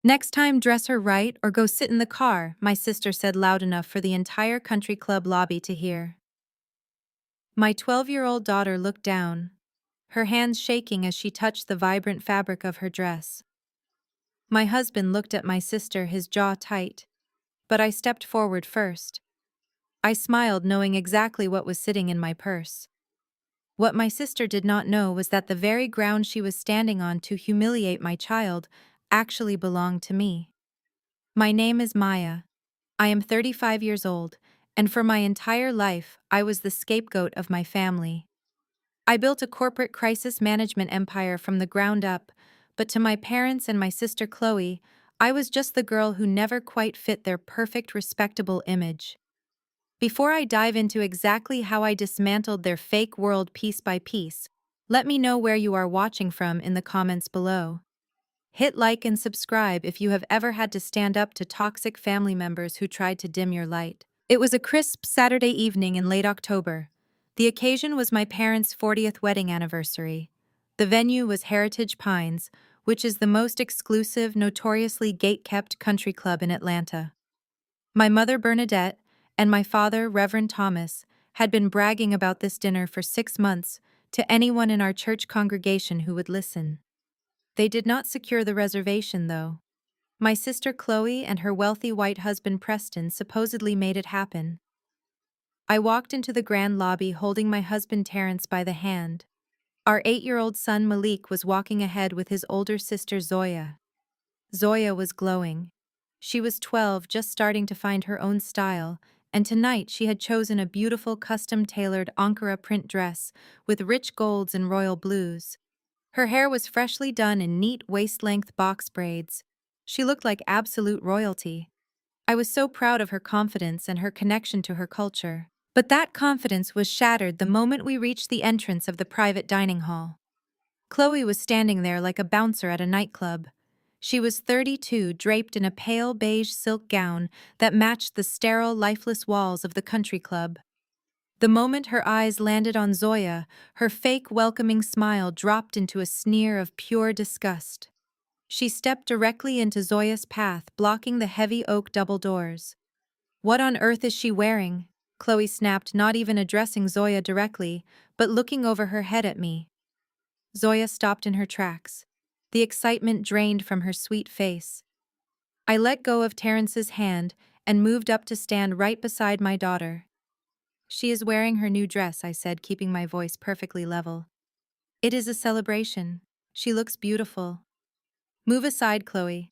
Next time, dress her right or go sit in the car, my sister said loud enough for the entire country club lobby to hear. My 12-year-old daughter looked down, her hands shaking as she touched the vibrant fabric of her dress. My husband looked at my sister, his jaw tight, but I stepped forward first. I smiled, knowing exactly what was sitting in my purse. What my sister did not know was that the very ground she was standing on to humiliate my child actually belonged to me. My name is Maya. I am 35 years old, and for my entire life, I was the scapegoat of my family. I built a corporate crisis management empire from the ground up, but to my parents and my sister Chloe, I was just the girl who never quite fit their perfect, respectable image. Before I dive into exactly how I dismantled their fake world piece by piece, let me know where you are watching from in the comments below. Hit like and subscribe if you have ever had to stand up to toxic family members who tried to dim your light. It was a crisp Saturday evening in late October. The occasion was my parents' 40th wedding anniversary. The venue was Heritage Pines, which is the most exclusive, notoriously gate-kept country club in Atlanta. My mother, Bernadette, and my father, Reverend Thomas, had been bragging about this dinner for 6 months to anyone in our church congregation who would listen. They did not secure the reservation, though. My sister Chloe and her wealthy white husband Preston supposedly made it happen. I walked into the grand lobby holding my husband Terrence by the hand. Our 8-year-old son Malik was walking ahead with his older sister Zoya. Zoya was glowing. She was 12, just starting to find her own style, and tonight she had chosen a beautiful custom-tailored Ankara print dress with rich golds and royal blues. Her hair was freshly done in neat waist-length box braids. She looked like absolute royalty. I was so proud of her confidence and her connection to her culture. But that confidence was shattered the moment we reached the entrance of the private dining hall. Chloe was standing there like a bouncer at a nightclub. She was 32, draped in a pale beige silk gown that matched the sterile, lifeless walls of the country club. The moment her eyes landed on Zoya, her fake welcoming smile dropped into a sneer of pure disgust. She stepped directly into Zoya's path, blocking the heavy oak double doors. "What on earth is she wearing?" Chloe snapped, not even addressing Zoya directly, but looking over her head at me. Zoya stopped in her tracks. The excitement drained from her sweet face. I let go of Terrence's hand and moved up to stand right beside my daughter. "She is wearing her new dress," I said, keeping my voice perfectly level. "It is a celebration. She looks beautiful." "Move aside, Chloe."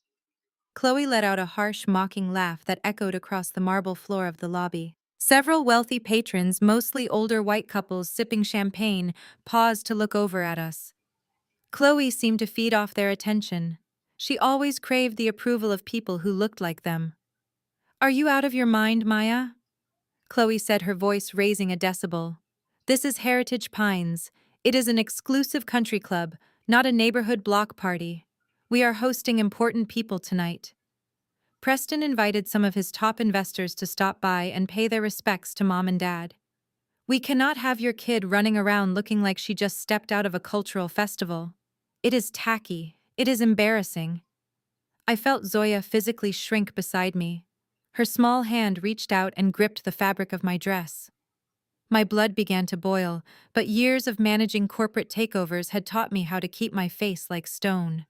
Chloe let out a harsh, mocking laugh that echoed across the marble floor of the lobby. Several wealthy patrons, mostly older white couples sipping champagne, paused to look over at us. Chloe seemed to feed off their attention. She always craved the approval of people who looked like them. "Are you out of your mind, Maya?" Chloe said, her voice raising a decibel. "This is Heritage Pines. It is an exclusive country club, not a neighborhood block party. We are hosting important people tonight." Preston invited some of his top investors to stop by and pay their respects to Mom and Dad. "We cannot have your kid running around looking like she just stepped out of a cultural festival. It is tacky. It is embarrassing." I felt Zoya physically shrink beside me. Her small hand reached out and gripped the fabric of my dress. My blood began to boil, but years of managing corporate takeovers had taught me how to keep my face like stone.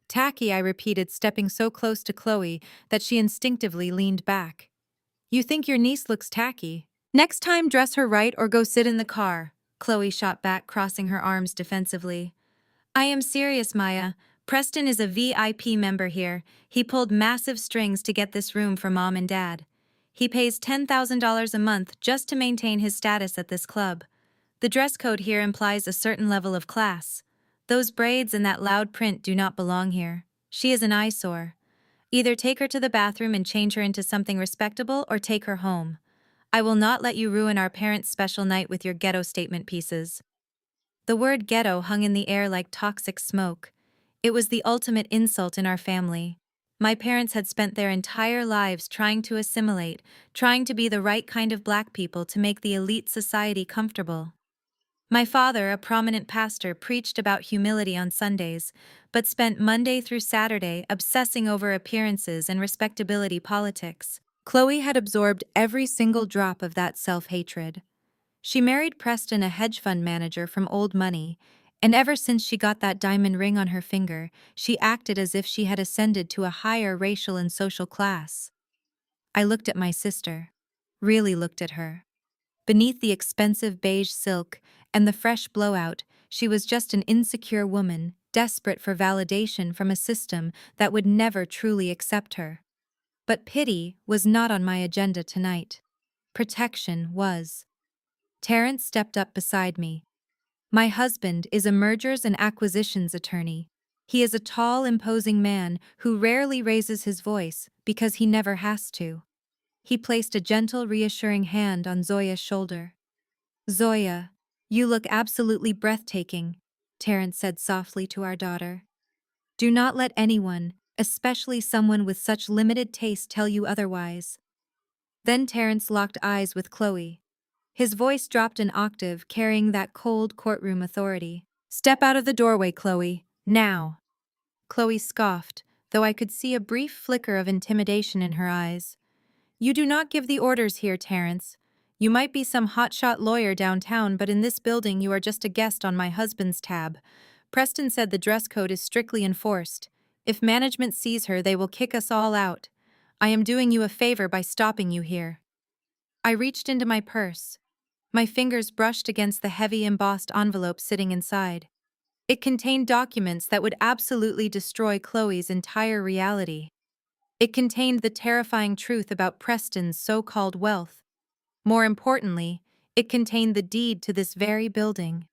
"Tacky," I repeated, stepping so close to Chloe that she instinctively leaned back. "You think your niece looks tacky? Next time, dress her right or go sit in the car," Chloe shot back, crossing her arms defensively. "I am serious, Maya. Preston is a VIP member here. He pulled massive strings to get this room for Mom and Dad. He pays $10,000 a month just to maintain his status at this club. The dress code here implies a certain level of class. Those braids and that loud print do not belong here. She is an eyesore. Either take her to the bathroom and change her into something respectable or take her home. I will not let you ruin our parents' special night with your ghetto statement pieces." The word ghetto hung in the air like toxic smoke. It was the ultimate insult in our family. My parents had spent their entire lives trying to assimilate, trying to be the right kind of black people to make the elite society comfortable. My father, a prominent pastor, preached about humility on Sundays, but spent Monday through Saturday obsessing over appearances and respectability politics. Chloe had absorbed every single drop of that self-hatred. She married Preston, a hedge fund manager from old money, and ever since she got that diamond ring on her finger, she acted as if she had ascended to a higher racial and social class. I looked at my sister. Really looked at her. Beneath the expensive beige silk and the fresh blowout, she was just an insecure woman, desperate for validation from a system that would never truly accept her. But pity was not on my agenda tonight. Protection was. Terrence stepped up beside me. My husband is a mergers and acquisitions attorney. He is a tall, imposing man who rarely raises his voice because he never has to. He placed a gentle, reassuring hand on Zoya's shoulder. "Zoya, you look absolutely breathtaking," Terrence said softly to our daughter. "Do not let anyone, especially someone with such limited taste, tell you otherwise." Then Terrence locked eyes with Chloe. His voice dropped an octave, carrying that cold courtroom authority. "Step out of the doorway, Chloe, now." Chloe scoffed, though I could see a brief flicker of intimidation in her eyes. "You do not give the orders here, Terrence. You might be some hotshot lawyer downtown, but in this building you are just a guest on my husband's tab. Preston said the dress code is strictly enforced. If management sees her, they will kick us all out. I am doing you a favor by stopping you here." I reached into my purse. My fingers brushed against the heavy embossed envelope sitting inside. It contained documents that would absolutely destroy Chloe's entire reality. It contained the terrifying truth about Preston's so-called wealth. More importantly, it contained the deed to this very building.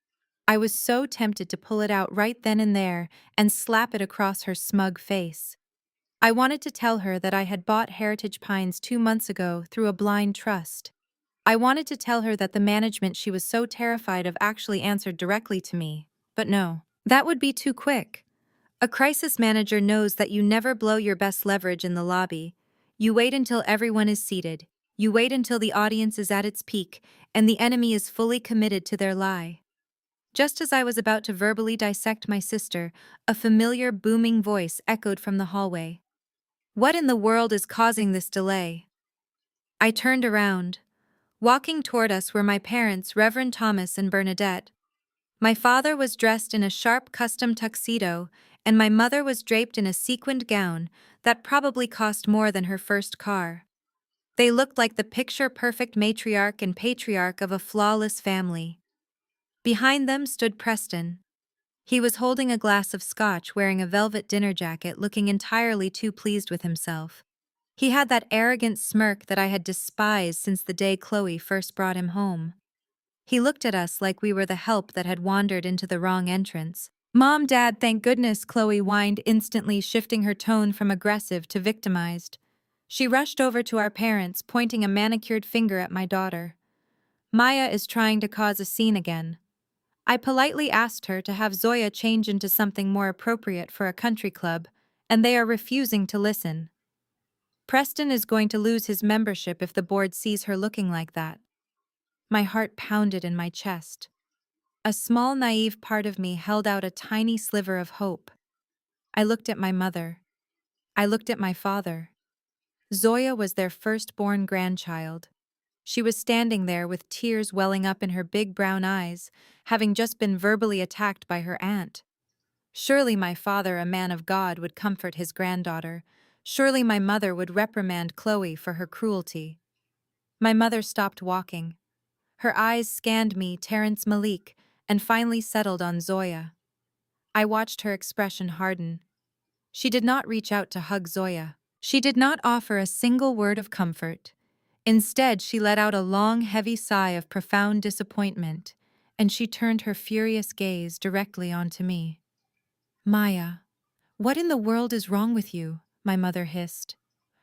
I was so tempted to pull it out right then and there and slap it across her smug face. I wanted to tell her that I had bought Heritage Pines 2 months ago through a blind trust. I wanted to tell her that the management she was so terrified of actually answered directly to me, but no. That would be too quick. A crisis manager knows that you never blow your best leverage in the lobby. You wait until everyone is seated. You wait until the audience is at its peak, and the enemy is fully committed to their lie. Just as I was about to verbally dissect my sister, a familiar booming voice echoed from the hallway. "What in the world is causing this delay?" I turned around. Walking toward us were my parents, Reverend Thomas and Bernadette. My father was dressed in a sharp custom tuxedo, and my mother was draped in a sequined gown that probably cost more than her first car. They looked like the picture-perfect matriarch and patriarch of a flawless family. Behind them stood Preston. He was holding a glass of scotch, wearing a velvet dinner jacket, looking entirely too pleased with himself. He had that arrogant smirk that I had despised since the day Chloe first brought him home. He looked at us like we were the help that had wandered into the wrong entrance. "Mom, Dad, thank goodness," Chloe whined, instantly shifting her tone from aggressive to victimized. She rushed over to our parents, pointing a manicured finger at my daughter. "Maya is trying to cause a scene again." I politely asked her to have Zoya change into something more appropriate for a country club, and they are refusing to listen. "Preston is going to lose his membership if the board sees her looking like that." My heart pounded in my chest. A small, naive part of me held out a tiny sliver of hope. I looked at my mother. I looked at my father. Zoya was their firstborn grandchild. She was standing there with tears welling up in her big brown eyes, having just been verbally attacked by her aunt. Surely my father, a man of God, would comfort his granddaughter. Surely my mother would reprimand Chloe for her cruelty. My mother stopped walking. Her eyes scanned me, Terrence, Malik, and finally settled on Zoya. I watched her expression harden. She did not reach out to hug Zoya. She did not offer a single word of comfort. Instead, she let out a long, heavy sigh of profound disappointment, and she turned her furious gaze directly onto me. "Maya, what in the world is wrong with you?" my mother hissed.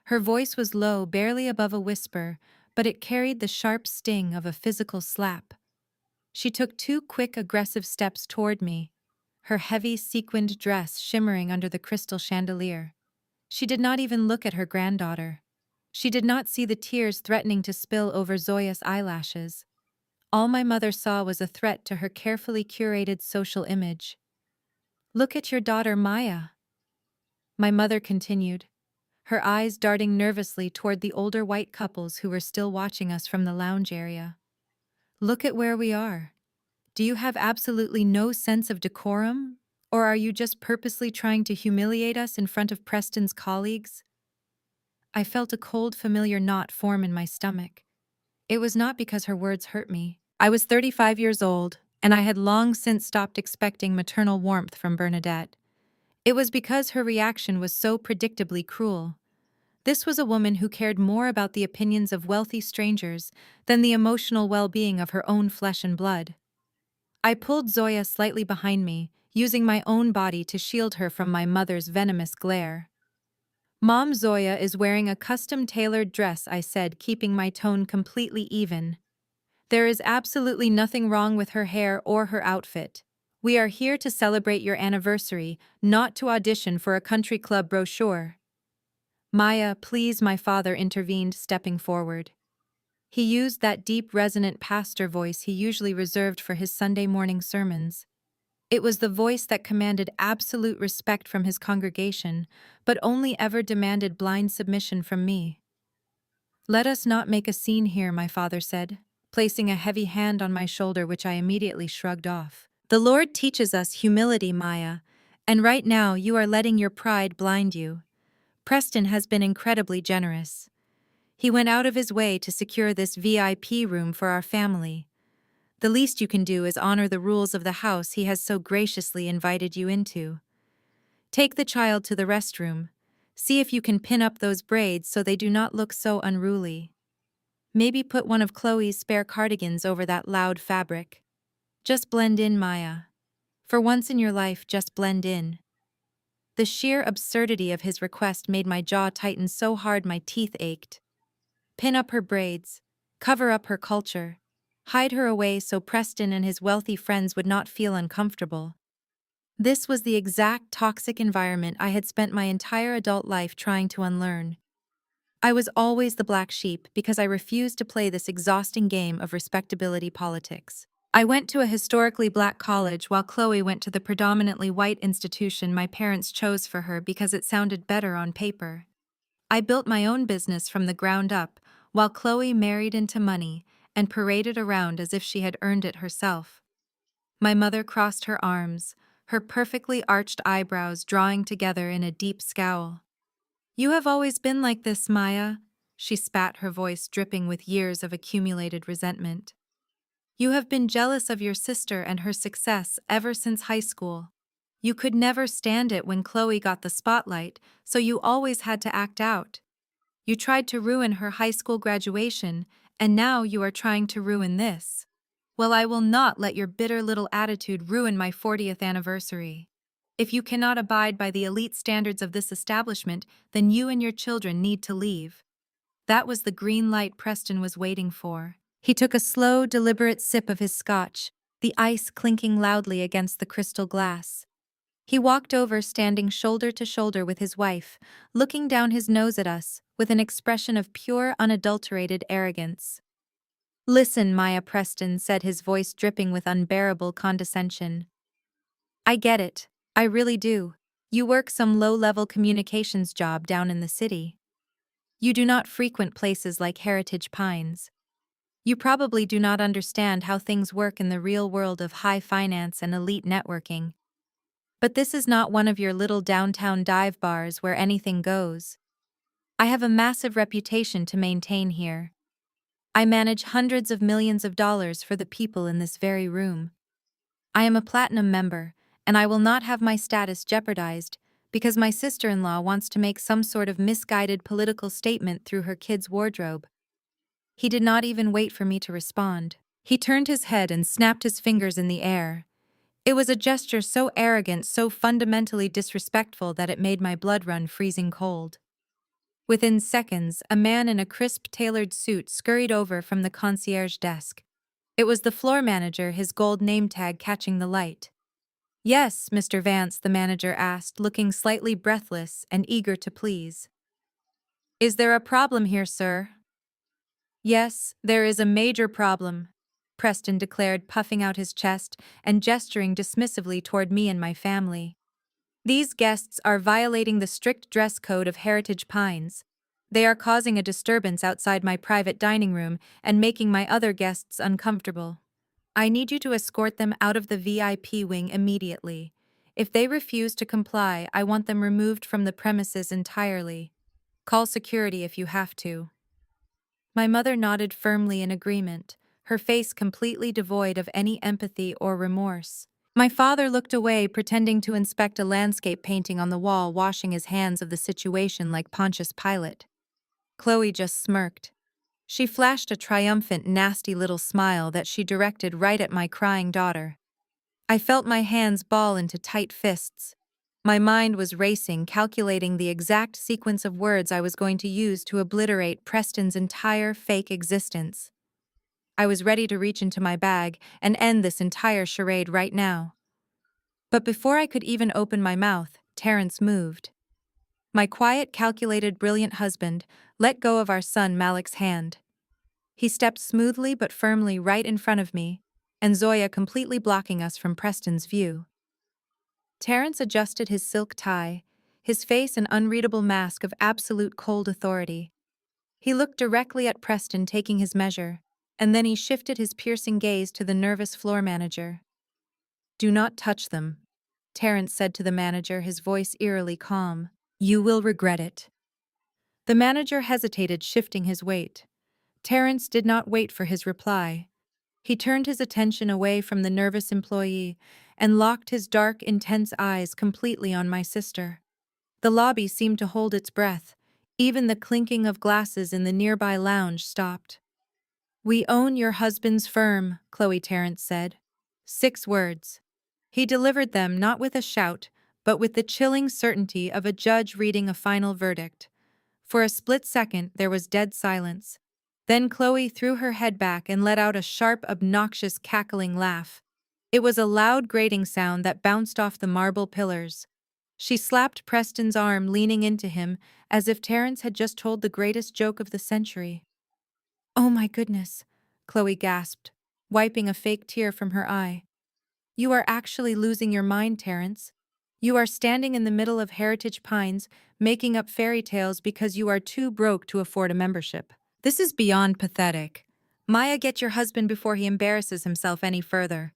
Her voice was low, barely above a whisper, but it carried the sharp sting of a physical slap. She took 2 quick, aggressive steps toward me, her heavy sequined dress shimmering under the crystal chandelier. She did not even look at her granddaughter. She did not see the tears threatening to spill over Zoya's eyelashes. All my mother saw was a threat to her carefully curated social image. "Look at your daughter Maya," my mother continued, her eyes darting nervously toward the older white couples who were still watching us from the lounge area. "Look at where we are. Do you have absolutely no sense of decorum? Or are you just purposely trying to humiliate us in front of Preston's colleagues?" I felt a cold, familiar knot form in my stomach. It was not because her words hurt me. I was 35 years old, and I had long since stopped expecting maternal warmth from Bernadette. It was because her reaction was so predictably cruel. This was a woman who cared more about the opinions of wealthy strangers than the emotional well-being of her own flesh and blood. I pulled Zoya slightly behind me, using my own body to shield her from my mother's venomous glare. "Mom, Zoya is wearing a custom-tailored dress," I said, keeping my tone completely even. "There is absolutely nothing wrong with her hair or her outfit. We are here to celebrate your anniversary, not to audition for a country club brochure." "Maya, please," my father intervened, stepping forward. He used that deep, resonant pastor voice he usually reserved for his Sunday morning sermons. It was the voice that commanded absolute respect from his congregation, but only ever demanded blind submission from me. "Let us not make a scene here," my father said, placing a heavy hand on my shoulder which I immediately shrugged off. "The Lord teaches us humility, Maya, and right now you are letting your pride blind you. Preston has been incredibly generous. He went out of his way to secure this VIP room for our family. The least you can do is honor the rules of the house he has so graciously invited you into. Take the child to the restroom. See if you can pin up those braids so they do not look so unruly. Maybe put one of Chloe's spare cardigans over that loud fabric. Just blend in, Maya. For once in your life, just blend in." The sheer absurdity of his request made my jaw tighten so hard my teeth ached. Pin up her braids. Cover up her culture. Hide her away so Preston and his wealthy friends would not feel uncomfortable. This was the exact toxic environment I had spent my entire adult life trying to unlearn. I was always the black sheep because I refused to play this exhausting game of respectability politics. I went to a historically black college while Chloe went to the predominantly white institution my parents chose for her because it sounded better on paper. I built my own business from the ground up, while Chloe married into money and paraded around as if she had earned it herself. My mother crossed her arms, her perfectly arched eyebrows drawing together in a deep scowl. "You have always been like this, Maya," she spat, her voice dripping with years of accumulated resentment. "You have been jealous of your sister and her success ever since high school. You could never stand it when Chloe got the spotlight, so you always had to act out. You tried to ruin her high school graduation, and now you are trying to ruin this. Well, I will not let your bitter little attitude ruin my 40th anniversary. If you cannot abide by the elite standards of this establishment, then you and your children need to leave." That was the green light Preston was waiting for. He took a slow, deliberate sip of his scotch, the ice clinking loudly against the crystal glass. He walked over, standing shoulder to shoulder with his wife, looking down his nose at us with an expression of pure, unadulterated arrogance. "Listen, Maya," Preston said, his voice dripping with unbearable condescension. "I get it. I really do. You work some low-level communications job down in the city. You do not frequent places like Heritage Pines. You probably do not understand how things work in the real world of high finance and elite networking. But this is not one of your little downtown dive bars where anything goes. I have a massive reputation to maintain here. I manage hundreds of millions of dollars for the people in this very room. I am a platinum member, and I will not have my status jeopardized because my sister-in-law wants to make some sort of misguided political statement through her kid's wardrobe." He did not even wait for me to respond. He turned his head and snapped his fingers in the air. It was a gesture so arrogant, so fundamentally disrespectful that it made my blood run freezing cold. Within seconds, a man in a crisp, tailored suit scurried over from the concierge desk. It was the floor manager, his gold name tag catching the light. "Yes, Mr. Vance," the manager asked, looking slightly breathless and eager to please. "Is there a problem here, sir?" "Yes, there is a major problem. Preston declared, puffing out his chest and gesturing dismissively toward me and my family. These guests are violating the strict dress code of Heritage Pines. They are causing a disturbance outside my private dining room and making my other guests uncomfortable. I need you to escort them out of the VIP wing immediately. If they refuse to comply, I want them removed from the premises entirely. Call security if you have to. My mother nodded firmly in agreement, her face completely devoid of any empathy or remorse. My father looked away, pretending to inspect a landscape painting on the wall, washing his hands of the situation like Pontius Pilate. Chloe just smirked. She flashed a triumphant, nasty little smile that she directed right at my crying daughter. I felt my hands ball into tight fists. My mind was racing, calculating the exact sequence of words I was going to use to obliterate Preston's entire fake existence. I was ready to reach into my bag and end this entire charade right now. But before I could even open my mouth, Terrence moved. My quiet, calculated, brilliant husband let go of our son Malik's hand. He stepped smoothly but firmly right in front of me, and Zoya completely blocking us from Preston's view. Terrence adjusted his silk tie, his face an unreadable mask of absolute cold authority. He looked directly at Preston, taking his measure, and then he shifted his piercing gaze to the nervous floor manager. "Do not touch them," Terrence said to the manager, his voice eerily calm. "You will regret it." The manager hesitated, shifting his weight. Terrence did not wait for his reply. He turned his attention away from the nervous employee and locked his dark, intense eyes completely on my sister. The lobby seemed to hold its breath. Even the clinking of glasses in the nearby lounge stopped. "We own your husband's firm," Chloe Terrence said. 6 words. He delivered them not with a shout, but with the chilling certainty of a judge reading a final verdict. For a split second, there was dead silence. Then Chloe threw her head back and let out a sharp, obnoxious, cackling laugh. It was a loud, grating sound that bounced off the marble pillars. She slapped Preston's arm, leaning into him, as if Terrence had just told the greatest joke of the century. "Oh my goodness," Chloe gasped, wiping a fake tear from her eye. "You are actually losing your mind, Terrence. You are standing in the middle of Heritage Pines, making up fairy tales because you are too broke to afford a membership. This is beyond pathetic. Maya, get your husband before he embarrasses himself any further."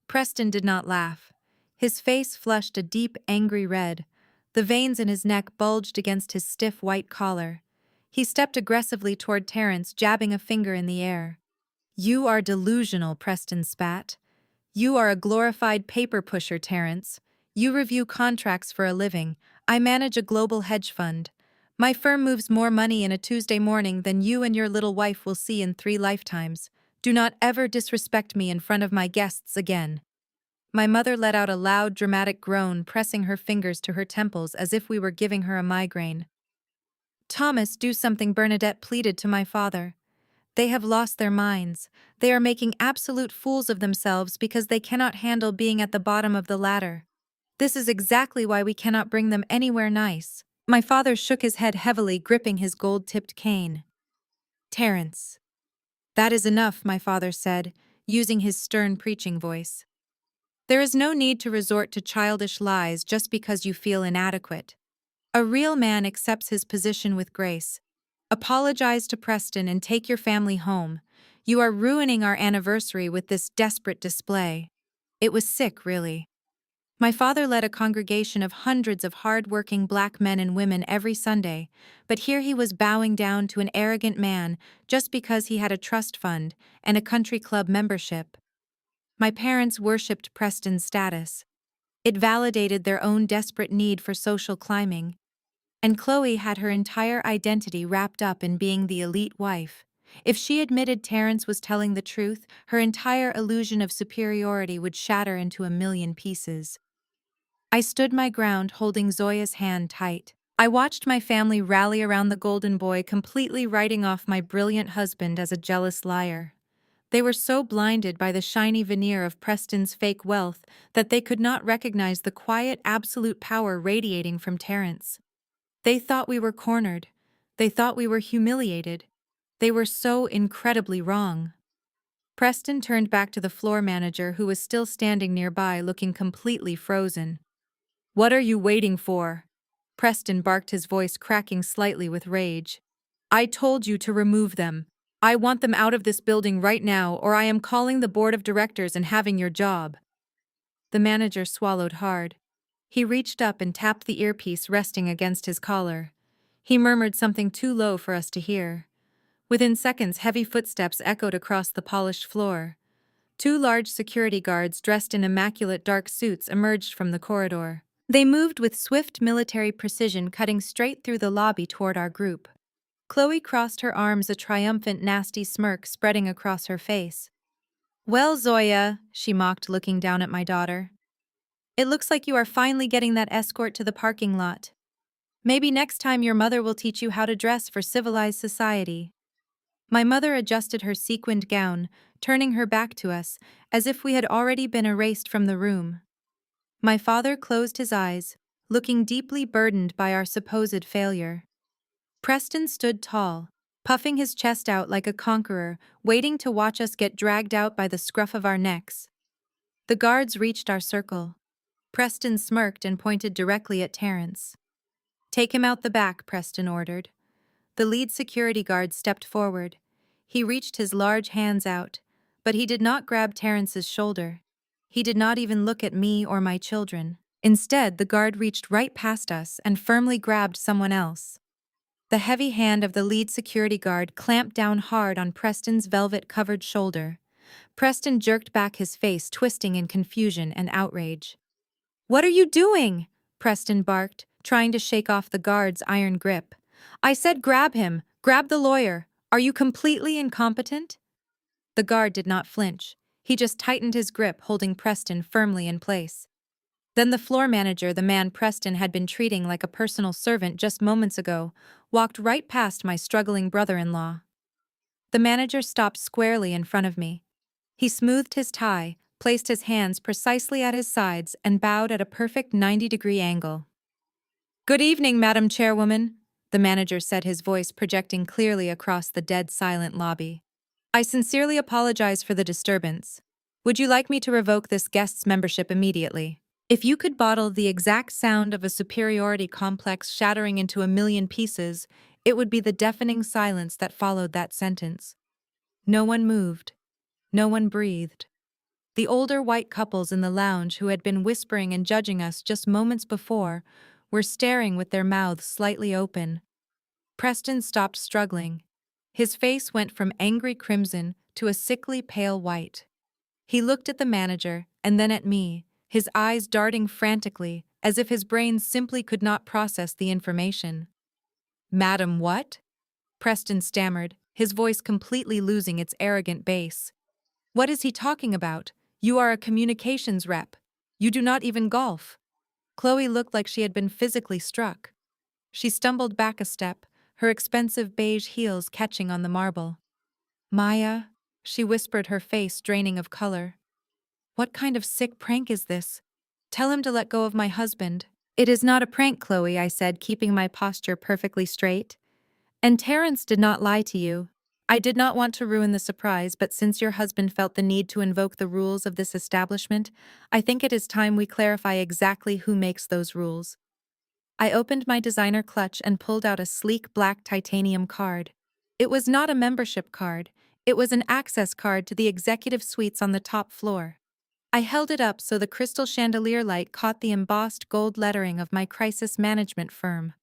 Preston did not laugh. His face flushed a deep, angry red. The veins in his neck bulged against his stiff white collar. He stepped aggressively toward Terrence, jabbing a finger in the air. "You are delusional," Preston spat. "You are a glorified paper pusher, Terrence. You review contracts for a living. I manage a global hedge fund. My firm moves more money in a Tuesday morning than you and your little wife will see in 3 lifetimes. Do not ever disrespect me in front of my guests again." My mother let out a loud, dramatic groan, pressing her fingers to her temples as if we were giving her a migraine. "Thomas, do something," Bernadette pleaded to my father. "They have lost their minds. They are making absolute fools of themselves because they cannot handle being at the bottom of the ladder. This is exactly why we cannot bring them anywhere nice." My father shook his head heavily, gripping his gold-tipped cane. "Terrence." "That is enough," my father said, using his stern preaching voice. "There is no need to resort to childish lies just because you feel inadequate. A real man accepts his position with grace. Apologize to Preston and take your family home. You are ruining our anniversary with this desperate display." It was sick, really. My father led a congregation of hundreds of hard-working black men and women every Sunday, but here he was bowing down to an arrogant man just because he had a trust fund and a country club membership. My parents worshipped Preston's status. It validated their own desperate need for social climbing. And Chloe had her entire identity wrapped up in being the elite wife. If she admitted Terrence was telling the truth, her entire illusion of superiority would shatter into a million pieces. I stood my ground, holding Zoya's hand tight. I watched my family rally around the golden boy, completely writing off my brilliant husband as a jealous liar. They were so blinded by the shiny veneer of Preston's fake wealth that they could not recognize the quiet, absolute power radiating from Terrence. They thought we were cornered. They thought we were humiliated. They were so incredibly wrong. Preston turned back to the floor manager who was still standing nearby looking completely frozen. "What are you waiting for?" Preston barked, his voice cracking slightly with rage. "I told you to remove them. I want them out of this building right now, or I am calling the board of directors and having your job." The manager swallowed hard. He reached up and tapped the earpiece resting against his collar. He murmured something too low for us to hear. Within seconds, heavy footsteps echoed across the polished floor. Two large security guards dressed in immaculate dark suits emerged from the corridor. They moved with swift military precision, cutting straight through the lobby toward our group. Chloe crossed her arms, a triumphant, nasty smirk spreading across her face. "Well, Zoya," she mocked, looking down at my daughter. "It looks like you are finally getting that escort to the parking lot. Maybe next time your mother will teach you how to dress for civilized society." My mother adjusted her sequined gown, turning her back to us, as if we had already been erased from the room. My father closed his eyes, looking deeply burdened by our supposed failure. Preston stood tall, puffing his chest out like a conqueror, waiting to watch us get dragged out by the scruff of our necks. The guards reached our circle. Preston smirked and pointed directly at Terrence. "Take him out the back," Preston ordered. The lead security guard stepped forward. He reached his large hands out, but he did not grab Terrence's shoulder. He did not even look at me or my children. Instead, the guard reached right past us and firmly grabbed someone else. The heavy hand of the lead security guard clamped down hard on Preston's velvet-covered shoulder. Preston jerked back, his face twisting in confusion and outrage. "What are you doing?" Preston barked, trying to shake off the guard's iron grip. "I said grab him, grab the lawyer. Are you completely incompetent?" The guard did not flinch. He just tightened his grip, holding Preston firmly in place. Then the floor manager, the man Preston had been treating like a personal servant just moments ago, walked right past my struggling brother-in-law. The manager stopped squarely in front of me. He smoothed his tie, placed his hands precisely at his sides, and bowed at a perfect 90-degree angle. "Good evening, Madam Chairwoman," the manager said, his voice projecting clearly across the dead-silent lobby. "I sincerely apologize for the disturbance. Would you like me to revoke this guest's membership immediately?" If you could bottle the exact sound of a superiority complex shattering into a million pieces, it would be the deafening silence that followed that sentence. No one moved. No one breathed. The older white couples in the lounge who had been whispering and judging us just moments before were staring with their mouths slightly open. Preston stopped struggling. His face went from angry crimson to a sickly pale white. He looked at the manager and then at me, his eyes darting frantically, as if his brain simply could not process the information. "Madam what?" Preston stammered, his voice completely losing its arrogant bass. "What is he talking about? You are a communications rep. You do not even golf." Chloe looked like she had been physically struck. She stumbled back a step, her expensive beige heels catching on the marble. "Maya," she whispered, her face draining of color. "What kind of sick prank is this? Tell him to let go of my husband." "It is not a prank, Chloe," I said, keeping my posture perfectly straight. "And Terrence did not lie to you. I did not want to ruin the surprise, but since your husband felt the need to invoke the rules of this establishment, I think it is time we clarify exactly who makes those rules." I opened my designer clutch and pulled out a sleek black titanium card. It was not a membership card. It was an access card to the executive suites on the top floor. I held it up so the crystal chandelier light caught the embossed gold lettering of my crisis management firm.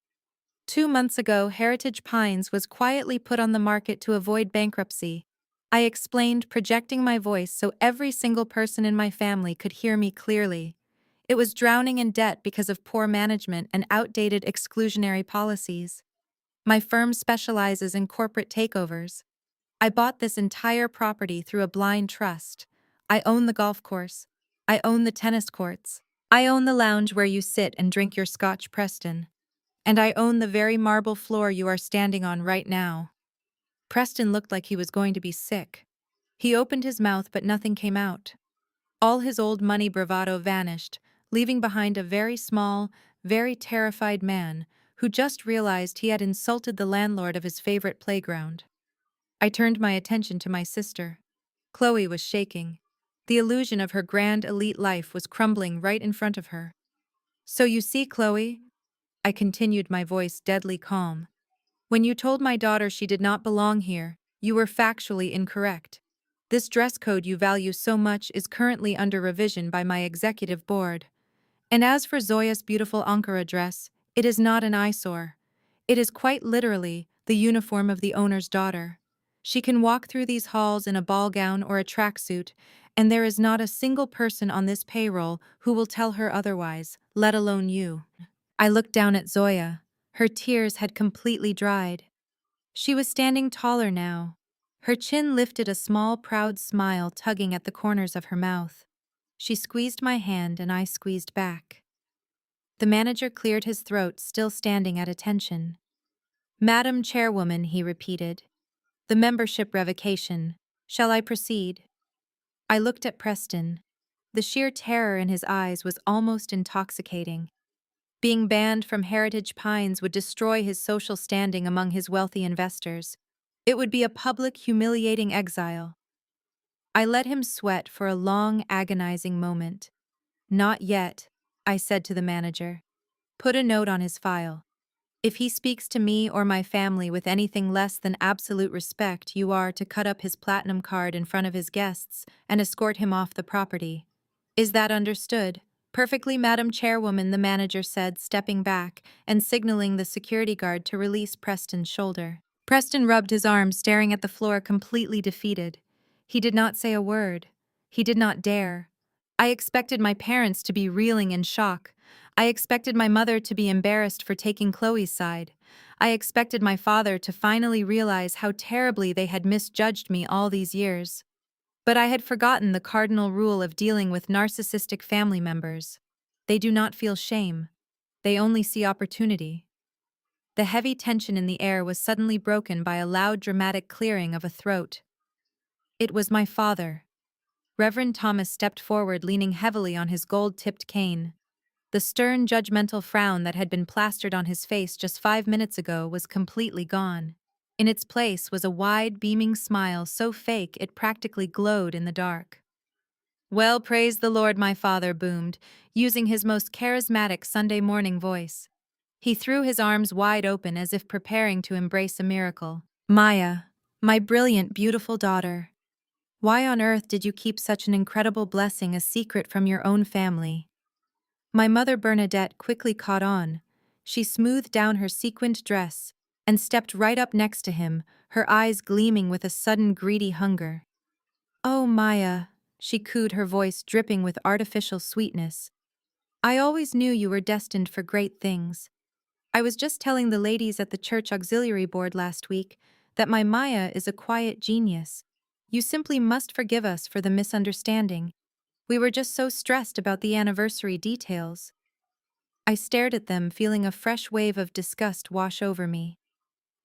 2 months ago, Heritage Pines was quietly put on the market to avoid bankruptcy. I explained, projecting my voice so every single person in my family could hear me clearly. It was drowning in debt because of poor management and outdated exclusionary policies. My firm specializes in corporate takeovers. I bought this entire property through a blind trust. I own the golf course. I own the tennis courts. I own the lounge where you sit and drink your Scotch Preston. And I own the very marble floor you are standing on right now. Preston looked like he was going to be sick. He opened his mouth, but nothing came out. All his old money bravado vanished, leaving behind a very small, very terrified man who just realized he had insulted the landlord of his favorite playground. I turned my attention to my sister. Chloe was shaking. The illusion of her grand elite life was crumbling right in front of her. So you see, Chloe, I continued, my voice deadly calm. When you told my daughter she did not belong here, you were factually incorrect. This dress code you value so much is currently under revision by my executive board. And as for Zoya's beautiful Ankara dress, it is not an eyesore. It is quite literally the uniform of the owner's daughter. She can walk through these halls in a ball gown or a tracksuit, and there is not a single person on this payroll who will tell her otherwise, let alone you. I looked down at Zoya. Her tears had completely dried. She was standing taller now. Her chin lifted, a small, proud smile tugging at the corners of her mouth. She squeezed my hand and I squeezed back. The manager cleared his throat, still standing at attention. Madam Chairwoman, he repeated. The membership revocation. Shall I proceed? I looked at Preston. The sheer terror in his eyes was almost intoxicating. Being banned from Heritage Pines would destroy his social standing among his wealthy investors. It would be a public, humiliating exile. I let him sweat for a long, agonizing moment. Not yet, I said to the manager. Put a note on his file. If he speaks to me or my family with anything less than absolute respect, you are to cut up his platinum card in front of his guests and escort him off the property. Is that understood? Perfectly, Madam Chairwoman, the manager said, stepping back and signaling the security guard to release Preston's shoulder. Preston rubbed his arms, staring at the floor, completely defeated. He did not say a word. He did not dare. I expected my parents to be reeling in shock. I expected my mother to be embarrassed for taking Chloe's side. I expected my father to finally realize how terribly they had misjudged me all these years. But I had forgotten the cardinal rule of dealing with narcissistic family members. They do not feel shame. They only see opportunity. The heavy tension in the air was suddenly broken by a loud, dramatic clearing of a throat. It was my father. Reverend Thomas stepped forward, leaning heavily on his gold-tipped cane. The stern, judgmental frown that had been plastered on his face just 5 minutes ago was completely gone. In its place was a wide, beaming smile so fake it practically glowed in the dark. Well, praise the Lord, my father boomed, using his most charismatic Sunday morning voice. He threw his arms wide open as if preparing to embrace a miracle. Maya, my brilliant, beautiful daughter. Why on earth did you keep such an incredible blessing a secret from your own family? My mother Bernadette quickly caught on. She smoothed down her sequined dress and stepped right up next to him, her eyes gleaming with a sudden greedy hunger. Oh, Maya, she cooed, her voice dripping with artificial sweetness. I always knew you were destined for great things. I was just telling the ladies at the church auxiliary board last week that my Maya is a quiet genius. You simply must forgive us for the misunderstanding. We were just so stressed about the anniversary details. I stared at them, feeling a fresh wave of disgust wash over me.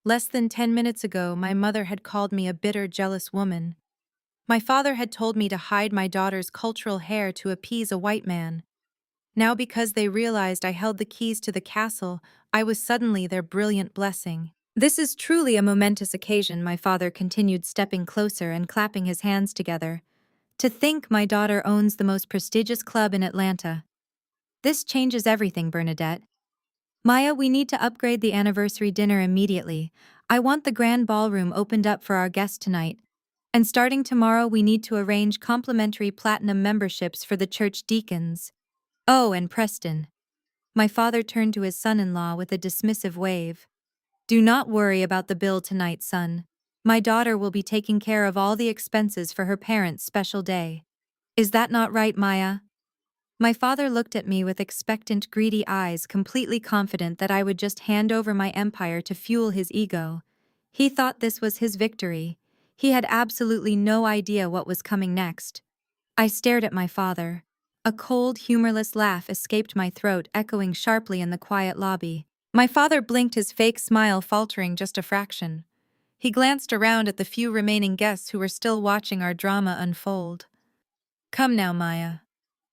Less than 10 minutes ago, my mother had called me a bitter, jealous woman. My father had told me to hide my daughter's cultural hair to appease a white man. Now, because they realized I held the keys to the castle, I was suddenly their brilliant blessing. This is truly a momentous occasion, my father continued, stepping closer and clapping his hands together. To think my daughter owns the most prestigious club in Atlanta. This changes everything, Bernadette. Maya, we need to upgrade the anniversary dinner immediately. I want the grand ballroom opened up for our guests tonight. And starting tomorrow, we need to arrange complimentary platinum memberships for the church deacons. Oh, and Preston. My father turned to his son-in-law with a dismissive wave. Do not worry about the bill tonight, son. My daughter will be taking care of all the expenses for her parents' special day. Is that not right, Maya? My father looked at me with expectant, greedy eyes, completely confident that I would just hand over my empire to fuel his ego. He thought this was his victory. He had absolutely no idea what was coming next. I stared at my father. A cold, humorless laugh escaped my throat, echoing sharply in the quiet lobby. My father blinked, his fake smile faltering just a fraction. He glanced around at the few remaining guests who were still watching our drama unfold. Come now, Maya.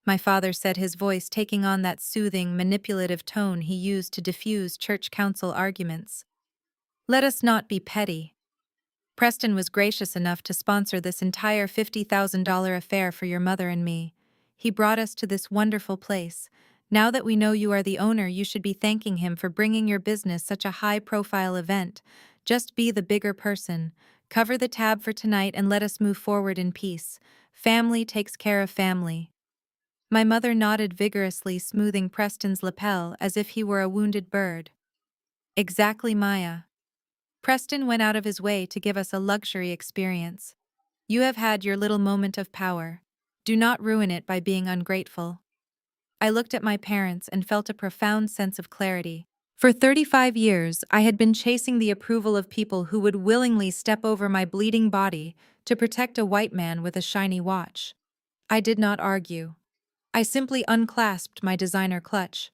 My father said, his voice taking on that soothing, manipulative tone he used to diffuse church council arguments. Let us not be petty. Preston was gracious enough to sponsor this entire $50,000 affair for your mother and me. He brought us to this wonderful place. Now that we know you are the owner, you should be thanking him for bringing your business such a high-profile event. Just be the bigger person. Cover the tab for tonight and let us move forward in peace. Family takes care of family. My mother nodded vigorously, smoothing Preston's lapel as if he were a wounded bird. Exactly, Maya. Preston went out of his way to give us a luxury experience. You have had your little moment of power. Do not ruin it by being ungrateful. I looked at my parents and felt a profound sense of clarity. For 35 years, I had been chasing the approval of people who would willingly step over my bleeding body to protect a white man with a shiny watch. I did not argue. I simply unclasped my designer clutch.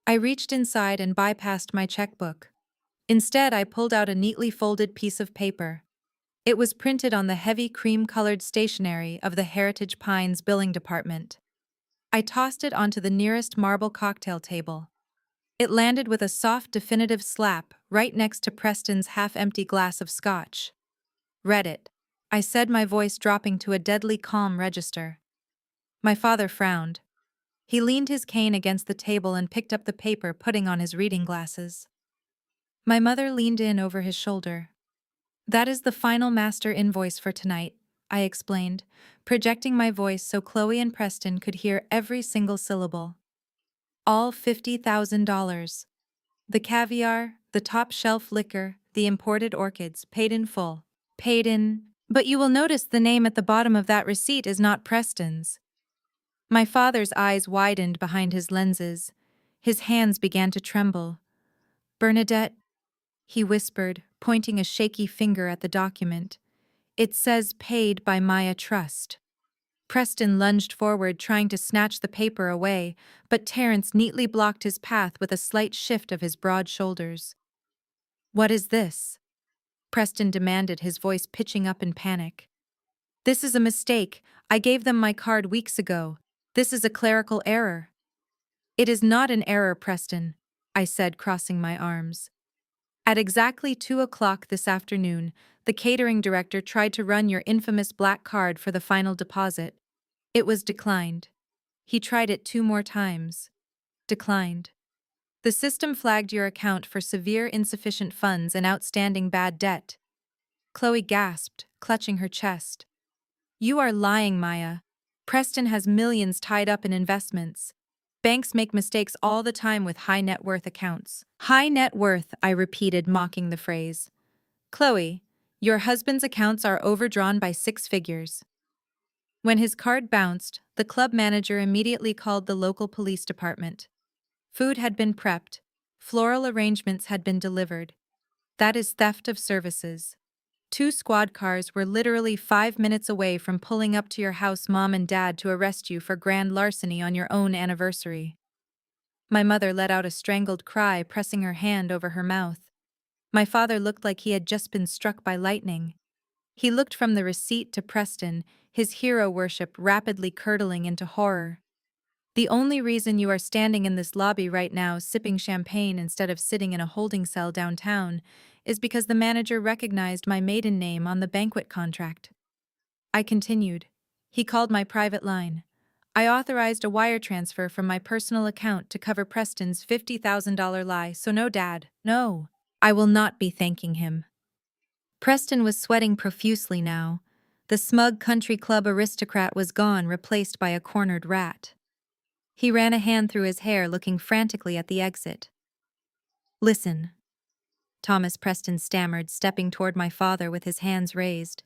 I reached inside and bypassed my checkbook. Instead, I pulled out a neatly folded piece of paper. It was printed on the heavy cream-colored stationery of the Heritage Pines billing department. I tossed it onto the nearest marble cocktail table. It landed with a soft, definitive slap right next to Preston's half-empty glass of scotch. Read it, I said, my voice dropping to a deadly calm register. My father frowned. He leaned his cane against the table and picked up the paper, putting on his reading glasses. My mother leaned in over his shoulder. That is the final master invoice for tonight, I explained, projecting my voice so Chloe and Preston could hear every single syllable. All $50,000. The caviar, the top-shelf liquor, the imported orchids, paid in full. Paid in. But you will notice the name at the bottom of that receipt is not Preston's. My father's eyes widened behind his lenses. His hands began to tremble. Bernadette, he whispered, pointing a shaky finger at the document. It says paid by Maya Trust. Preston lunged forward, trying to snatch the paper away, but Terrence neatly blocked his path with a slight shift of his broad shoulders. What is this? Preston demanded, his voice pitching up in panic. This is a mistake. I gave them my card weeks ago. This is a clerical error. It is not an error, Preston, I said, crossing my arms. At exactly 2 o'clock this afternoon, the catering director tried to run your infamous black card for the final deposit. It was declined. He tried it 2 more times. Declined. The system flagged your account for severe insufficient funds and outstanding bad debt. Chloe gasped, clutching her chest. You are lying, Maya. Preston has millions tied up in investments. Banks make mistakes all the time with high net worth accounts. High net worth, I repeated, mocking the phrase. Chloe, your husband's accounts are overdrawn by 6 figures. When his card bounced, the club manager immediately called the local police department. Food had been prepped. Floral arrangements had been delivered. That is theft of services. 2 squad cars were literally 5 minutes away from pulling up to your house, Mom and Dad, to arrest you for grand larceny on your own anniversary. My mother let out a strangled cry, pressing her hand over her mouth. My father looked like he had just been struck by lightning. He looked from the receipt to Preston, his hero worship rapidly curdling into horror. The only reason you are standing in this lobby right now sipping champagne instead of sitting in a holding cell downtown is because the manager recognized my maiden name on the banquet contract. I continued. He called my private line. I authorized a wire transfer from my personal account to cover Preston's $50,000 lie, so no, Dad, no. I will not be thanking him. Preston was sweating profusely now. The smug country club aristocrat was gone, replaced by a cornered rat. He ran a hand through his hair, looking frantically at the exit. Listen, Thomas Preston stammered, stepping toward my father with his hands raised.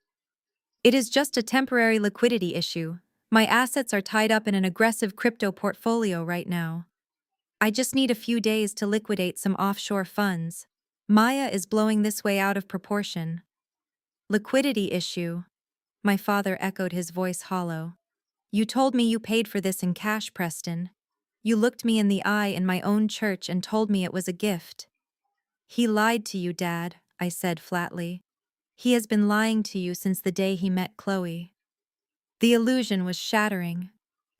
It is just a temporary liquidity issue. My assets are tied up in an aggressive crypto portfolio right now. I just need a few days to liquidate some offshore funds. Maya is blowing this way out of proportion. Liquidity issue? My father echoed, his voice hollow. You told me you paid for this in cash, Preston. You looked me in the eye in my own church and told me it was a gift. He lied to you, Dad, I said flatly. He has been lying to you since the day he met Chloe. The illusion was shattering.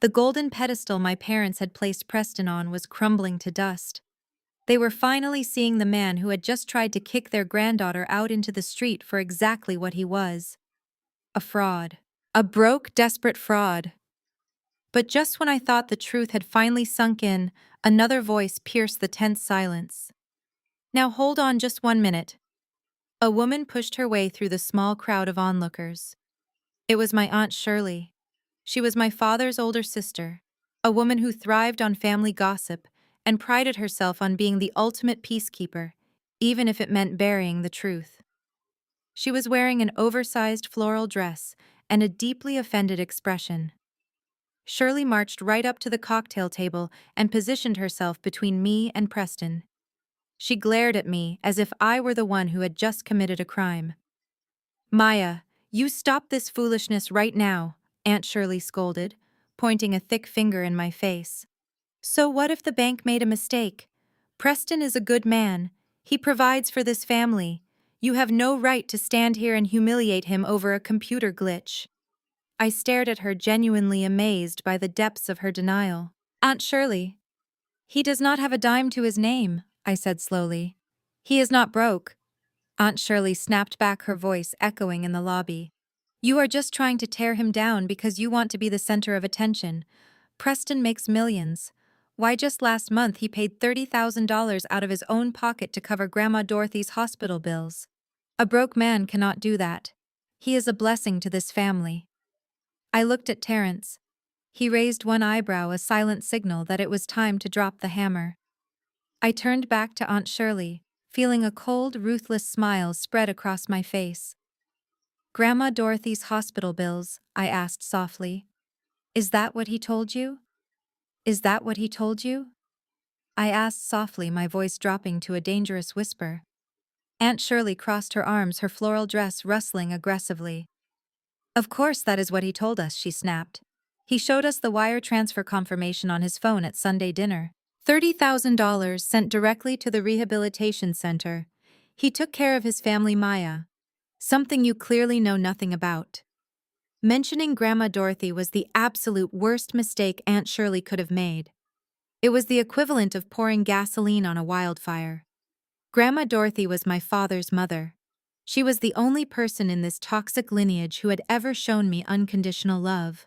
The golden pedestal my parents had placed Preston on was crumbling to dust. They were finally seeing the man who had just tried to kick their granddaughter out into the street for exactly what he was. A fraud. A broke, desperate fraud. But just when I thought the truth had finally sunk in, another voice pierced the tense silence. Now hold on just 1 minute. A woman pushed her way through the small crowd of onlookers. It was my Aunt Shirley. She was my father's older sister, a woman who thrived on family gossip and prided herself on being the ultimate peacekeeper, even if it meant burying the truth. She was wearing an oversized floral dress and a deeply offended expression. Shirley marched right up to the cocktail table and positioned herself between me and Preston. She glared at me as if I were the one who had just committed a crime. "Maya, you stop this foolishness right now," Aunt Shirley scolded, pointing a thick finger in my face. "So what if the bank made a mistake? Preston is a good man. He provides for this family. You have no right to stand here and humiliate him over a computer glitch." I stared at her, genuinely amazed by the depths of her denial. "Aunt Shirley, he does not have a dime to his name," I said slowly. "He is not broke." Aunt Shirley snapped back, her voice echoing in the lobby. "You are just trying to tear him down because you want to be the center of attention. Preston makes millions. Why, just last month he paid $30,000 out of his own pocket to cover Grandma Dorothy's hospital bills. A broke man cannot do that. He is a blessing to this family." I looked at Terrence. He raised one eyebrow, a silent signal that it was time to drop the hammer. I turned back to Aunt Shirley, feeling a cold, ruthless smile spread across my face. "Grandma Dorothy's hospital bills," I asked softly. "Is that what he told you? Is that what he told you?" I asked softly, my voice dropping to a dangerous whisper. Aunt Shirley crossed her arms, her floral dress rustling aggressively. "Of course that is what he told us," she snapped. "He showed us the wire transfer confirmation on his phone at Sunday dinner. $30,000 sent directly to the rehabilitation center. He took care of his family, Maya. Something you clearly know nothing about." Mentioning Grandma Dorothy was the absolute worst mistake Aunt Shirley could have made. It was the equivalent of pouring gasoline on a wildfire. Grandma Dorothy was my father's mother. She was the only person in this toxic lineage who had ever shown me unconditional love.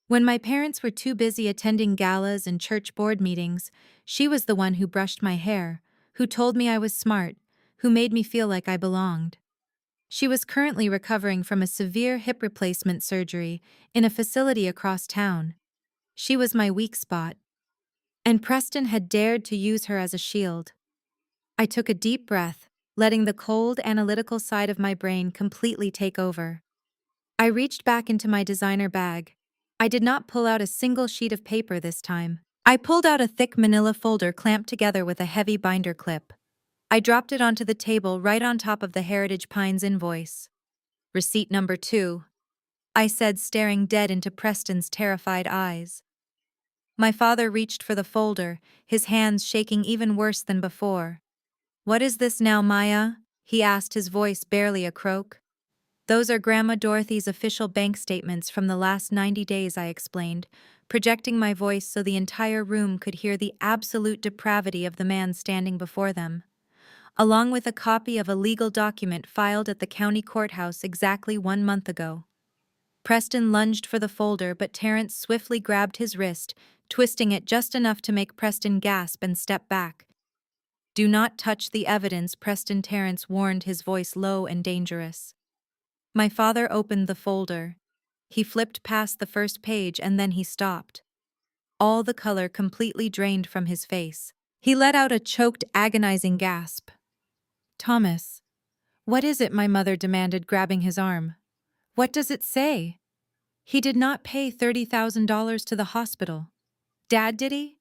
When my parents were too busy attending galas and church board meetings, she was the one who brushed my hair, who told me I was smart, who made me feel like I belonged. She was currently recovering from a severe hip replacement surgery in a facility across town. She was my weak spot. And Preston had dared to use her as a shield. I took a deep breath, letting the cold, analytical side of my brain completely take over. I reached back into my designer bag. I did not pull out a single sheet of paper this time. I pulled out a thick manila folder clamped together with a heavy binder clip. I dropped it onto the table right on top of the Heritage Pines invoice. "Receipt number 2, I said, staring dead into Preston's terrified eyes. My father reached for the folder, his hands shaking even worse than before. "What is this now, Maya?" he asked, his voice barely a croak. "Those are Grandma Dorothy's official bank statements from the last 90 days, I explained, projecting my voice so the entire room could hear the absolute depravity of the man standing before them. Along with a copy of a legal document filed at the county courthouse exactly 1 month ago. Preston lunged for the folder, but Terrence swiftly grabbed his wrist, twisting it just enough to make Preston gasp and step back. "Do not touch the evidence," Terrence warned, his voice low and dangerous. My father opened the folder. He flipped past the first page and then he stopped. All the color completely drained from his face. He let out a choked, agonizing gasp. "Thomas, what is it?" my mother demanded, grabbing his arm. "What does it say?" "He did not pay $30,000 to the hospital. Dad, did he?"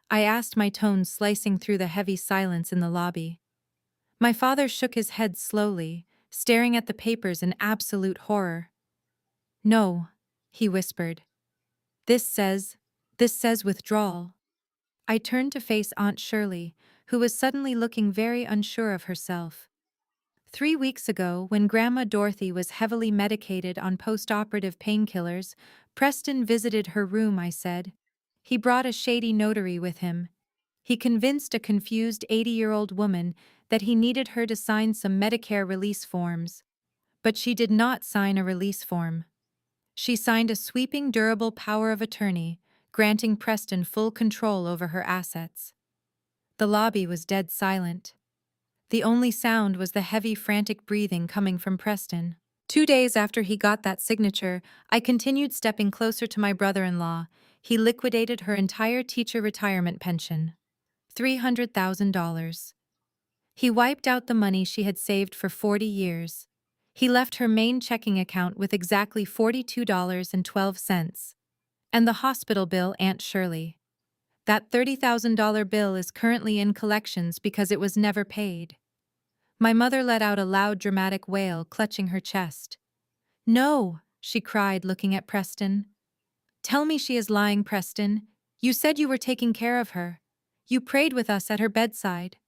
I asked, my tone slicing through the heavy silence in the lobby. My father shook his head slowly, staring at the papers in absolute horror. "No," he whispered. This says withdrawal." I turned to face Aunt Shirley, who was suddenly looking very unsure of herself. 3 weeks ago, when Grandma Dorothy was heavily medicated on post-operative painkillers, Preston visited her room, I said. He brought a shady notary with him. He convinced a confused 80-year-old woman that he needed her to sign some Medicare release forms. But she did not sign a release form. She signed a sweeping durable power of attorney, granting Preston full control over her assets. The lobby was dead silent. The only sound was the heavy, frantic breathing coming from Preston. 2 days after he got that signature, I continued stepping closer to my brother-in-law. He liquidated her entire teacher retirement pension. $300,000. He wiped out the money she had saved for 40 years. He left her main checking account with exactly $42.12. And the hospital bill, Aunt Shirley. That $30,000 bill is currently in collections because it was never paid. My mother let out a loud, dramatic wail, clutching her chest. "No," she cried, looking at Preston. "Tell me she is lying, Preston. You said you were taking care of her. You prayed with us at her bedside."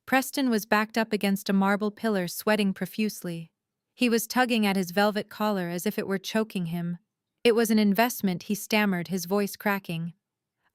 Preston was backed up against a marble pillar, sweating profusely. He was tugging at his velvet collar as if it were choking him. "It was an investment," he stammered, his voice cracking.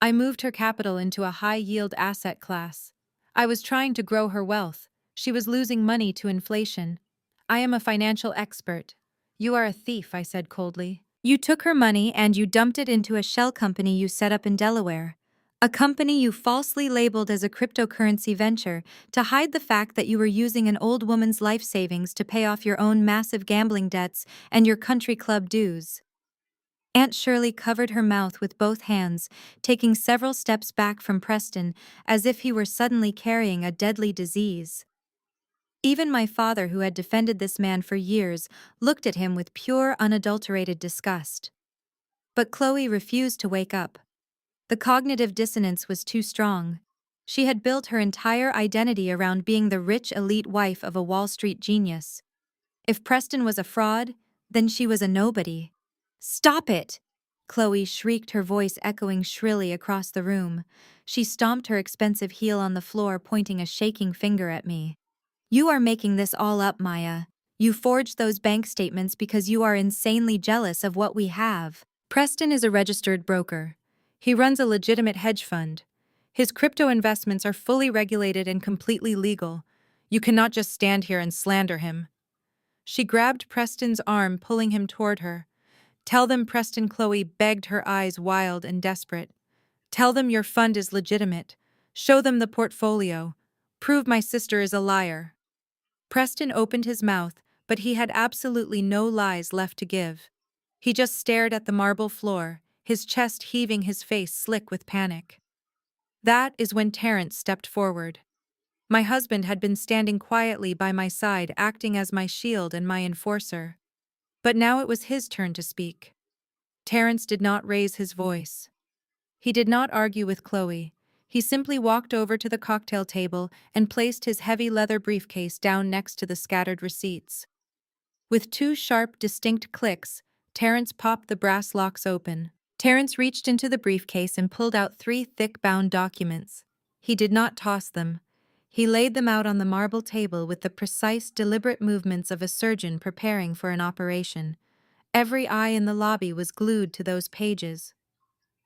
"I moved her capital into a high-yield asset class. I was trying to grow her wealth. She was losing money to inflation. I am a financial expert." "You are a thief," I said coldly. "You took her money and you dumped it into a shell company you set up in Delaware. A company you falsely labeled as a cryptocurrency venture to hide the fact that you were using an old woman's life savings to pay off your own massive gambling debts and your country club dues." Aunt Shirley covered her mouth with both hands, taking several steps back from Preston as if he were suddenly carrying a deadly disease. Even my father, who had defended this man for years, looked at him with pure, unadulterated disgust. But Chloe refused to wake up. The cognitive dissonance was too strong. She had built her entire identity around being the rich elite wife of a Wall Street genius. If Preston was a fraud, then she was a nobody. "Stop it!" Chloe shrieked, her voice echoing shrilly across the room. She stomped her expensive heel on the floor, pointing a shaking finger at me. "You are making this all up, Maya. You forged those bank statements because you are insanely jealous of what we have." Preston is a registered broker. He runs a legitimate hedge fund. His crypto investments are fully regulated and completely legal. You cannot just stand here and slander him. She grabbed Preston's arm, pulling him toward her. "Tell them," Preston, Chloe begged, her eyes wild and desperate. "Tell them your fund is legitimate. Show them the portfolio. Prove my sister is a liar." Preston opened his mouth, but he had absolutely no lies left to give. He just stared at the marble floor, his chest heaving, his face slick with panic. That is when Terrence stepped forward. My husband had been standing quietly by my side, acting as my shield and my enforcer. But now it was his turn to speak. Terrence did not raise his voice. He did not argue with Chloe. He simply walked over to the cocktail table and placed his heavy leather briefcase down next to the scattered receipts. With two sharp, distinct clicks, Terrence popped the brass locks open. Terrence reached into the briefcase and pulled out 3 thick bound documents. He did not toss them. He laid them out on the marble table with the precise, deliberate movements of a surgeon preparing for an operation. Every eye in the lobby was glued to those pages.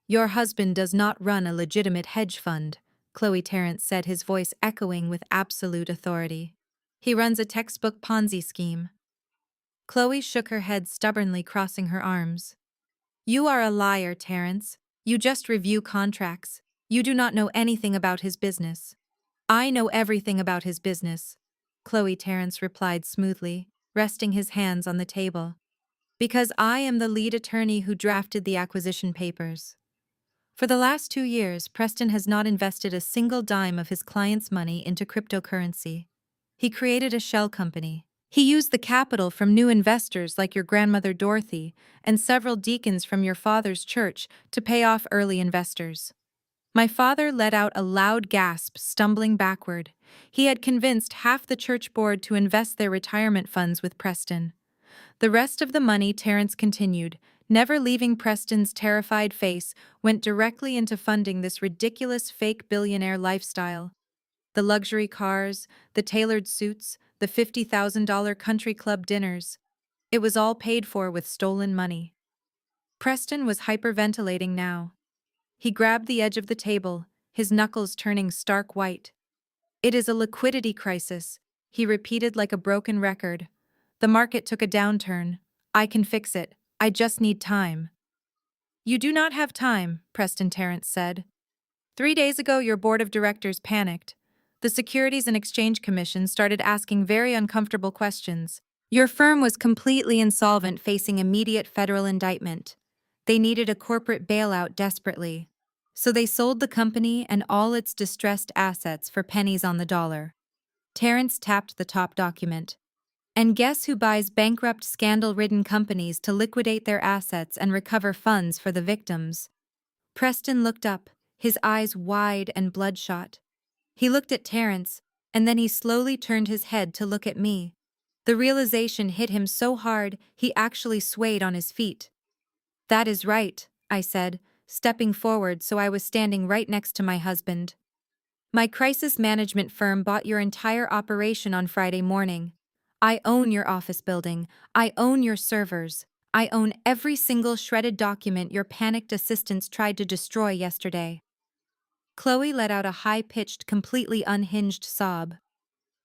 "Your husband does not run a legitimate hedge fund," Chloe Terrence said, his voice echoing with absolute authority. "He runs a textbook Ponzi scheme." Chloe shook her head stubbornly, crossing her arms. "You are a liar, Terrence. You just review contracts. You do not know anything about his business." "I know everything about his business," Chloe Terrence replied smoothly, resting his hands on the table. "Because I am the lead attorney who drafted the acquisition papers." For the last 2 years, Preston has not invested a single dime of his client's money into cryptocurrency. He created a shell company. He used the capital from new investors like your grandmother Dorothy and several deacons from your father's church to pay off early investors. My father let out a loud gasp, stumbling backward. He had convinced half the church board to invest their retirement funds with Preston. The rest of the money, Terrence continued, never leaving Preston's terrified face, went directly into funding this ridiculous fake billionaire lifestyle. The luxury cars, the tailored suits, the $50,000 country club dinners. It was all paid for with stolen money. Preston was hyperventilating now. He grabbed the edge of the table, his knuckles turning stark white. "It is a liquidity crisis," he repeated like a broken record. "The market took a downturn. I can fix it. I just need time." "You do not have time," Preston Terrence said. "3 days ago, your board of directors panicked. The Securities and Exchange Commission started asking very uncomfortable questions. Your firm was completely insolvent, facing immediate federal indictment. They needed a corporate bailout desperately. So they sold the company and all its distressed assets for pennies on the dollar." Terrence tapped the top document. "And guess who buys bankrupt, scandal-ridden companies to liquidate their assets and recover funds for the victims?" Preston looked up, his eyes wide and bloodshot. He looked at Terrence, and then he slowly turned his head to look at me. The realization hit him so hard, he actually swayed on his feet. "That is right," I said, stepping forward so I was standing right next to my husband. "My crisis management firm bought your entire operation on Friday morning. I own your office building. I own your servers. I own every single shredded document your panicked assistants tried to destroy yesterday." Chloe let out a high-pitched, completely unhinged sob.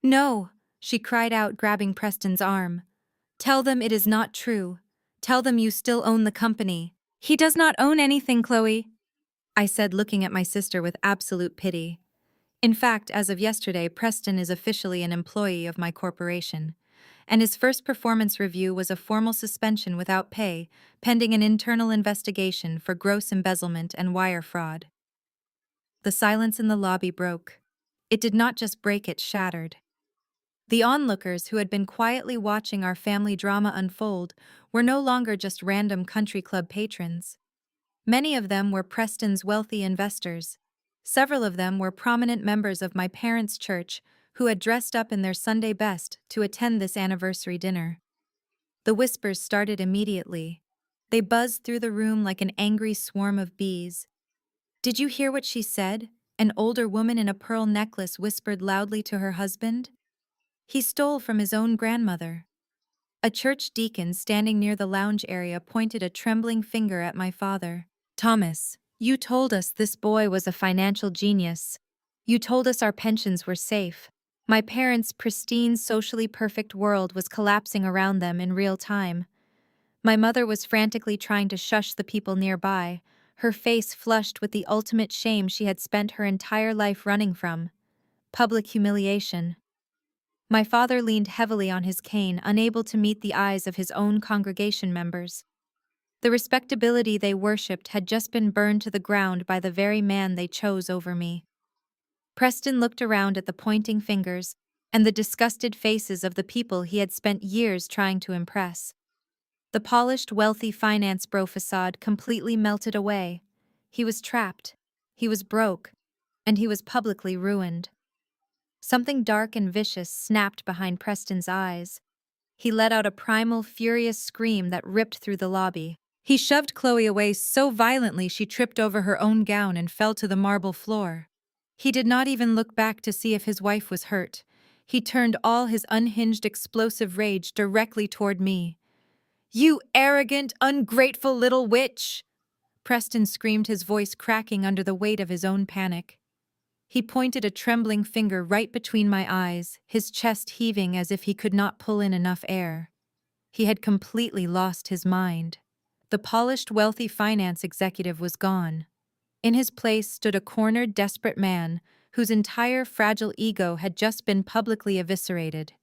"No," she cried out, grabbing Preston's arm. "Tell them it is not true. Tell them you still own the company." "He does not own anything, Chloe," I said, looking at my sister with absolute pity. In fact, as of yesterday, Preston is officially an employee of my corporation, and his first performance review was a formal suspension without pay, pending an internal investigation for gross embezzlement and wire fraud. The silence in the lobby broke. It did not just break, it shattered. The onlookers who had been quietly watching our family drama unfold were no longer just random country club patrons. Many of them were Preston's wealthy investors. Several of them were prominent members of my parents' church who had dressed up in their Sunday best to attend this anniversary dinner. The whispers started immediately. They buzzed through the room like an angry swarm of bees. "Did you hear what she said?" An older woman in a pearl necklace whispered loudly to her husband. "He stole from his own grandmother." A church deacon standing near the lounge area pointed a trembling finger at my father. "Thomas, you told us this boy was a financial genius. You told us our pensions were safe." My parents' pristine, socially perfect world was collapsing around them in real time. My mother was frantically trying to shush the people nearby, her face flushed with the ultimate shame she had spent her entire life running from: public humiliation. My father leaned heavily on his cane, unable to meet the eyes of his own congregation members. The respectability they worshipped had just been burned to the ground by the very man they chose over me. Preston looked around at the pointing fingers and the disgusted faces of the people he had spent years trying to impress. The polished, wealthy finance bro facade completely melted away. He was trapped, he was broke, and he was publicly ruined. Something dark and vicious snapped behind Preston's eyes. He let out a primal, furious scream that ripped through the lobby. He shoved Chloe away so violently she tripped over her own gown and fell to the marble floor. He did not even look back to see if his wife was hurt. He turned all his unhinged, explosive rage directly toward me. "You arrogant, ungrateful little witch!" Preston screamed, his voice cracking under the weight of his own panic. He pointed a trembling finger right between my eyes, his chest heaving as if he could not pull in enough air. He had completely lost his mind. The polished, wealthy finance executive was gone. In his place stood a cornered, desperate man whose entire fragile ego had just been publicly eviscerated.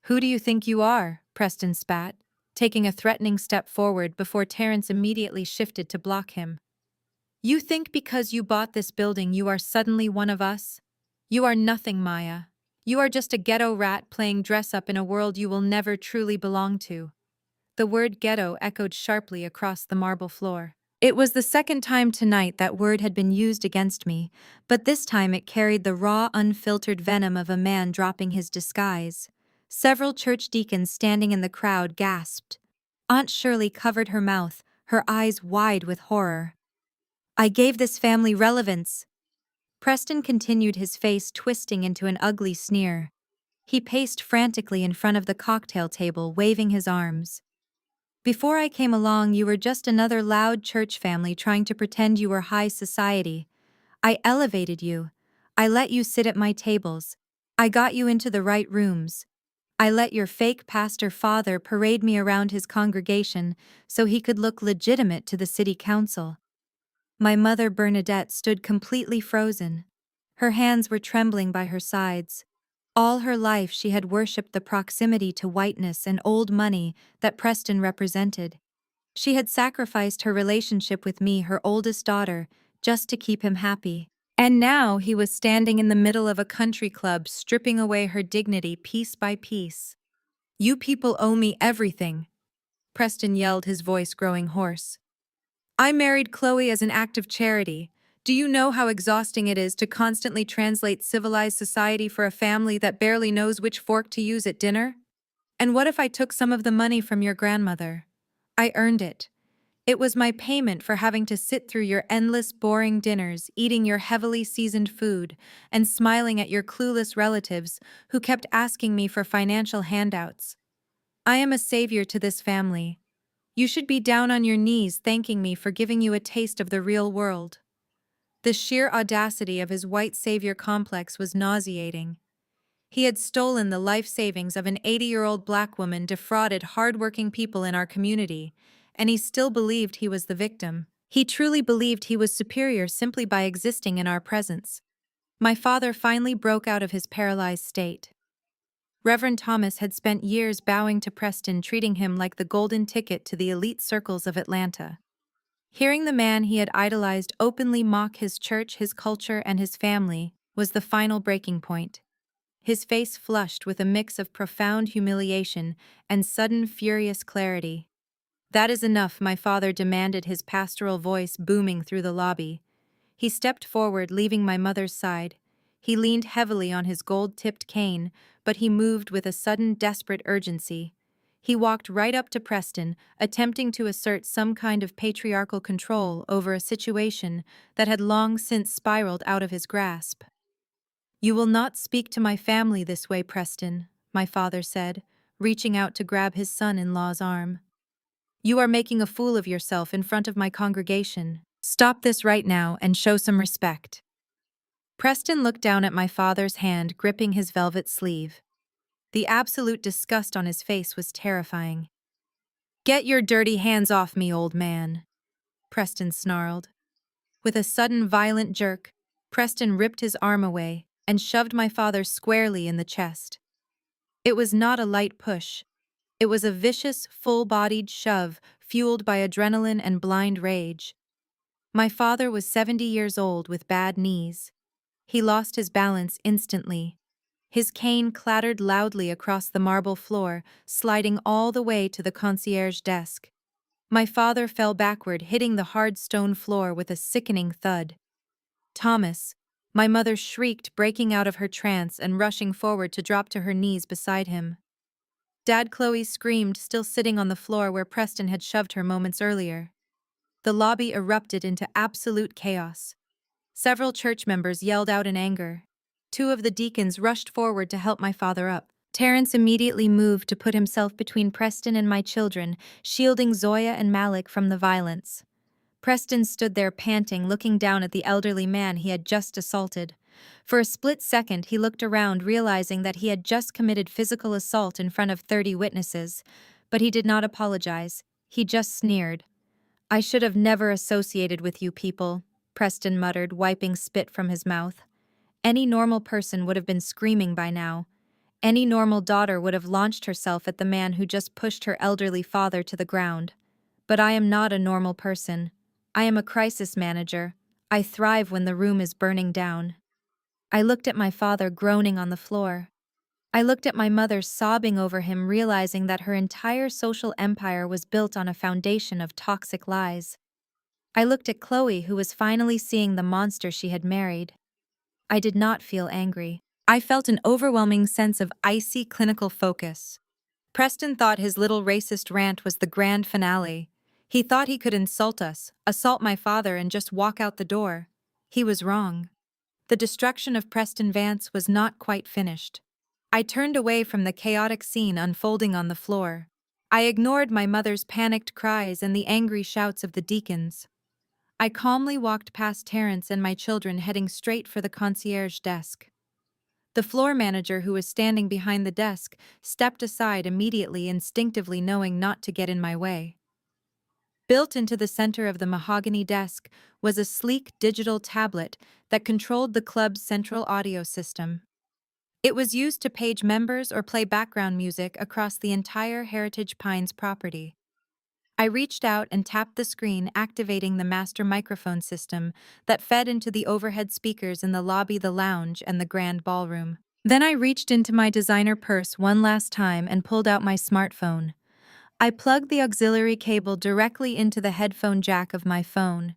"Who do you think you are?" Preston spat, taking a threatening step forward before Terrence immediately shifted to block him. "You think because you bought this building you are suddenly one of us? You are nothing, Maya. You are just a ghetto rat playing dress-up in a world you will never truly belong to." The word ghetto echoed sharply across the marble floor. It was the second time tonight that word had been used against me, but this time it carried the raw, unfiltered venom of a man dropping his disguise. Several church deacons standing in the crowd gasped. Aunt Shirley covered her mouth, her eyes wide with horror. "I gave this family relevance." Preston continued, his face twisting into an ugly sneer. He paced frantically in front of the cocktail table, waving his arms. "Before I came along, you were just another loud church family trying to pretend you were high society. I elevated you. I let you sit at my tables. I got you into the right rooms. I let your fake pastor father parade me around his congregation so he could look legitimate to the city council. My mother Bernadette stood completely frozen. Her hands were trembling by her sides. All her life she had worshipped the proximity to whiteness and old money that Preston represented. She had sacrificed her relationship with me, her oldest daughter, just to keep him happy. And now he was standing in the middle of a country club, stripping away her dignity piece by piece. "You people owe me everything," Preston yelled, his voice growing hoarse. "I married Chloe as an act of charity. Do you know how exhausting it is to constantly translate civilized society for a family that barely knows which fork to use at dinner? And what if I took some of the money from your grandmother? I earned it. It was my payment for having to sit through your endless, boring dinners, eating your heavily seasoned food, and smiling at your clueless relatives who kept asking me for financial handouts. I am a savior to this family. You should be down on your knees thanking me for giving you a taste of the real world." The sheer audacity of his white savior complex was nauseating. He had stolen the life savings of an 80-year-old black woman, defrauded hard-working people in our community, and he still believed he was the victim. He truly believed he was superior simply by existing in our presence. My father finally broke out of his paralyzed state. Reverend Thomas had spent years bowing to Preston, treating him like the golden ticket to the elite circles of Atlanta. Hearing the man he had idolized openly mock his church, his culture, and his family was the final breaking point. His face flushed with a mix of profound humiliation and sudden furious clarity. "That is enough," my father demanded, his pastoral voice booming through the lobby. He stepped forward, leaving my mother's side. He leaned heavily on his gold-tipped cane, but he moved with a sudden, desperate urgency. He walked right up to Preston, attempting to assert some kind of patriarchal control over a situation that had long since spiraled out of his grasp. "You will not speak to my family this way, Preston," my father said, reaching out to grab his son-in-law's arm. "You are making a fool of yourself in front of my congregation. Stop this right now and show some respect." Preston looked down at my father's hand gripping his velvet sleeve. The absolute disgust on his face was terrifying. "Get your dirty hands off me, old man," Preston snarled. With a sudden violent jerk, Preston ripped his arm away and shoved my father squarely in the chest. It was not a light push. It was a vicious, full-bodied shove fueled by adrenaline and blind rage. My father was 70 years old with bad knees. He lost his balance instantly. His cane clattered loudly across the marble floor, sliding all the way to the concierge desk. My father fell backward, hitting the hard stone floor with a sickening thud. "Thomas," my mother shrieked, breaking out of her trance and rushing forward to drop to her knees beside him. "Dad," Chloe screamed, still sitting on the floor where Preston had shoved her moments earlier. The lobby erupted into absolute chaos. Several church members yelled out in anger. Two of the deacons rushed forward to help my father up. Terrence immediately moved to put himself between Preston and my children, shielding Zoya and Malik from the violence. Preston stood there panting, looking down at the elderly man he had just assaulted. For a split second, he looked around, realizing that he had just committed physical assault in front of 30 witnesses. But he did not apologize. He just sneered. "I should have never associated with you people," Preston muttered, wiping spit from his mouth. "Any normal person would have been screaming by now. Any normal daughter would have launched herself at the man who just pushed her elderly father to the ground. But I am not a normal person. I am a crisis manager. I thrive when the room is burning down." I looked at my father groaning on the floor. I looked at my mother sobbing over him, realizing that her entire social empire was built on a foundation of toxic lies. I looked at Chloe, who was finally seeing the monster she had married. I did not feel angry. I felt an overwhelming sense of icy clinical focus. Preston thought his little racist rant was the grand finale. He thought he could insult us, assault my father, and just walk out the door. He was wrong. The destruction of Preston Vance was not quite finished. I turned away from the chaotic scene unfolding on the floor. I ignored my mother's panicked cries and the angry shouts of the deacons. I calmly walked past Terrence and my children heading straight for the concierge desk. The floor manager who was standing behind the desk stepped aside immediately, instinctively knowing not to get in my way. Built into the center of the mahogany desk was a sleek digital tablet that controlled the club's central audio system. It was used to page members or play background music across the entire Heritage Pines property. I reached out and tapped the screen, activating the master microphone system that fed into the overhead speakers in the lobby, the lounge, and the grand ballroom. Then I reached into my designer purse one last time and pulled out my smartphone. I plugged the auxiliary cable directly into the headphone jack of my phone.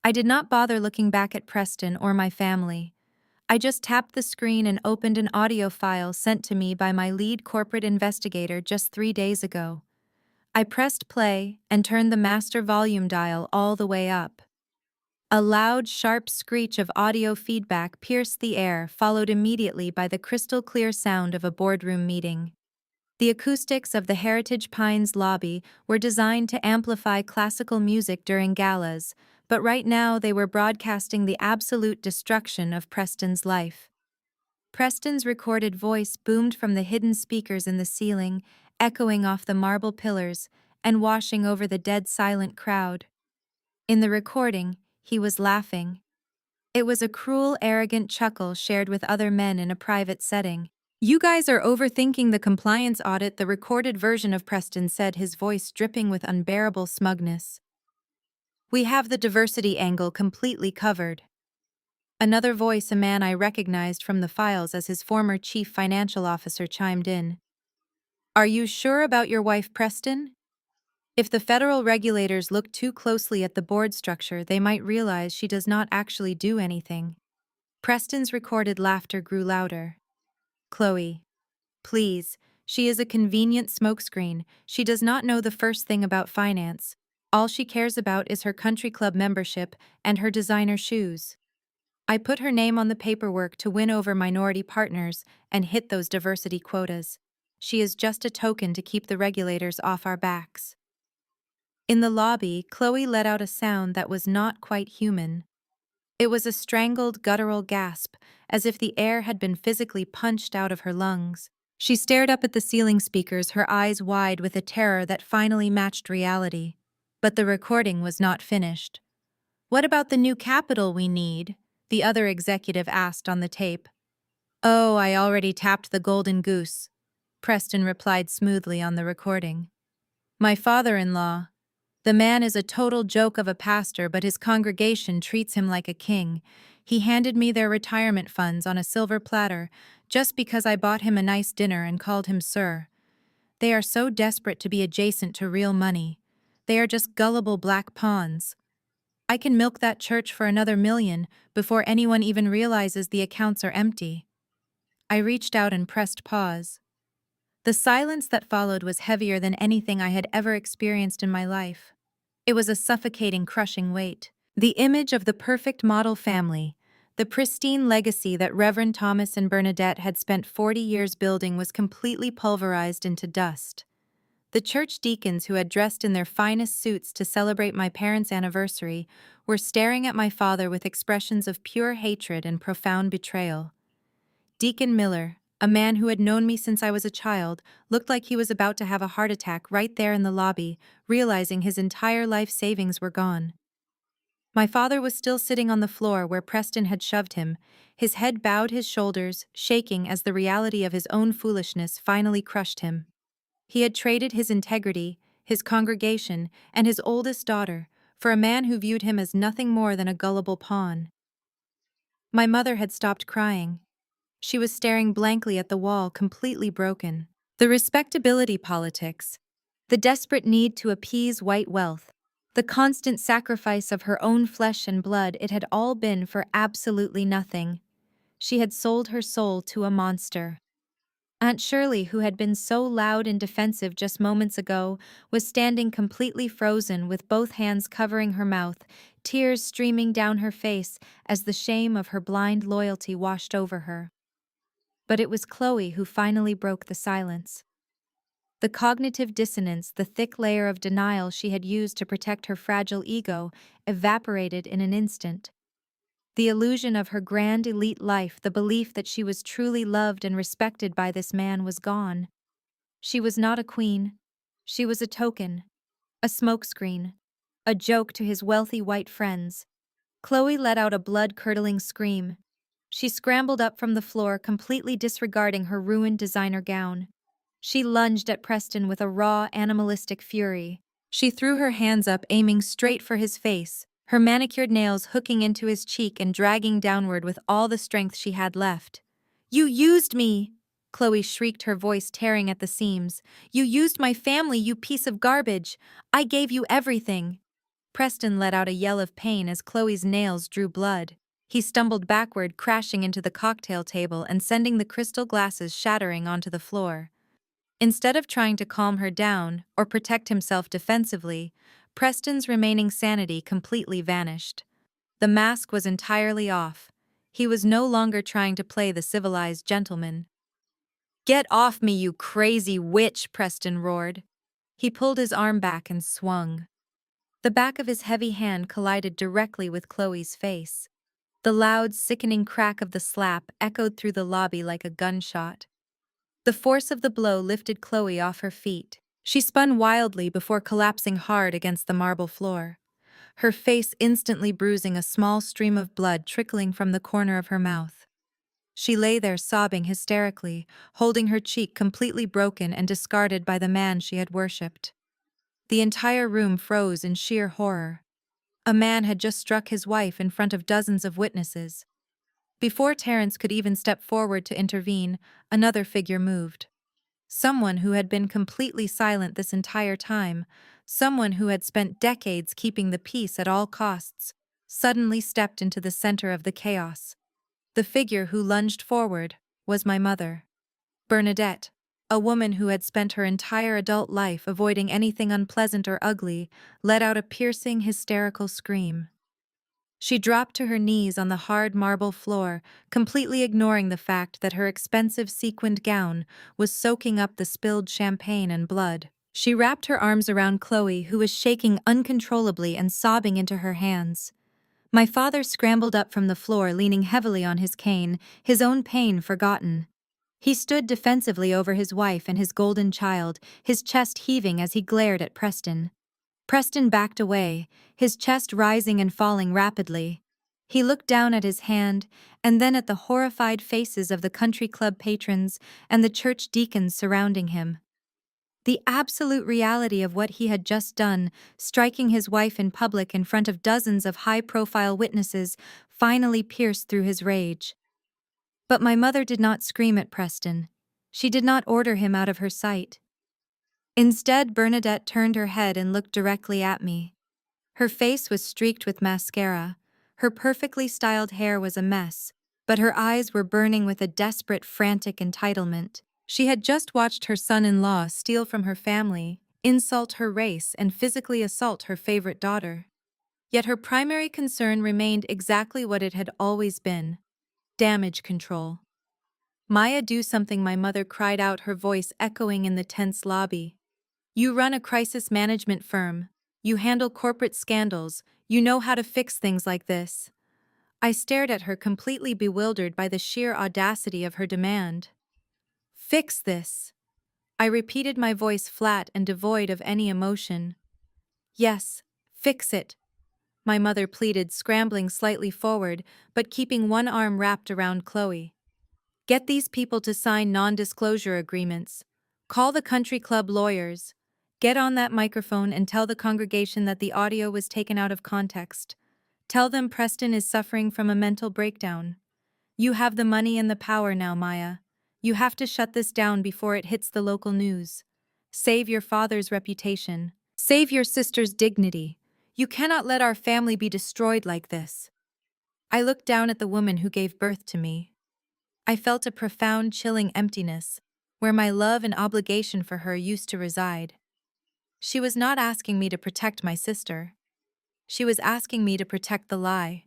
I did not bother looking back at Preston or my family. I just tapped the screen and opened an audio file sent to me by my lead corporate investigator just 3 days ago. I pressed play and turned the master volume dial all the way up. A loud, sharp screech of audio feedback pierced the air, followed immediately by the crystal-clear sound of a boardroom meeting. The acoustics of the Heritage Pines lobby were designed to amplify classical music during galas, but right now they were broadcasting the absolute destruction of Preston's life. Preston's recorded voice boomed from the hidden speakers in the ceiling, echoing off the marble pillars and washing over the dead silent crowd. In the recording, he was laughing. It was a cruel, arrogant chuckle shared with other men in a private setting. "You guys are overthinking the compliance audit," the recorded version of Preston said, his voice dripping with unbearable smugness. "We have the diversity angle completely covered." Another voice, a man I recognized from the files as his former chief financial officer, chimed in. "Are you sure about your wife, Preston? If the federal regulators look too closely at the board structure, they might realize she does not actually do anything." Preston's recorded laughter grew louder. "Chloe, please, she is a convenient smokescreen. She does not know the first thing about finance. All she cares about is her country club membership and her designer shoes. I put her name on the paperwork to win over minority partners and hit those diversity quotas. She is just a token to keep the regulators off our backs." In the lobby, Chloe let out a sound that was not quite human. It was a strangled, guttural gasp, as if the air had been physically punched out of her lungs. She stared up at the ceiling speakers, her eyes wide with a terror that finally matched reality. But the recording was not finished. "What about the new capital we need?" the other executive asked on the tape. "Oh, I already tapped the golden goose," Preston replied smoothly on the recording. "My father-in-law. The man is a total joke of a pastor, but his congregation treats him like a king. He handed me their retirement funds on a silver platter just because I bought him a nice dinner and called him sir. They are so desperate to be adjacent to real money. They are just gullible black pawns. I can milk that church for another $1 million before anyone even realizes the accounts are empty." I reached out and pressed pause. The silence that followed was heavier than anything I had ever experienced in my life. It was a suffocating, crushing weight. The image of the perfect model family, the pristine legacy that Reverend Thomas and Bernadette had spent 40 years building, was completely pulverized into dust. The church deacons, who had dressed in their finest suits to celebrate my parents' anniversary, were staring at my father with expressions of pure hatred and profound betrayal. Deacon Miller, a man who had known me since I was a child, looked like he was about to have a heart attack right there in the lobby, realizing his entire life savings were gone. My father was still sitting on the floor where Preston had shoved him, his head bowed, his shoulders shaking as the reality of his own foolishness finally crushed him. He had traded his integrity, his congregation, and his oldest daughter for a man who viewed him as nothing more than a gullible pawn. My mother had stopped crying. She was staring blankly at the wall, completely broken. The respectability politics, the desperate need to appease white wealth, the constant sacrifice of her own flesh and blood, it had all been for absolutely nothing. She had sold her soul to a monster. Aunt Shirley, who had been so loud and defensive just moments ago, was standing completely frozen with both hands covering her mouth, tears streaming down her face as the shame of her blind loyalty washed over her. But it was Chloe who finally broke the silence. The cognitive dissonance, the thick layer of denial she had used to protect her fragile ego, evaporated in an instant. The illusion of her grand elite life, the belief that she was truly loved and respected by this man was gone. She was not a queen. She was a token, a smokescreen, a joke to his wealthy white friends. Chloe let out a blood-curdling scream. She scrambled up from the floor, completely disregarding her ruined designer gown. She lunged at Preston with a raw, animalistic fury. She threw her hands up, aiming straight for his face, her manicured nails hooking into his cheek and dragging downward with all the strength she had left. "You used me!" Chloe shrieked, her voice tearing at the seams. "You used my family, you piece of garbage! I gave you everything!" Preston let out a yell of pain as Chloe's nails drew blood. He stumbled backward, crashing into the cocktail table and sending the crystal glasses shattering onto the floor. Instead of trying to calm her down or protect himself defensively, Preston's remaining sanity completely vanished. The mask was entirely off. He was no longer trying to play the civilized gentleman. "Get off me, you crazy witch!" Preston roared. He pulled his arm back and swung. The back of his heavy hand collided directly with Chloe's face. The loud, sickening crack of the slap echoed through the lobby like a gunshot. The force of the blow lifted Chloe off her feet. She spun wildly before collapsing hard against the marble floor, her face instantly bruising, a small stream of blood trickling from the corner of her mouth. She lay there sobbing hysterically, holding her cheek completely broken and discarded by the man she had worshipped. The entire room froze in sheer horror. A man had just struck his wife in front of dozens of witnesses. Before Terrence could even step forward to intervene, another figure moved. Someone who had been completely silent this entire time, someone who had spent decades keeping the peace at all costs, suddenly stepped into the center of the chaos. The figure who lunged forward was my mother. Bernadette, a woman who had spent her entire adult life avoiding anything unpleasant or ugly, let out a piercing, hysterical scream. She dropped to her knees on the hard marble floor, completely ignoring the fact that her expensive sequined gown was soaking up the spilled champagne and blood. She wrapped her arms around Chloe, who was shaking uncontrollably and sobbing into her hands. My father scrambled up from the floor, leaning heavily on his cane, his own pain forgotten. He stood defensively over his wife and his golden child, his chest heaving as he glared at Preston. Preston backed away, his chest rising and falling rapidly. He looked down at his hand, and then at the horrified faces of the country club patrons and the church deacons surrounding him. The absolute reality of what he had just done, striking his wife in public in front of dozens of high-profile witnesses, finally pierced through his rage. But my mother did not scream at Preston. She did not order him out of her sight. Instead, Bernadette turned her head and looked directly at me. Her face was streaked with mascara. Her perfectly styled hair was a mess, but her eyes were burning with a desperate, frantic entitlement. She had just watched her son-in-law steal from her family, insult her race, and physically assault her favorite daughter. Yet her primary concern remained exactly what it had always been: damage control. "Maya, do something," my mother cried out, her voice echoing in the tense lobby. "You run a crisis management firm. You handle corporate scandals. You know how to fix things like this." I stared at her, completely bewildered by the sheer audacity of her demand. "Fix this," I repeated, my voice flat and devoid of any emotion. "Yes, fix it," my mother pleaded, scrambling slightly forward, but keeping one arm wrapped around Chloe. "Get these people to sign non-disclosure agreements. Call the country club lawyers. Get on that microphone and tell the congregation that the audio was taken out of context. Tell them Preston is suffering from a mental breakdown. You have the money and the power now, Maya. You have to shut this down before it hits the local news. Save your father's reputation. Save your sister's dignity. You cannot let our family be destroyed like this." I looked down at the woman who gave birth to me. I felt a profound, chilling emptiness, where my love and obligation for her used to reside. She was not asking me to protect my sister. She was asking me to protect the lie.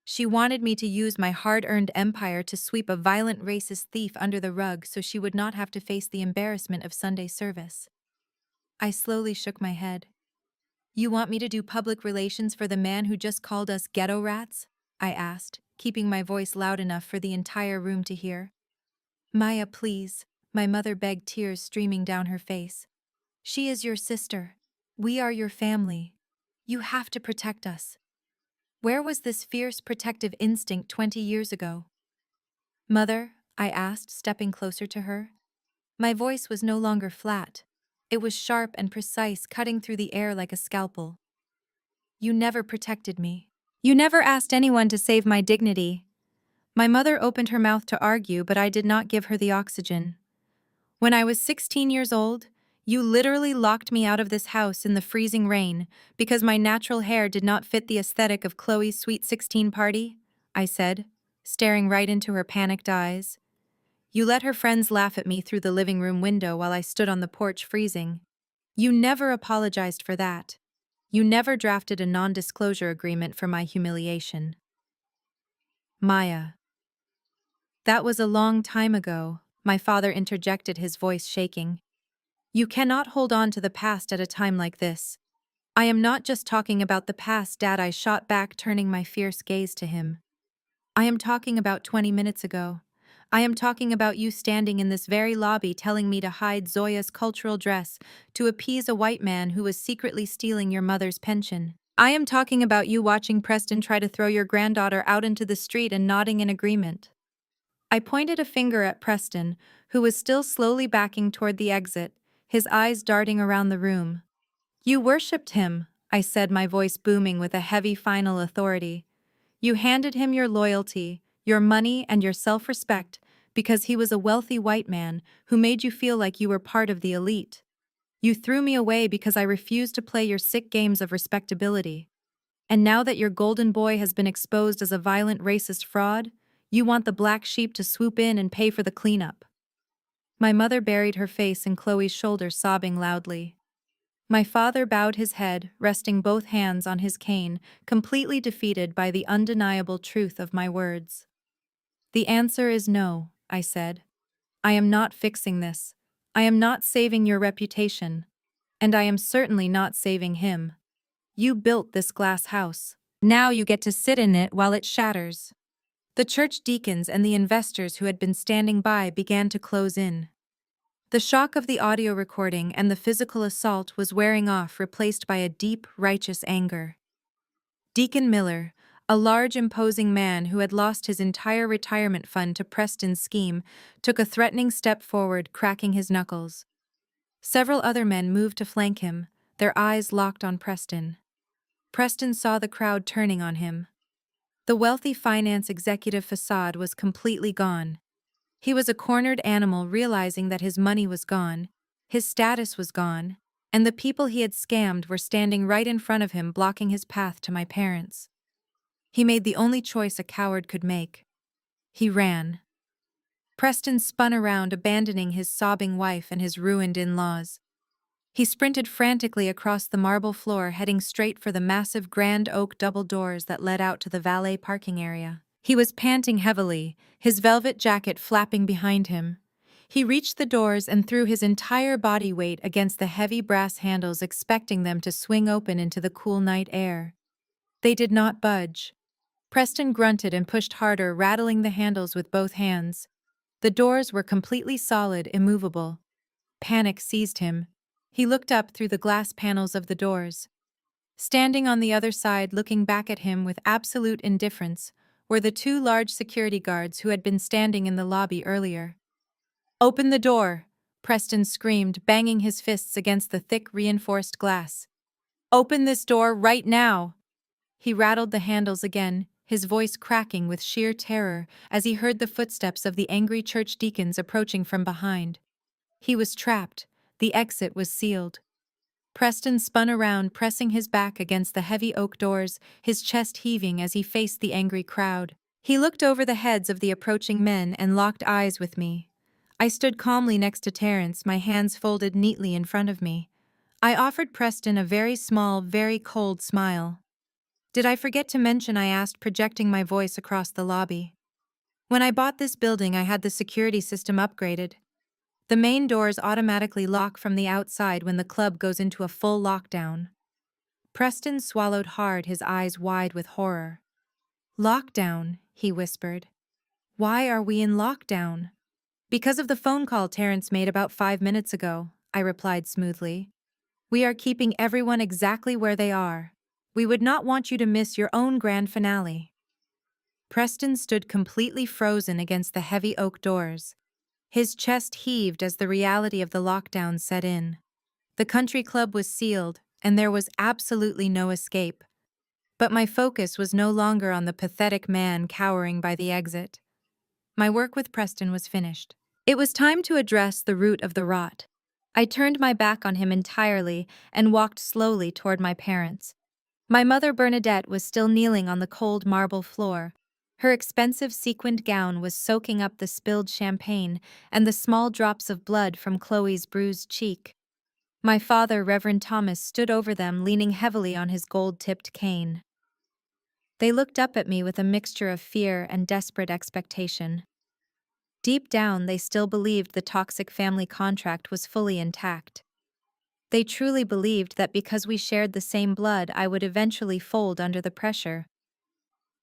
She wanted me to use my hard-earned empire to sweep a violent racist thief under the rug so she would not have to face the embarrassment of Sunday service. I slowly shook my head. You want me to do public relations for the man who just called us ghetto rats? I asked, keeping my voice loud enough for the entire room to hear. Maya, please, my mother begged, tears streaming down her face. She is your sister. We are your family. You have to protect us. Where was this fierce protective instinct 20 years ago? Mother, I asked, stepping closer to her. My voice was no longer flat. It was sharp and precise, cutting through the air like a scalpel. You never protected me. You never asked anyone to save my dignity. My mother opened her mouth to argue, but I did not give her the oxygen. When I was 16 years old, you literally locked me out of this house in the freezing rain because my natural hair did not fit the aesthetic of Chloe's Sweet 16 party, I said, staring right into her panicked eyes. You let her friends laugh at me through the living room window while I stood on the porch freezing. You never apologized for that. You never drafted a non-disclosure agreement for my humiliation. Maya. That was a long time ago, my father interjected, his voice shaking. You cannot hold on to the past at a time like this. I am not just talking about the past, Dad, I shot back, turning my fierce gaze to him. I am talking about 20 minutes ago. I am talking about you standing in this very lobby telling me to hide Zoya's cultural dress to appease a white man who was secretly stealing your mother's pension. I am talking about you watching Preston try to throw your granddaughter out into the street and nodding in agreement. I pointed a finger at Preston, who was still slowly backing toward the exit, his eyes darting around the room. You worshipped him, I said, my voice booming with a heavy final authority. You handed him your loyalty, your money, and your self-respect because he was a wealthy white man who made you feel like you were part of the elite. You threw me away because I refused to play your sick games of respectability. And now that your golden boy has been exposed as a violent racist fraud, you want the black sheep to swoop in and pay for the cleanup. My mother buried her face in Chloe's shoulder, sobbing loudly. My father bowed his head, resting both hands on his cane, completely defeated by the undeniable truth of my words. The answer is no, I said. I am not fixing this. I am not saving your reputation. And I am certainly not saving him. You built this glass house. Now you get to sit in it while it shatters. The church deacons and the investors who had been standing by began to close in. The shock of the audio recording and the physical assault was wearing off, replaced by a deep, righteous anger. Deacon Miller, a large, imposing man who had lost his entire retirement fund to Preston's scheme, took a threatening step forward, cracking his knuckles. Several other men moved to flank him, their eyes locked on Preston. Preston saw the crowd turning on him. The wealthy finance executive facade was completely gone. He was a cornered animal, realizing that his money was gone, his status was gone, and the people he had scammed were standing right in front of him, blocking his path to my parents. He made the only choice a coward could make. He ran. Preston spun around, abandoning his sobbing wife and his ruined in-laws. He sprinted frantically across the marble floor, heading straight for the massive grand oak double doors that led out to the valet parking area. He was panting heavily, his velvet jacket flapping behind him. He reached the doors and threw his entire body weight against the heavy brass handles, expecting them to swing open into the cool night air. They did not budge. Preston grunted and pushed harder, rattling the handles with both hands. The doors were completely solid, immovable. Panic seized him. He looked up through the glass panels of the doors. Standing on the other side, looking back at him with absolute indifference, were the two large security guards who had been standing in the lobby earlier. "Open the door!" Preston screamed, banging his fists against the thick, reinforced glass. "Open this door right now!" He rattled the handles again, his voice cracking with sheer terror as he heard the footsteps of the angry church deacons approaching from behind. He was trapped. The exit was sealed. Preston spun around, pressing his back against the heavy oak doors, his chest heaving as he faced the angry crowd. He looked over the heads of the approaching men and locked eyes with me. I stood calmly next to Terrence, my hands folded neatly in front of me. I offered Preston a very small, very cold smile. Did I forget to mention, I asked, projecting my voice across the lobby. When I bought this building, I had the security system upgraded. The main doors automatically lock from the outside when the club goes into a full lockdown. Preston swallowed hard, his eyes wide with horror. Lockdown, he whispered. Why are we in lockdown? Because of the phone call Terrence made about 5 minutes ago, I replied smoothly. We are keeping everyone exactly where they are. We would not want you to miss your own grand finale. Preston stood completely frozen against the heavy oak doors. His chest heaved as the reality of the lockdown set in. The country club was sealed, and there was absolutely no escape. But my focus was no longer on the pathetic man cowering by the exit. My work with Preston was finished. It was time to address the root of the rot. I turned my back on him entirely and walked slowly toward my parents. My mother Bernadette was still kneeling on the cold marble floor. Her expensive sequined gown was soaking up the spilled champagne and the small drops of blood from Chloe's bruised cheek. My father, Reverend Thomas, stood over them, leaning heavily on his gold-tipped cane. They looked up at me with a mixture of fear and desperate expectation. Deep down, they still believed the toxic family contract was fully intact. They truly believed that because we shared the same blood, I would eventually fold under the pressure.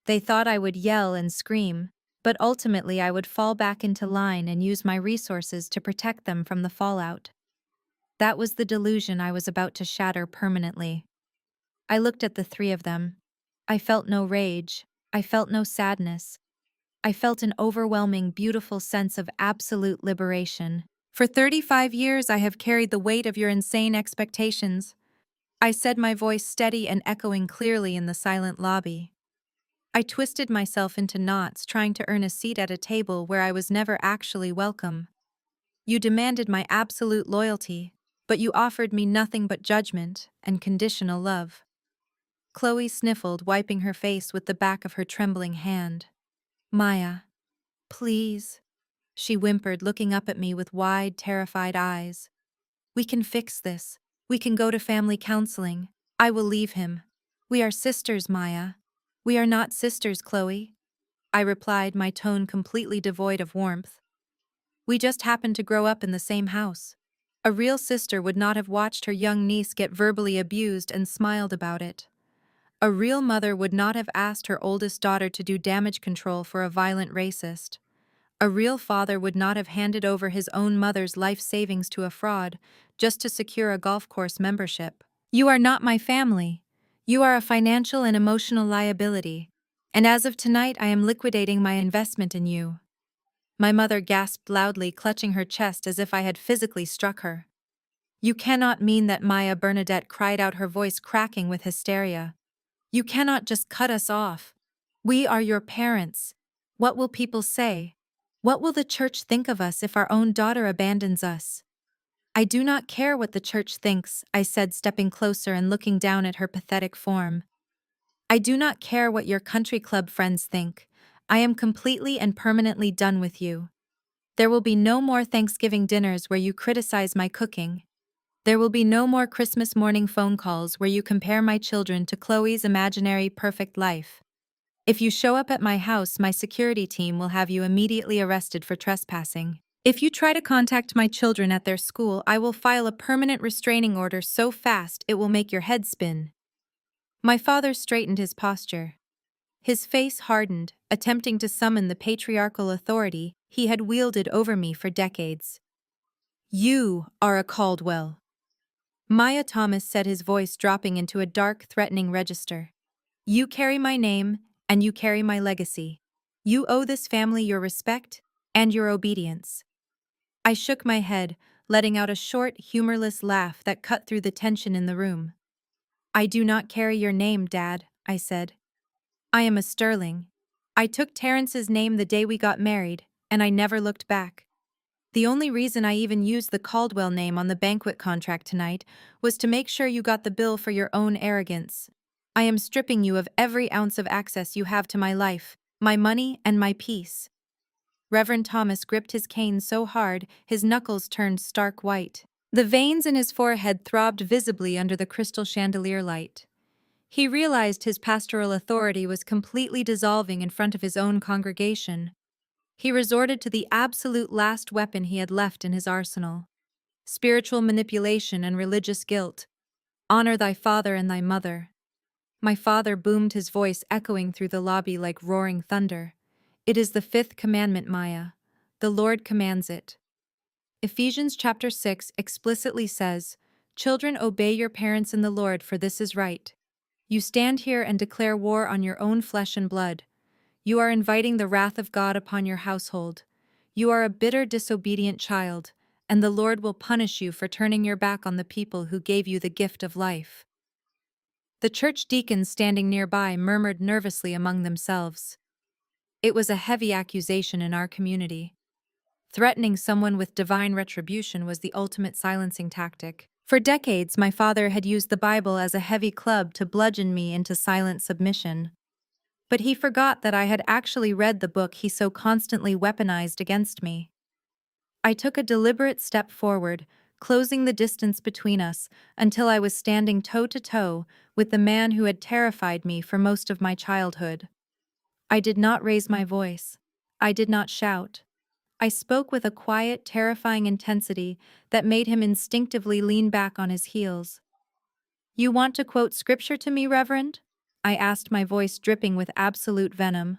They thought I would yell and scream, but ultimately I would fall back into line and use my resources to protect them from the fallout. That was the delusion I was about to shatter permanently. I looked at the three of them. I felt no rage. I felt no sadness. I felt an overwhelming, beautiful sense of absolute liberation. For 35 years, I have carried the weight of your insane expectations. I said, my voice steady and echoing clearly in the silent lobby. I twisted myself into knots, trying to earn a seat at a table where I was never actually welcome. You demanded my absolute loyalty, but you offered me nothing but judgment and conditional love. Chloe sniffled, wiping her face with the back of her trembling hand. Maya, please, she whimpered, looking up at me with wide, terrified eyes. We can fix this. We can go to family counseling. I will leave him. We are sisters, Maya. We are not sisters, Chloe, I replied, my tone completely devoid of warmth. We just happened to grow up in the same house. A real sister would not have watched her young niece get verbally abused and smiled about it. A real mother would not have asked her oldest daughter to do damage control for a violent racist. A real father would not have handed over his own mother's life savings to a fraud just to secure a golf course membership. You are not my family. You are a financial and emotional liability. And as of tonight, I am liquidating my investment in you. My mother gasped loudly, clutching her chest as if I had physically struck her. You cannot mean that, Maya, Bernadette cried out, her voice cracking with hysteria. You cannot just cut us off. We are your parents. What will people say? What will the church think of us if our own daughter abandons us? I do not care what the church thinks, I said, stepping closer and looking down at her pathetic form. I do not care what your country club friends think. I am completely and permanently done with you. There will be no more Thanksgiving dinners where you criticize my cooking. There will be no more Christmas morning phone calls where you compare my children to Chloe's imaginary perfect life. If you show up at my house, my security team will have you immediately arrested for trespassing. If you try to contact my children at their school, I will file a permanent restraining order so fast it will make your head spin. My father straightened his posture. His face hardened, attempting to summon the patriarchal authority he had wielded over me for decades. You are a Caldwell. Maya Thomas said, his voice dropping into a dark, threatening register. You carry my name, and you carry my legacy. You owe this family your respect and your obedience. I shook my head, letting out a short, humorless laugh that cut through the tension in the room. I do not carry your name, Dad, I said. I am a Sterling. I took Terrence's name the day we got married, and I never looked back. The only reason I even used the Caldwell name on the banquet contract tonight was to make sure you got the bill for your own arrogance. I am stripping you of every ounce of access you have to my life, my money, and my peace. Reverend Thomas gripped his cane so hard his knuckles turned stark white. The veins in his forehead throbbed visibly under the crystal chandelier light. He realized his pastoral authority was completely dissolving in front of his own congregation. He resorted to the absolute last weapon he had left in his arsenal: spiritual manipulation and religious guilt. Honor thy father and thy mother. My father boomed, his voice echoing through the lobby like roaring thunder. It is the fifth commandment, Maya. The Lord commands it. Ephesians chapter 6 explicitly says, "Children, obey your parents in the Lord, for this is right." You stand here and declare war on your own flesh and blood. You are inviting the wrath of God upon your household. You are a bitter, disobedient child, and the Lord will punish you for turning your back on the people who gave you the gift of life. The church deacons standing nearby murmured nervously among themselves. It was a heavy accusation in our community. Threatening someone with divine retribution was the ultimate silencing tactic. For decades, my father had used the Bible as a heavy club to bludgeon me into silent submission. But he forgot that I had actually read the book he so constantly weaponized against me. I took a deliberate step forward, closing the distance between us until I was standing toe-to-toe with the man who had terrified me for most of my childhood. I did not raise my voice. I did not shout. I spoke with a quiet, terrifying intensity that made him instinctively lean back on his heels. "You want to quote scripture to me, Reverend?" I asked, my voice dripping with absolute venom.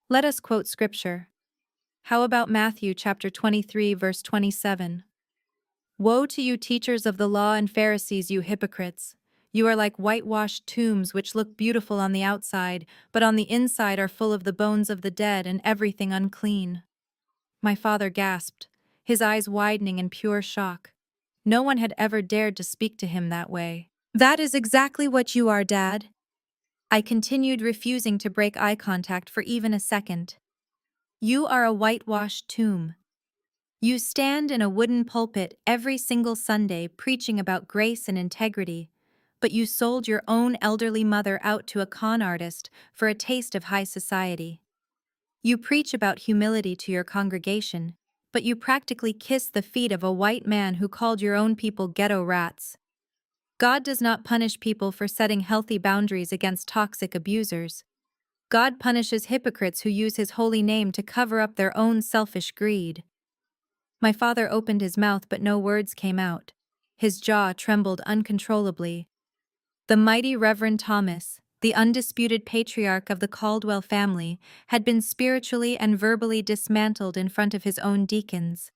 "Let us quote scripture. How about Matthew chapter 23 verse 27? Woe to you, teachers of the law and Pharisees, you hypocrites! You are like whitewashed tombs which look beautiful on the outside, but on the inside are full of the bones of the dead and everything unclean." My father gasped, his eyes widening in pure shock. No one had ever dared to speak to him that way. "That is exactly what you are, Dad." I continued, refusing to break eye contact for even a second. "You are a whitewashed tomb. You stand in a wooden pulpit every single Sunday preaching about grace and integrity, but you sold your own elderly mother out to a con artist for a taste of high society. You preach about humility to your congregation, but you practically kiss the feet of a white man who called your own people ghetto rats. God does not punish people for setting healthy boundaries against toxic abusers. God punishes hypocrites who use his holy name to cover up their own selfish greed." My father opened his mouth, but no words came out. His jaw trembled uncontrollably. The mighty Reverend Thomas, the undisputed patriarch of the Caldwell family, had been spiritually and verbally dismantled in front of his own deacons.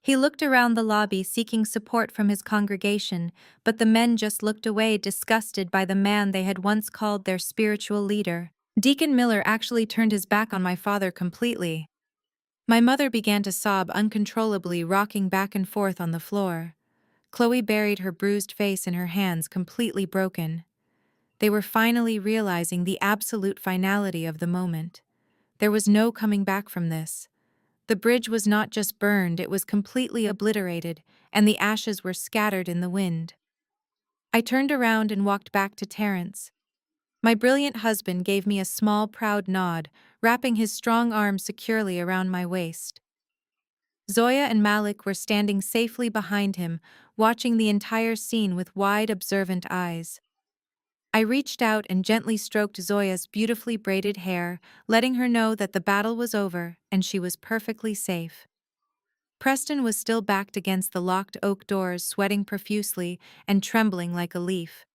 He looked around the lobby seeking support from his congregation, but the men just looked away, disgusted by the man they had once called their spiritual leader. Deacon Miller actually turned his back on my father completely. My mother began to sob uncontrollably, rocking back and forth on the floor. Chloe buried her bruised face in her hands, completely broken. They were finally realizing the absolute finality of the moment. There was no coming back from this. The bridge was not just burned, it was completely obliterated, and the ashes were scattered in the wind. I turned around and walked back to Terrence. My brilliant husband gave me a small, proud nod, wrapping his strong arms securely around my waist. Zoya and Malik were standing safely behind him, watching the entire scene with wide, observant eyes. I reached out and gently stroked Zoya's beautifully braided hair, letting her know that the battle was over and she was perfectly safe. Preston was still backed against the locked oak doors, sweating profusely and trembling like a leaf.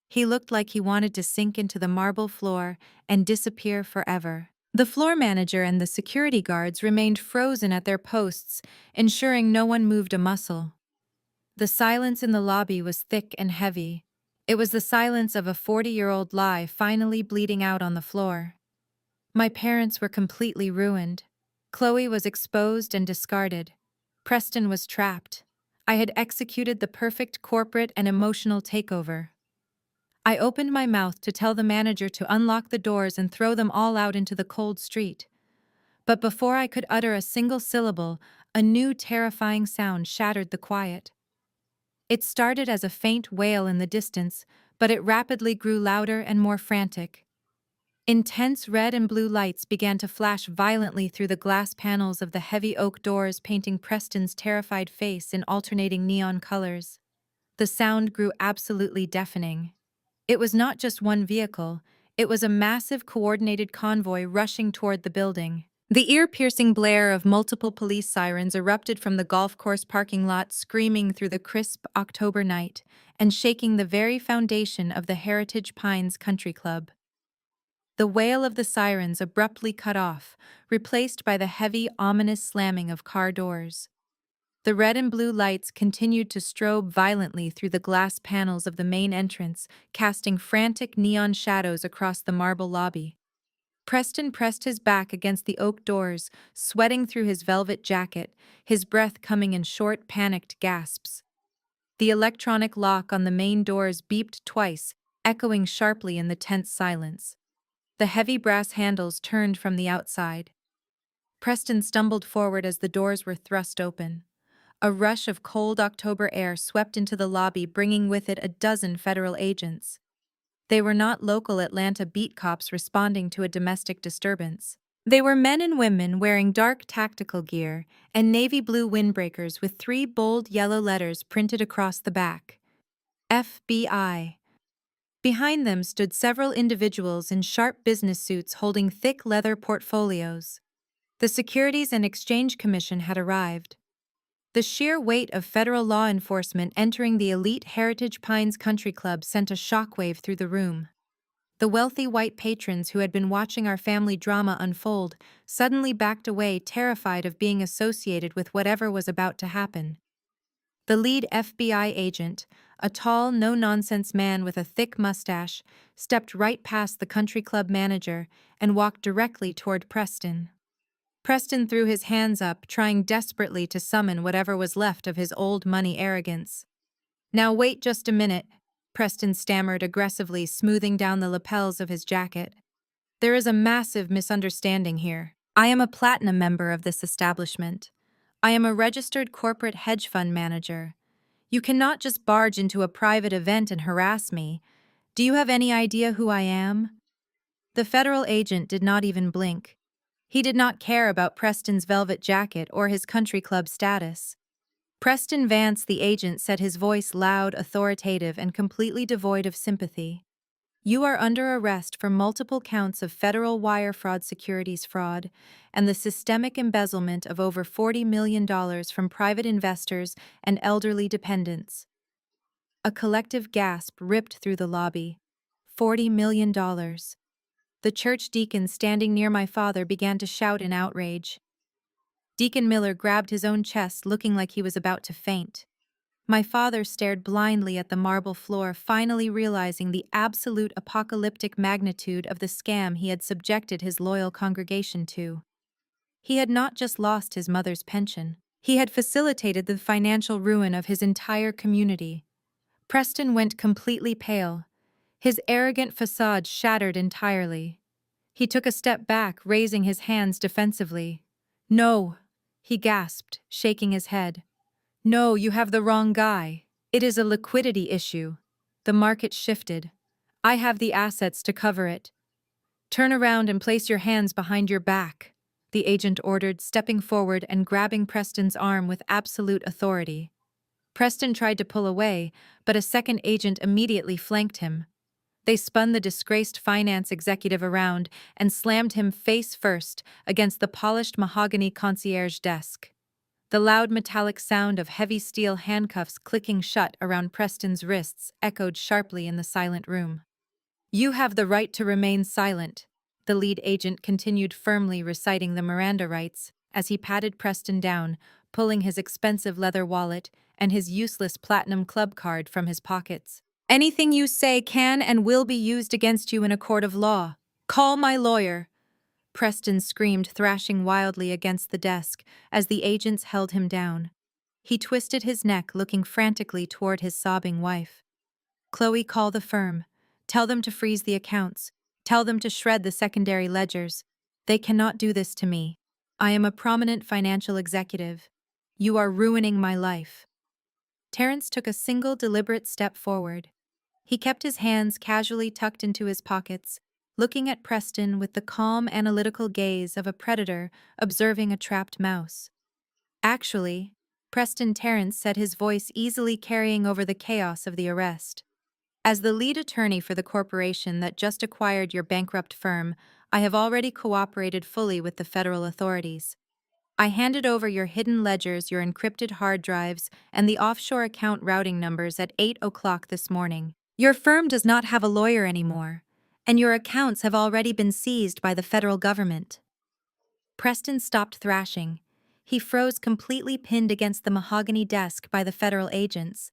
He looked like he wanted to sink into the marble floor and disappear forever. The floor manager and the security guards remained frozen at their posts, ensuring no one moved a muscle. The silence in the lobby was thick and heavy. It was the silence of a 40-year-old lie finally bleeding out on the floor. My parents were completely ruined. Chloe was exposed and discarded. Preston was trapped. I had executed the perfect corporate and emotional takeover. I opened my mouth to tell the manager to unlock the doors and throw them all out into the cold street. But before I could utter a single syllable, a new terrifying sound shattered the quiet. It started as a faint wail in the distance, but it rapidly grew louder and more frantic. Intense red and blue lights began to flash violently through the glass panels of the heavy oak doors, painting Preston's terrified face in alternating neon colors. The sound grew absolutely deafening. It was not just one vehicle, it was a massive coordinated convoy rushing toward the building. The ear-piercing blare of multiple police sirens erupted from the golf course parking lot, screaming through the crisp October night and shaking the very foundation of the Heritage Pines Country Club. The wail of the sirens abruptly cut off, replaced by the heavy, ominous slamming of car doors. The red and blue lights continued to strobe violently through the glass panels of the main entrance, casting frantic neon shadows across the marble lobby. Preston pressed his back against the oak doors, sweating through his velvet jacket, his breath coming in short, panicked gasps. The electronic lock on the main doors beeped twice, echoing sharply in the tense silence. The heavy brass handles turned from the outside. Preston stumbled forward as the doors were thrust open. A rush of cold October air swept into the lobby, bringing with it a dozen federal agents. They were not local Atlanta beat cops responding to a domestic disturbance. They were men and women wearing dark tactical gear and navy blue windbreakers with 3 bold yellow letters printed across the back. FBI. Behind them stood several individuals in sharp business suits holding thick leather portfolios. The Securities and Exchange Commission had arrived. The sheer weight of federal law enforcement entering the elite Heritage Pines Country Club sent a shockwave through the room. The wealthy white patrons who had been watching our family drama unfold suddenly backed away, terrified of being associated with whatever was about to happen. The lead FBI agent, a tall, no-nonsense man with a thick mustache, stepped right past the country club manager and walked directly toward Preston. Preston threw his hands up, trying desperately to summon whatever was left of his old money arrogance. "Now wait just a minute," Preston stammered aggressively, smoothing down the lapels of his jacket. "There is a massive misunderstanding here. I am a platinum member of this establishment. I am a registered corporate hedge fund manager. You cannot just barge into a private event and harass me. Do you have any idea who I am?" The federal agent did not even blink. He did not care about Preston's velvet jacket or his country club status. Preston Vance, the agent, said, his voice loud, authoritative, and completely devoid of sympathy. "You are under arrest for multiple counts of federal wire fraud, securities fraud, and the systemic embezzlement of over $40 million from private investors and elderly dependents." A collective gasp ripped through the lobby. $40 million. The church deacon standing near my father began to shout in outrage. Deacon Miller grabbed his own chest, looking like he was about to faint. My father stared blindly at the marble floor, finally realizing the absolute apocalyptic magnitude of the scam he had subjected his loyal congregation to. He had not just lost his mother's pension, he had facilitated the financial ruin of his entire community. Preston went completely pale. His arrogant facade shattered entirely. He took a step back, raising his hands defensively. "No," he gasped, shaking his head. "No, you have the wrong guy. It is a liquidity issue. The market shifted. I have the assets to cover it. Turn around and place your hands behind your back," the agent ordered, stepping forward and grabbing Preston's arm with absolute authority. Preston tried to pull away, but a second agent immediately flanked him. They spun the disgraced finance executive around and slammed him face first against the polished mahogany concierge desk. The loud metallic sound of heavy steel handcuffs clicking shut around Preston's wrists echoed sharply in the silent room. "You have the right to remain silent," the lead agent continued, firmly reciting the Miranda rights as he patted Preston down, pulling his expensive leather wallet and his useless platinum club card from his pockets. "Anything you say can and will be used against you in a court of law. Call my lawyer," Preston screamed, thrashing wildly against the desk as the agents held him down. He twisted his neck, looking frantically toward his sobbing wife. "Chloe, call the firm. Tell them to freeze the accounts. Tell them to shred the secondary ledgers. They cannot do this to me. I am a prominent financial executive. You are ruining my life." Terrence took a single deliberate step forward. He kept his hands casually tucked into his pockets, looking at Preston with the calm, analytical gaze of a predator observing a trapped mouse. "Actually," Preston Terrence said, his voice easily carrying over the chaos of the arrest, As the lead attorney for the corporation that just acquired your bankrupt firm, I have already cooperated fully with the federal authorities. I handed over your hidden ledgers, your encrypted hard drives, and the offshore account routing numbers at 8 o'clock this morning. Your firm does not have a lawyer anymore, and your accounts have already been seized by the federal government. Preston stopped thrashing. He froze, completely pinned against the mahogany desk by the federal agents.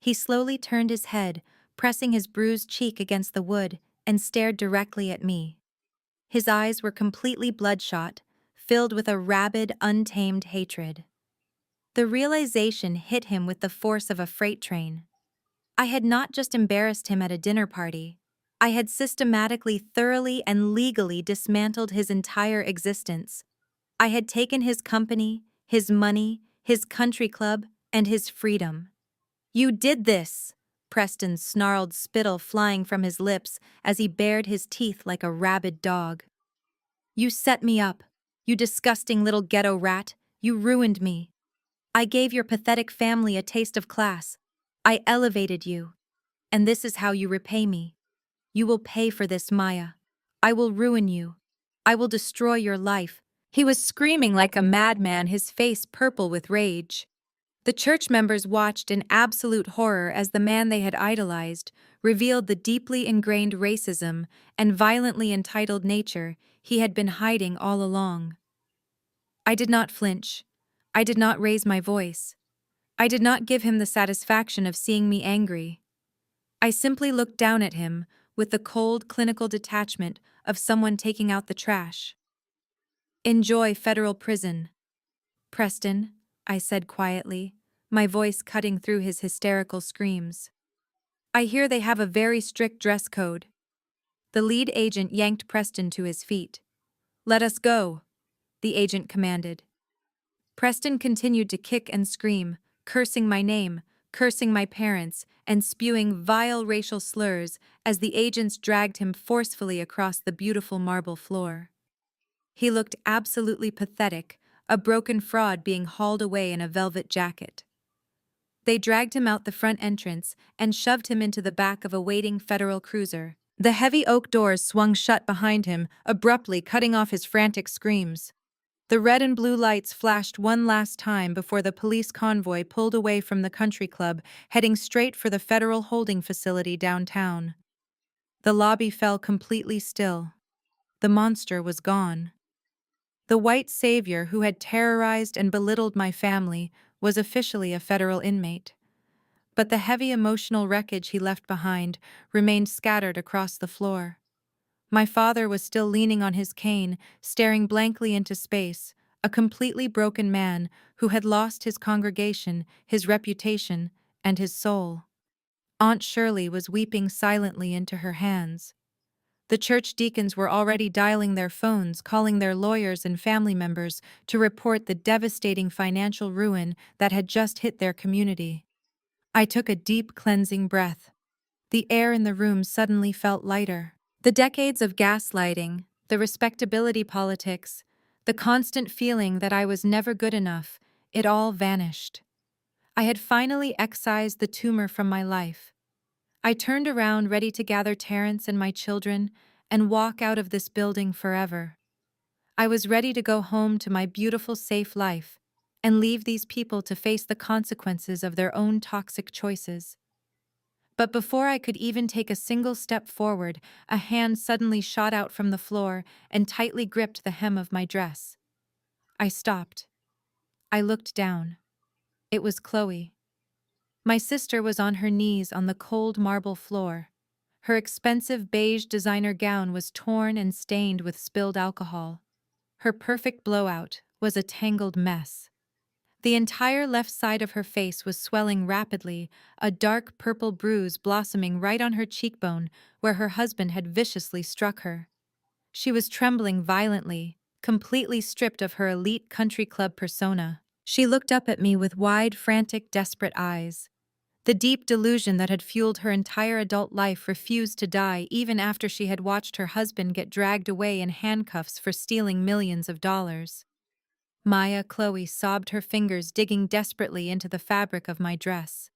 He slowly turned his head, pressing his bruised cheek against the wood, and stared directly at me. His eyes were completely bloodshot, filled with a rabid, untamed hatred. The realization hit him with the force of a freight train. I had not just embarrassed him at a dinner party. I had systematically, thoroughly, and legally dismantled his entire existence. I had taken his company, his money, his country club, and his freedom. "You did this!" Preston snarled, spittle flying from his lips as he bared his teeth like a rabid dog. "You set me up. You disgusting little ghetto rat. You ruined me. I gave your pathetic family a taste of class. I elevated you. And this is how you repay me. You will pay for this, Maya. I will ruin you. I will destroy your life." He was screaming like a madman, his face purple with rage. The church members watched in absolute horror as the man they had idolized revealed the deeply ingrained racism and violently entitled nature he had been hiding all along. I did not flinch. I did not raise my voice. I did not give him the satisfaction of seeing me angry. I simply looked down at him with the cold, clinical detachment of someone taking out the trash. "Enjoy federal prison, Preston," I said quietly, my voice cutting through his hysterical screams. "I hear they have a very strict dress code." The lead agent yanked Preston to his feet. "Let us go," the agent commanded. Preston continued to kick and scream, cursing my name, cursing my parents, and spewing vile racial slurs as the agents dragged him forcefully across the beautiful marble floor. He looked absolutely pathetic, a broken fraud being hauled away in a velvet jacket. They dragged him out the front entrance and shoved him into the back of a waiting federal cruiser. The heavy oak doors swung shut behind him, abruptly cutting off his frantic screams. The red and blue lights flashed one last time before the police convoy pulled away from the country club, heading straight for the federal holding facility downtown. The lobby fell completely still. The monster was gone. The white savior who had terrorized and belittled my family was officially a federal inmate. But the heavy emotional wreckage he left behind remained scattered across the floor. My father was still leaning on his cane, staring blankly into space, a completely broken man who had lost his congregation, his reputation, and his soul. Aunt Shirley was weeping silently into her hands. The church deacons were already dialing their phones, calling their lawyers and family members to report the devastating financial ruin that had just hit their community. I took a deep, cleansing breath. The air in the room suddenly felt lighter. The decades of gaslighting, the respectability politics, the constant feeling that I was never good enough, it all vanished. I had finally excised the tumor from my life. I turned around, ready to gather Terrence and my children and walk out of this building forever. I was ready to go home to my beautiful, safe life and leave these people to face the consequences of their own toxic choices. But before I could even take a single step forward, a hand suddenly shot out from the floor and tightly gripped the hem of my dress. I stopped. I looked down. It was Chloe. My sister was on her knees on the cold marble floor. Her expensive beige designer gown was torn and stained with spilled alcohol. Her perfect blowout was a tangled mess. The entire left side of her face was swelling rapidly, a dark purple bruise blossoming right on her cheekbone where her husband had viciously struck her. She was trembling violently, completely stripped of her elite country club persona. She looked up at me with wide, frantic, desperate eyes. The deep delusion that had fueled her entire adult life refused to die even after she had watched her husband get dragged away in handcuffs for stealing millions of dollars. Maya, Chloe sobbed, her fingers digging desperately into the fabric of my dress.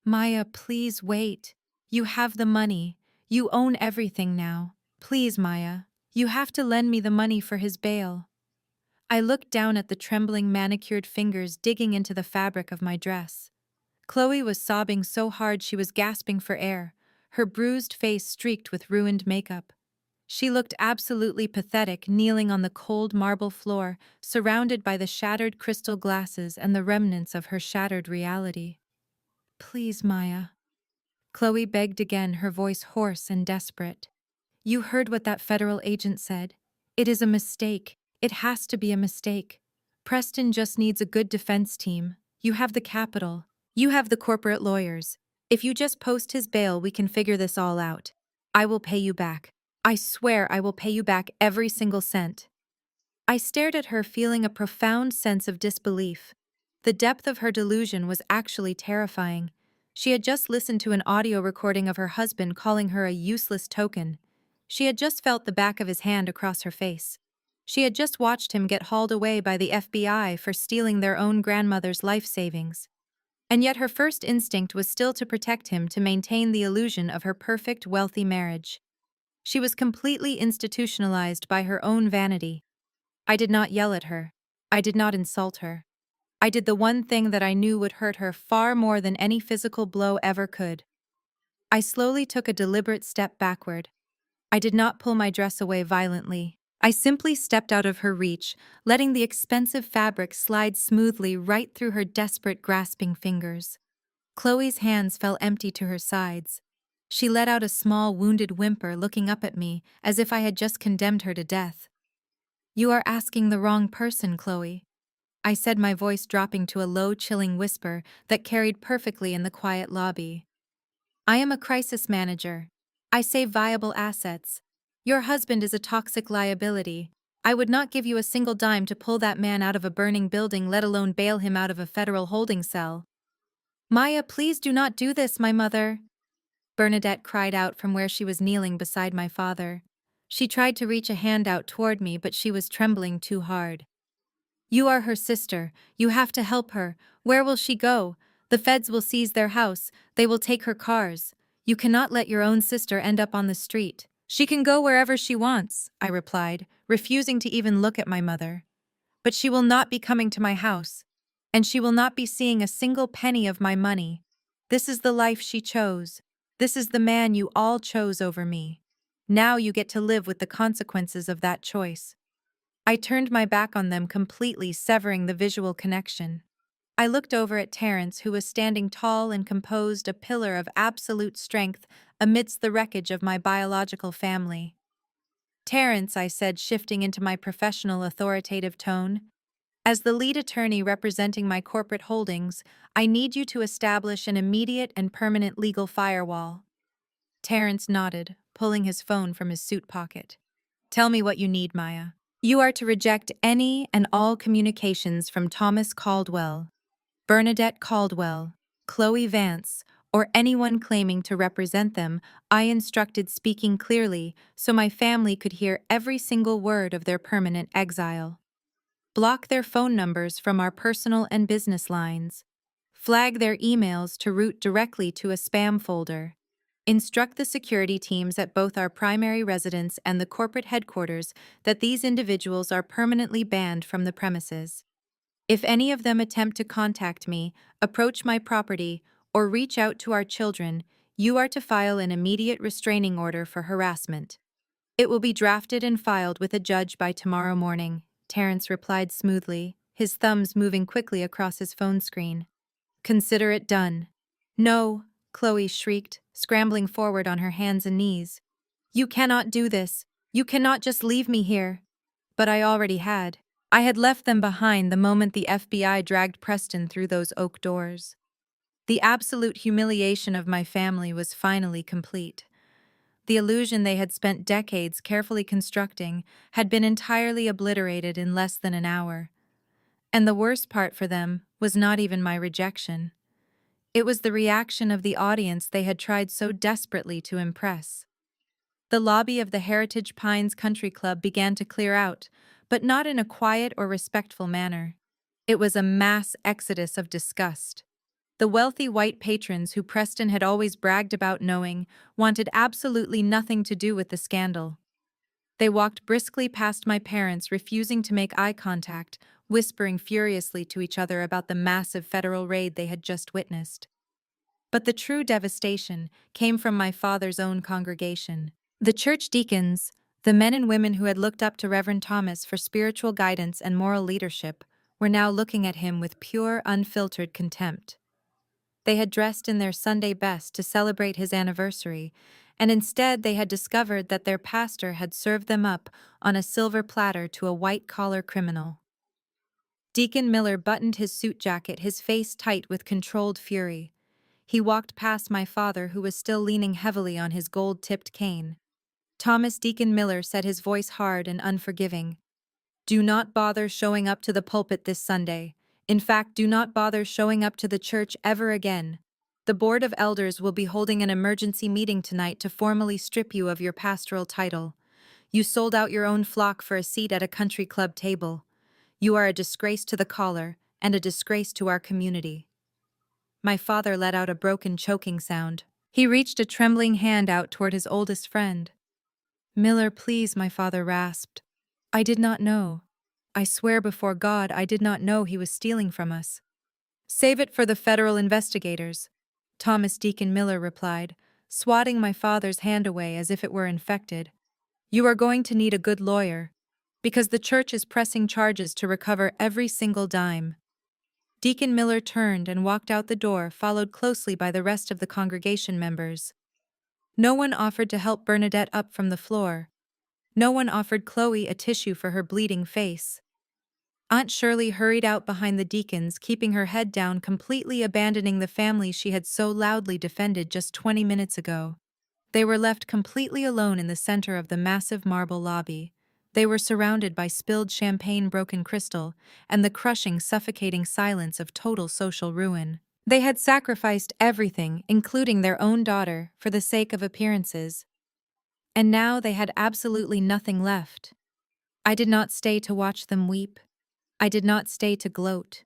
"Maya, please wait. You have the money. You own everything now. Please, Maya. You have to lend me the money for his bail. I looked down at the trembling manicured fingers digging into the fabric of my dress. Chloe was sobbing so hard she was gasping for air, her bruised face streaked with ruined makeup. She looked absolutely pathetic kneeling on the cold marble floor, surrounded by the shattered crystal glasses and the remnants of her shattered reality. Please, Maya. Chloe begged again, her voice hoarse and desperate. You heard what that federal agent said. It is a mistake. It has to be a mistake. Preston just needs a good defense team. You have the capital. You have the corporate lawyers. If you just post his bail, we can figure this all out. I will pay you back. I swear I will pay you back every single cent. I stared at her, feeling a profound sense of disbelief. The depth of her delusion was actually terrifying. She had just listened to an audio recording of her husband calling her a useless token. She had just felt the back of his hand across her face. She had just watched him get hauled away by the FBI for stealing their own grandmother's life savings. And yet her first instinct was still to protect him, to maintain the illusion of her perfect, wealthy marriage. She was completely institutionalized by her own vanity. I did not yell at her. I did not insult her. I did the one thing that I knew would hurt her far more than any physical blow ever could. I slowly took a deliberate step backward. I did not pull my dress away violently. I simply stepped out of her reach, letting the expensive fabric slide smoothly right through her desperate, grasping fingers. Chloe's hands fell empty to her sides. She let out a small, wounded whimper, looking up at me as if I had just condemned her to death. You are asking the wrong person, Chloe, I said, my voice dropping to a low, chilling whisper that carried perfectly in the quiet lobby. I am a crisis manager. I save viable assets. Your husband is a toxic liability. I would not give you a single dime to pull that man out of a burning building, let alone bail him out of a federal holding cell. Maya, please do not do this, my mother. Bernadette cried out from where she was kneeling beside my father. She tried to reach a hand out toward me, but she was trembling too hard. You are her sister. You have to help her. Where will she go? The feds will seize their house. They will take her cars. You cannot let your own sister end up on the street. She can go wherever she wants, I replied, refusing to even look at my mother. But she will not be coming to my house. And she will not be seeing a single penny of my money. This is the life she chose. This is the man you all chose over me. Now you get to live with the consequences of that choice. I turned my back on them completely, severing the visual connection. I looked over at Terrence, who was standing tall and composed, a pillar of absolute strength amidst the wreckage of my biological family. Terrence, I said, shifting into my professional, authoritative tone, as the lead attorney representing my corporate holdings, I need you to establish an immediate and permanent legal firewall. Terrence nodded, pulling his phone from his suit pocket. Tell me what you need, Maya. You are to reject any and all communications from Thomas Caldwell, Bernadette Caldwell, Chloe Vance, or anyone claiming to represent them. I instructed, speaking clearly so my family could hear every single word of their permanent exile. Block their phone numbers from our personal and business lines. Flag their emails to route directly to a spam folder. Instruct the security teams at both our primary residence and the corporate headquarters that these individuals are permanently banned from the premises. If any of them attempt to contact me, approach my property, or reach out to our children, you are to file an immediate restraining order for harassment. It will be drafted and filed with a judge by tomorrow morning, Terrence replied smoothly, his thumbs moving quickly across his phone screen. Consider it done. No, Chloe shrieked, scrambling forward on her hands and knees. You cannot do this. You cannot just leave me here. But I already had. I had left them behind the moment the FBI dragged Preston through those oak doors. The absolute humiliation of my family was finally complete. The illusion they had spent decades carefully constructing had been entirely obliterated in less than an hour. And the worst part for them was not even my rejection. It was the reaction of the audience they had tried so desperately to impress. The lobby of the Heritage Pines Country Club began to clear out, but not in a quiet or respectful manner. It was a mass exodus of disgust. The wealthy white patrons who Preston had always bragged about knowing wanted absolutely nothing to do with the scandal. They walked briskly past my parents, refusing to make eye contact, whispering furiously to each other about the massive federal raid they had just witnessed. But the true devastation came from my father's own congregation. The church deacons, the men and women who had looked up to Reverend Thomas for spiritual guidance and moral leadership, were now looking at him with pure, unfiltered contempt. They had dressed in their Sunday best to celebrate his anniversary, and instead they had discovered that their pastor had served them up on a silver platter to a white-collar criminal. Deacon Miller buttoned his suit jacket, his face tight with controlled fury. He walked past my father, who was still leaning heavily on his gold-tipped cane. Thomas Deacon Miller said, his voice hard and unforgiving, "Do not bother showing up to the pulpit this Sunday. In fact, do not bother showing up to the church ever again. The Board of Elders will be holding an emergency meeting tonight to formally strip you of your pastoral title. You sold out your own flock for a seat at a country club table. You are a disgrace to the caller and a disgrace to our community." My father let out a broken, choking sound. He reached a trembling hand out toward his oldest friend. "Miller, please," my father rasped. "I did not know. I swear before God I did not know he was stealing from us." "Save it for the federal investigators," Thomas Deacon Miller replied, swatting my father's hand away as if it were infected. "You are going to need a good lawyer, because the church is pressing charges to recover every single dime." Deacon Miller turned and walked out the door, followed closely by the rest of the congregation members. No one offered to help Bernadette up from the floor. No one offered Chloe a tissue for her bleeding face. Aunt Shirley hurried out behind the deacons, keeping her head down, completely abandoning the family she had so loudly defended just 20 minutes ago. They were left completely alone in the center of the massive marble lobby. They were surrounded by spilled champagne, broken crystal, and the crushing, suffocating silence of total social ruin. They had sacrificed everything, including their own daughter, for the sake of appearances. And now they had absolutely nothing left. I did not stay to watch them weep. I did not stay to gloat.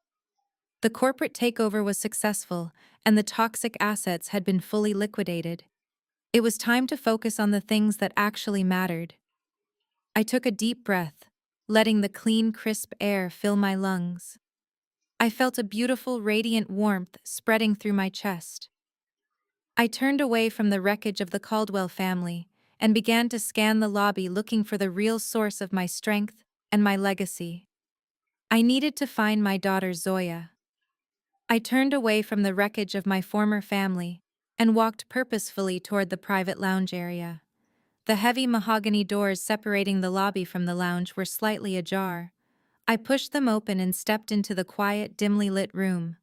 The corporate takeover was successful, and the toxic assets had been fully liquidated. It was time to focus on the things that actually mattered. I took a deep breath, letting the clean, crisp air fill my lungs. I felt a beautiful, radiant warmth spreading through my chest. I turned away from the wreckage of the Caldwell family and began to scan the lobby, looking for the real source of my strength and my legacy. I needed to find my daughter Zoya. I turned away from the wreckage of my former family and walked purposefully toward the private lounge area. The heavy mahogany doors separating the lobby from the lounge were slightly ajar. I pushed them open and stepped into the quiet, dimly lit room.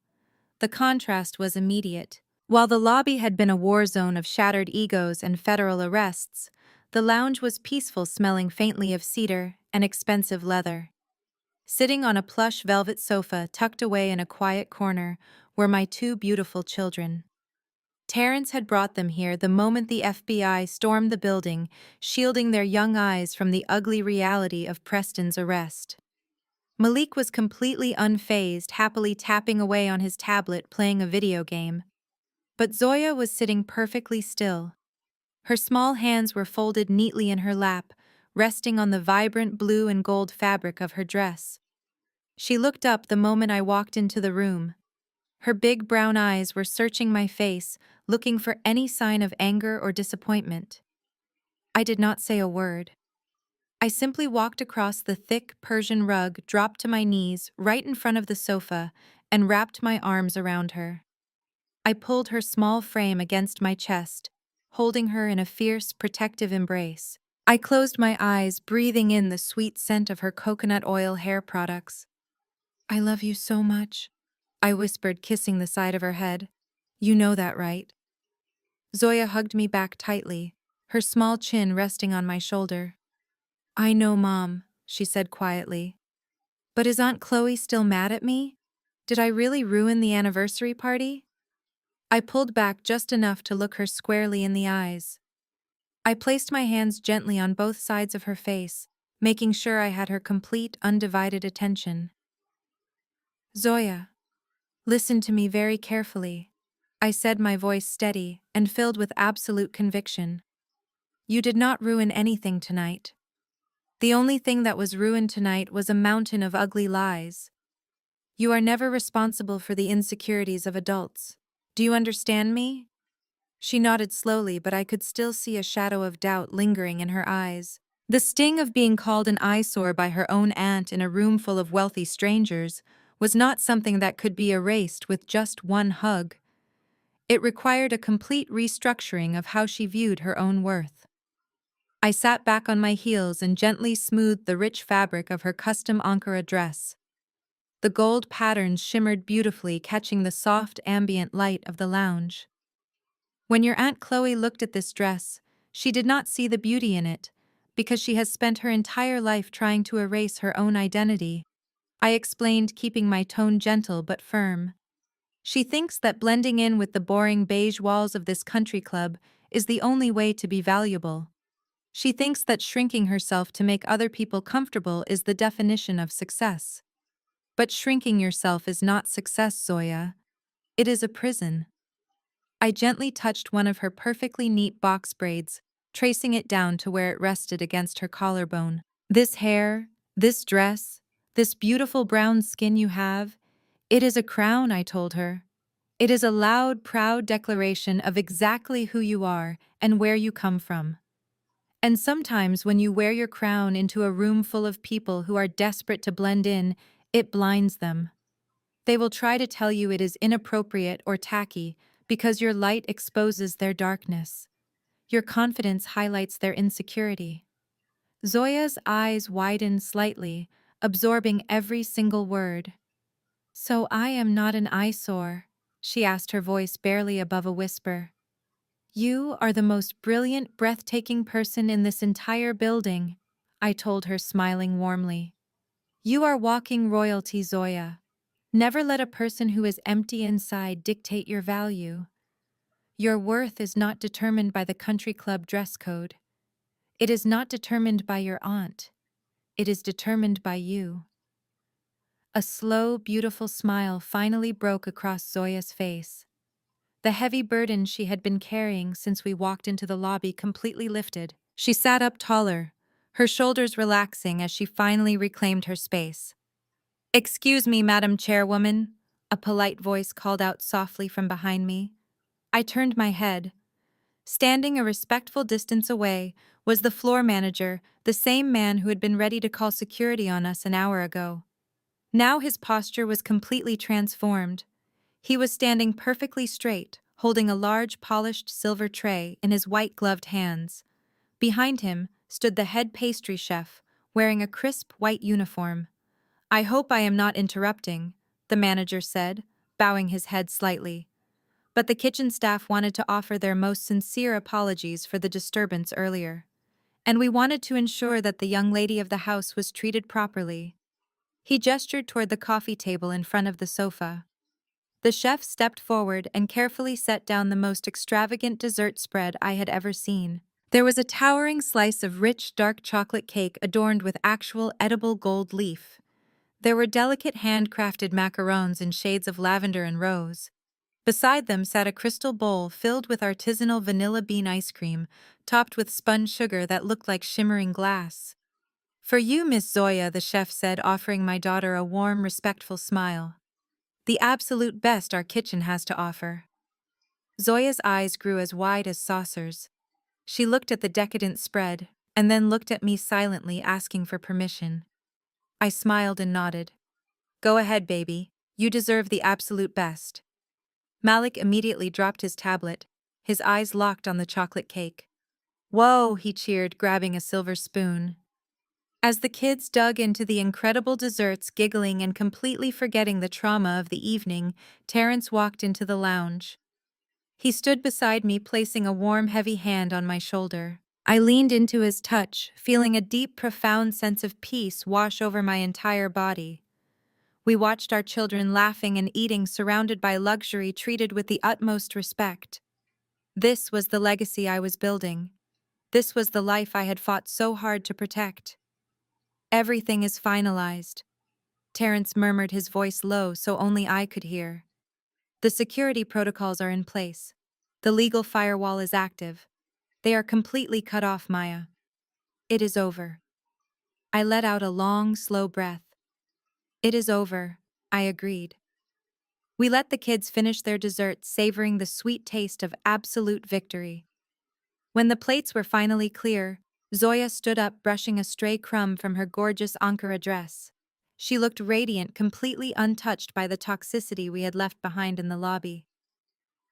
The contrast was immediate. While the lobby had been a war zone of shattered egos and federal arrests, the lounge was peaceful, smelling faintly of cedar and expensive leather. Sitting on a plush velvet sofa tucked away in a quiet corner were my two beautiful children. Terrence had brought them here the moment the FBI stormed the building, shielding their young eyes from the ugly reality of Preston's arrest. Malik was completely unfazed, happily tapping away on his tablet, playing a video game. But Zoya was sitting perfectly still. Her small hands were folded neatly in her lap, resting on the vibrant blue and gold fabric of her dress. She looked up the moment I walked into the room. Her big brown eyes were searching my face, looking for any sign of anger or disappointment. I did not say a word. I simply walked across the thick Persian rug, dropped to my knees right in front of the sofa, and wrapped my arms around her. I pulled her small frame against my chest, holding her in a fierce, protective embrace. I closed my eyes, breathing in the sweet scent of her coconut oil hair products. "I love you so much," I whispered, kissing the side of her head. "You know that, right?" Zoya hugged me back tightly, her small chin resting on my shoulder. "I know, Mom," she said quietly. "But is Aunt Chloe still mad at me? Did I really ruin the anniversary party?" I pulled back just enough to look her squarely in the eyes. I placed my hands gently on both sides of her face, making sure I had her complete, undivided attention. "Zoya, Listen to me very carefully, I said, my voice steady and filled with absolute conviction. You did not ruin anything tonight. The only thing that was ruined tonight was a mountain of ugly lies. You are never responsible for the insecurities of adults. Do you understand me? She nodded slowly, but I could still see a shadow of doubt lingering in her eyes. The sting of being called an eyesore by her own aunt in a room full of wealthy strangers was not something that could be erased with just one hug. It required a complete restructuring of how she viewed her own worth. I sat back on my heels and gently smoothed the rich fabric of her custom Ankara dress. The gold patterns shimmered beautifully, catching the soft ambient light of the lounge. When your Aunt Chloe looked at this dress, she did not see the beauty in it, because she has spent her entire life trying to erase her own identity. I explained, keeping my tone gentle but firm. She thinks that blending in with the boring beige walls of this country club is the only way to be valuable. She thinks that shrinking herself to make other people comfortable is the definition of success. But shrinking yourself is not success, Zoya. It is a prison. I gently touched one of her perfectly neat box braids, tracing it down to where it rested against her collarbone. This hair, this dress, this beautiful brown skin you have, it is a crown, I told her. It is a loud, proud declaration of exactly who you are and where you come from. And sometimes when you wear your crown into a room full of people who are desperate to blend in, it blinds them. They will try to tell you it is inappropriate or tacky because your light exposes their darkness. Your confidence highlights their insecurity. Zoya's eyes widened slightly, absorbing every single word. So I am not an eyesore, she asked, her voice barely above a whisper. You are the most brilliant, breathtaking person in this entire building, I told her, smiling warmly. You are walking royalty, Zoya. Never let a person who is empty inside dictate your value. Your worth is not determined by the country club dress code. It is not determined by your aunt. It is determined by you. A slow, beautiful smile finally broke across Zoya's face. The heavy burden she had been carrying since we walked into the lobby completely lifted. She sat up taller, her shoulders relaxing as she finally reclaimed her space. Excuse me, Madam Chairwoman, a polite voice called out softly from behind me. I turned my head. Standing a respectful distance away was the floor manager, the same man who had been ready to call security on us an hour ago. Now his posture was completely transformed. He was standing perfectly straight, holding a large polished silver tray in his white-gloved hands. Behind him stood the head pastry chef, wearing a crisp white uniform. I hope I am not interrupting, the manager said, bowing his head slightly. But the kitchen staff wanted to offer their most sincere apologies for the disturbance earlier. And we wanted to ensure that the young lady of the house was treated properly. He gestured toward the coffee table in front of the sofa. The chef stepped forward and carefully set down the most extravagant dessert spread I had ever seen. There was a towering slice of rich, dark chocolate cake adorned with actual edible gold leaf. There were delicate handcrafted macarons in shades of lavender and rose. Beside them sat a crystal bowl filled with artisanal vanilla bean ice cream, topped with spun sugar that looked like shimmering glass. For you, Miss Zoya, the chef said, offering my daughter a warm, respectful smile. The absolute best our kitchen has to offer. Zoya's eyes grew as wide as saucers. She looked at the decadent spread, and then looked at me silently, asking for permission. I smiled and nodded. Go ahead, baby. You deserve the absolute best. Malik immediately dropped his tablet, his eyes locked on the chocolate cake. Whoa, he cheered, grabbing a silver spoon. As the kids dug into the incredible desserts, giggling and completely forgetting the trauma of the evening, Terrence walked into the lounge. He stood beside me, placing a warm, heavy hand on my shoulder. I leaned into his touch, feeling a deep, profound sense of peace wash over my entire body. We watched our children laughing and eating, surrounded by luxury, treated with the utmost respect. This was the legacy I was building. This was the life I had fought so hard to protect. Everything is finalized, Terrence murmured, his voice low so only I could hear. The security protocols are in place. The legal firewall is active. They are completely cut off, Maya. It is over. I let out a long, slow breath. It is over, I agreed. We let the kids finish their dessert, savoring the sweet taste of absolute victory. When the plates were finally clear, Zoya stood up, brushing a stray crumb from her gorgeous Ankara dress. She looked radiant, completely untouched by the toxicity we had left behind in the lobby.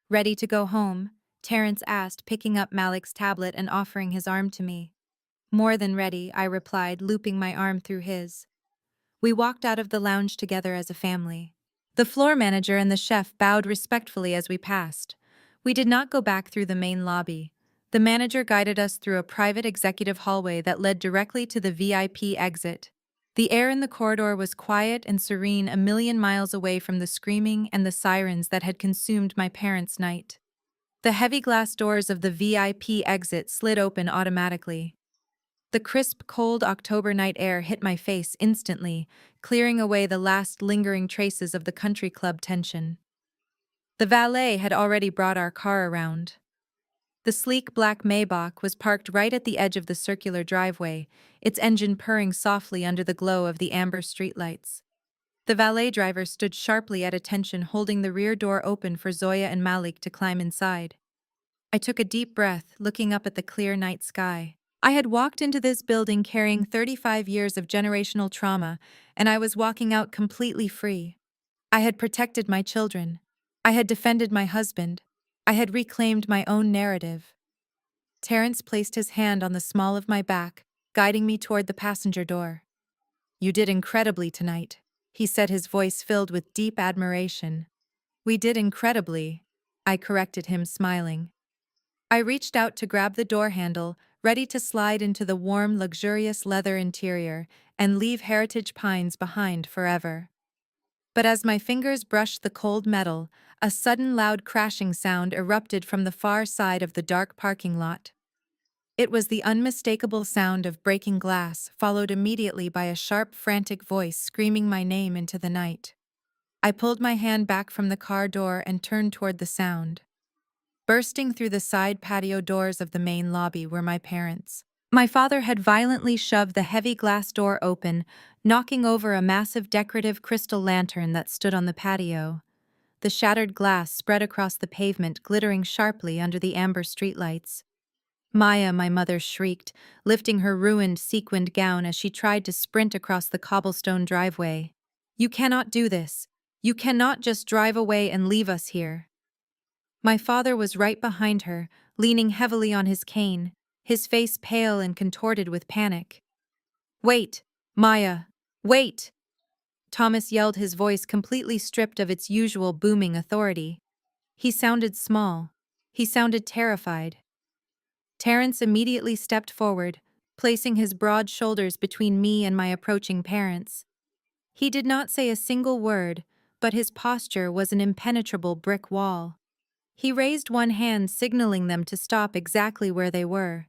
Ready to go home? Terrence asked, picking up Malik's tablet and offering his arm to me. More than ready, I replied, looping my arm through his. We walked out of the lounge together as a family. The floor manager and the chef bowed respectfully as we passed. We did not go back through the main lobby. The manager guided us through a private executive hallway that led directly to the VIP exit. The air in the corridor was quiet and serene, a million miles away from the screaming and the sirens that had consumed my parents' night. The heavy glass doors of the VIP exit slid open automatically. The crisp, cold October night air hit my face instantly, clearing away the last lingering traces of the country club tension. The valet had already brought our car around. The sleek black Maybach was parked right at the edge of the circular driveway, its engine purring softly under the glow of the amber streetlights. The valet driver stood sharply at attention, holding the rear door open for Zoya and Malik to climb inside. I took a deep breath, looking up at the clear night sky. I had walked into this building carrying 35 years of generational trauma, and I was walking out completely free. I had protected my children. I had defended my husband. I had reclaimed my own narrative. Terrence placed his hand on the small of my back, guiding me toward the passenger door. "You did incredibly tonight," he said, his voice filled with deep admiration. "We did incredibly," I corrected him, smiling. I reached out to grab the door handle, ready to slide into the warm, luxurious leather interior and leave Heritage Pines behind forever. But as my fingers brushed the cold metal, a sudden loud crashing sound erupted from the far side of the dark parking lot. It was the unmistakable sound of breaking glass, followed immediately by a sharp, frantic voice screaming my name into the night. I pulled my hand back from the car door and turned toward the sound. Bursting through the side patio doors of the main lobby were my parents. My father had violently shoved the heavy glass door open, knocking over a massive decorative crystal lantern that stood on the patio. The shattered glass spread across the pavement, glittering sharply under the amber streetlights. "Maya," my mother shrieked, lifting her ruined sequined gown as she tried to sprint across the cobblestone driveway. "You cannot do this. You cannot just drive away and leave us here." My father was right behind her, leaning heavily on his cane, his face pale and contorted with panic. "Wait, Maya, wait!" Thomas yelled, his voice completely stripped of its usual booming authority. He sounded small. He sounded terrified. Terrence immediately stepped forward, placing his broad shoulders between me and my approaching parents. He did not say a single word, but his posture was an impenetrable brick wall. He raised one hand, signaling them to stop exactly where they were.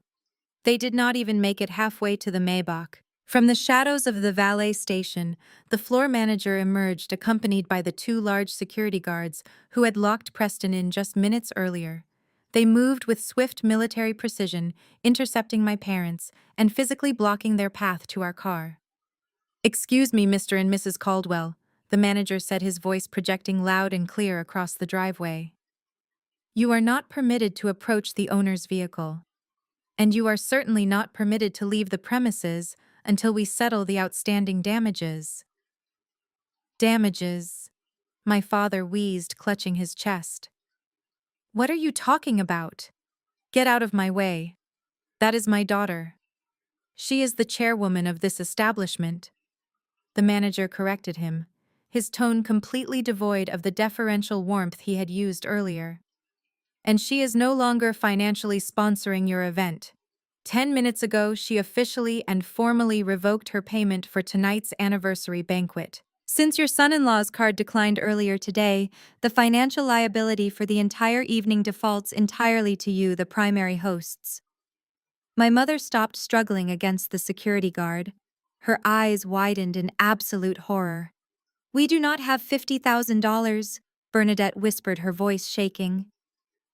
They did not even make it halfway to the Maybach. From the shadows of the valet station, the floor manager emerged, accompanied by the two large security guards who had locked Preston in just minutes earlier. They moved with swift military precision, intercepting my parents and physically blocking their path to our car. "Excuse me, Mr. and Mrs. Caldwell," the manager said, his voice projecting loud and clear across the driveway. "You are not permitted to approach the owner's vehicle. And you are certainly not permitted to leave the premises until we settle the outstanding damages." "Damages," my father wheezed, clutching his chest. "What are you talking about? Get out of my way. That is my daughter. She is the chairwoman of this establishment." The manager corrected him, his tone completely devoid of the deferential warmth he had used earlier. "And she is no longer financially sponsoring your event. 10 minutes ago, she officially and formally revoked her payment for tonight's anniversary banquet. Since your son-in-law's card declined earlier today, the financial liability for the entire evening defaults entirely to you, the primary hosts." My mother stopped struggling against the security guard. Her eyes widened in absolute horror. "We do not have $50,000. Bernadette whispered, her voice shaking.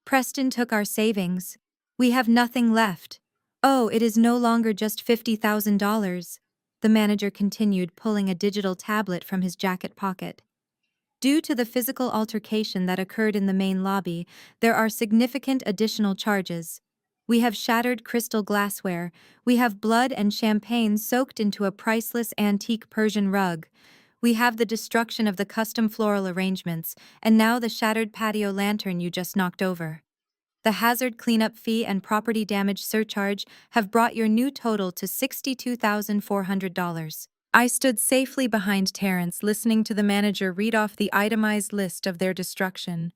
Preston took our savings. We have nothing left. Oh, it is no longer just $50,000. The manager continued, pulling a digital tablet from his jacket pocket. Due to the physical altercation that occurred in the main lobby, there are significant additional charges. We have shattered crystal glassware, we have blood and champagne soaked into a priceless antique Persian rug. We have the destruction of the custom floral arrangements, and now the shattered patio lantern you just knocked over. The hazard cleanup fee and property damage surcharge have brought your new total to $62,400. I stood safely behind Terrence, listening to the manager read off the itemized list of their destruction.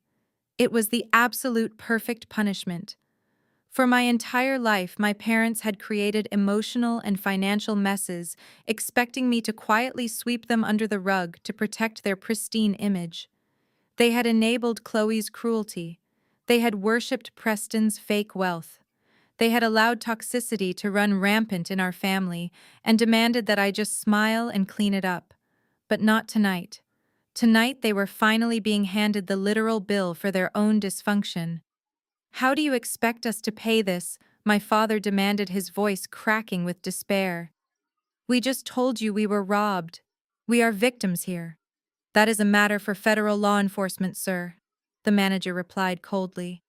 It was the absolute perfect punishment. For my entire life, my parents had created emotional and financial messes, expecting me to quietly sweep them under the rug to protect their pristine image. They had enabled Chloe's cruelty. They had worshipped Preston's fake wealth. They had allowed toxicity to run rampant in our family and demanded that I just smile and clean it up. But not tonight. Tonight they were finally being handed the literal bill for their own dysfunction. How do you expect us to pay this? My father demanded, his voice cracking with despair. We just told you we were robbed. We are victims here. That is a matter for federal law enforcement, sir, the manager replied coldly.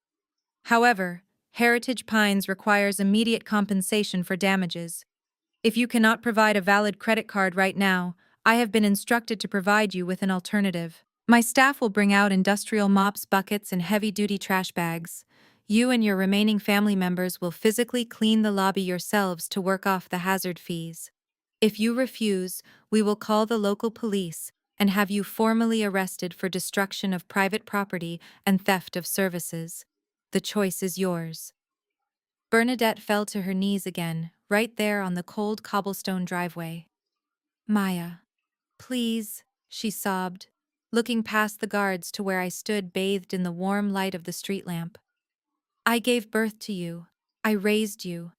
However, Heritage Pines requires immediate compensation for damages. If you cannot provide a valid credit card right now, I have been instructed to provide you with an alternative. My staff will bring out industrial mops, buckets, and heavy-duty trash bags. You and your remaining family members will physically clean the lobby yourselves to work off the hazard fees. If you refuse, we will call the local police and have you formally arrested for destruction of private property and theft of services. The choice is yours. Bernadette fell to her knees again, right there on the cold cobblestone driveway. Maya, please, she sobbed, looking past the guards to where I stood bathed in the warm light of the street lamp. I gave birth to you. I raised you.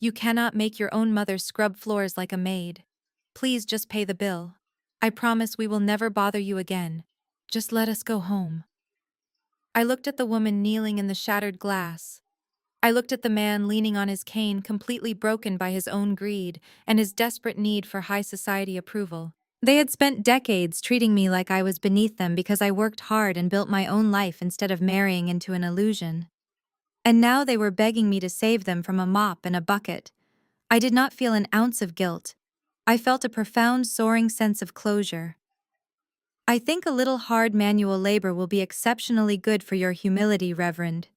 You cannot make your own mother scrub floors like a maid. Please just pay the bill. I promise we will never bother you again. Just let us go home. I looked at the woman kneeling in the shattered glass. I looked at the man leaning on his cane, completely broken by his own greed and his desperate need for high society approval. They had spent decades treating me like I was beneath them because I worked hard and built my own life instead of marrying into an illusion. And now they were begging me to save them from a mop and a bucket. I did not feel an ounce of guilt. I felt a profound, soaring sense of closure. I think a little hard manual labor will be exceptionally good for your humility, Reverend.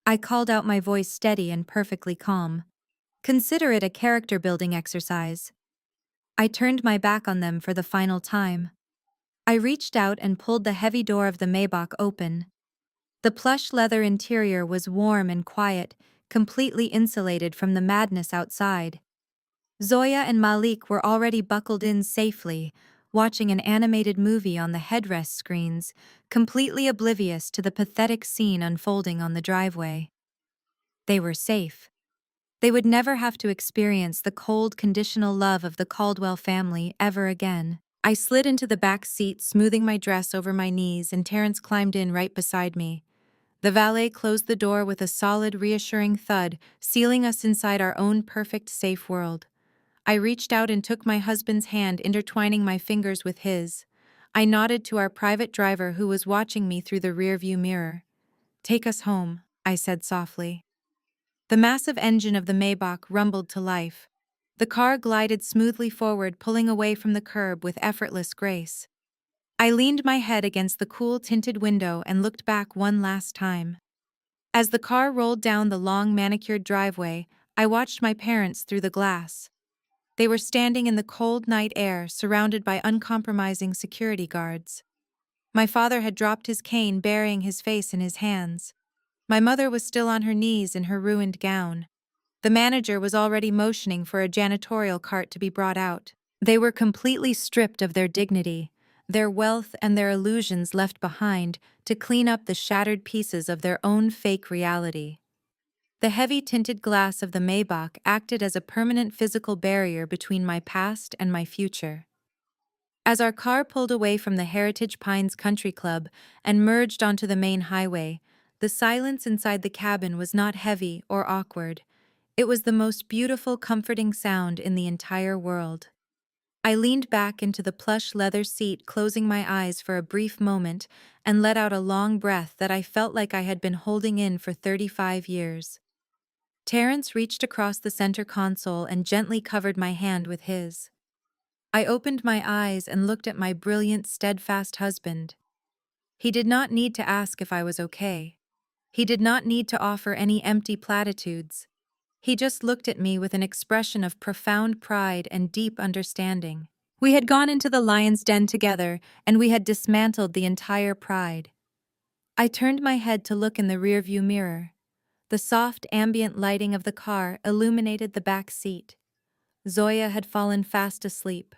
I called out, my voice steady and perfectly calm. Consider it a character-building exercise. I turned my back on them for the final time. I reached out and pulled the heavy door of the Maybach open. The plush leather interior was warm and quiet, completely insulated from the madness outside. Zoya and Malik were already buckled in safely, watching an animated movie on the headrest screens, completely oblivious to the pathetic scene unfolding on the driveway. They were safe. They would never have to experience the cold, conditional love of the Caldwell family ever again. I slid into the back seat, smoothing my dress over my knees, and Terrence climbed in right beside me. The valet closed the door with a solid, reassuring thud, sealing us inside our own perfect, safe world. I reached out and took my husband's hand, intertwining my fingers with his. I nodded to our private driver who was watching me through the rearview mirror. "Take us home," I said softly. The massive engine of the Maybach rumbled to life. The car glided smoothly forward, pulling away from the curb with effortless grace. I leaned my head against the cool tinted window and looked back one last time. As the car rolled down the long manicured driveway, I watched my parents through the glass. They were standing in the cold night air, surrounded by uncompromising security guards. My father had dropped his cane, burying his face in his hands. My mother was still on her knees in her ruined gown. The manager was already motioning for a janitorial cart to be brought out. They were completely stripped of their dignity, their wealth and their illusions left behind to clean up the shattered pieces of their own fake reality. The heavy tinted glass of the Maybach acted as a permanent physical barrier between my past and my future. As our car pulled away from the Heritage Pines Country Club and merged onto the main highway, the silence inside the cabin was not heavy or awkward. It was the most beautiful, comforting sound in the entire world. I leaned back into the plush leather seat, closing my eyes for a brief moment, and let out a long breath that I felt like I had been holding in for 35 years. Terrence reached across the center console and gently covered my hand with his. I opened my eyes and looked at my brilliant, steadfast husband. He did not need to ask if I was okay. He did not need to offer any empty platitudes. He just looked at me with an expression of profound pride and deep understanding. We had gone into the lion's den together, and we had dismantled the entire pride. I turned my head to look in the rearview mirror. The soft ambient lighting of the car illuminated the back seat. Zoya had fallen fast asleep.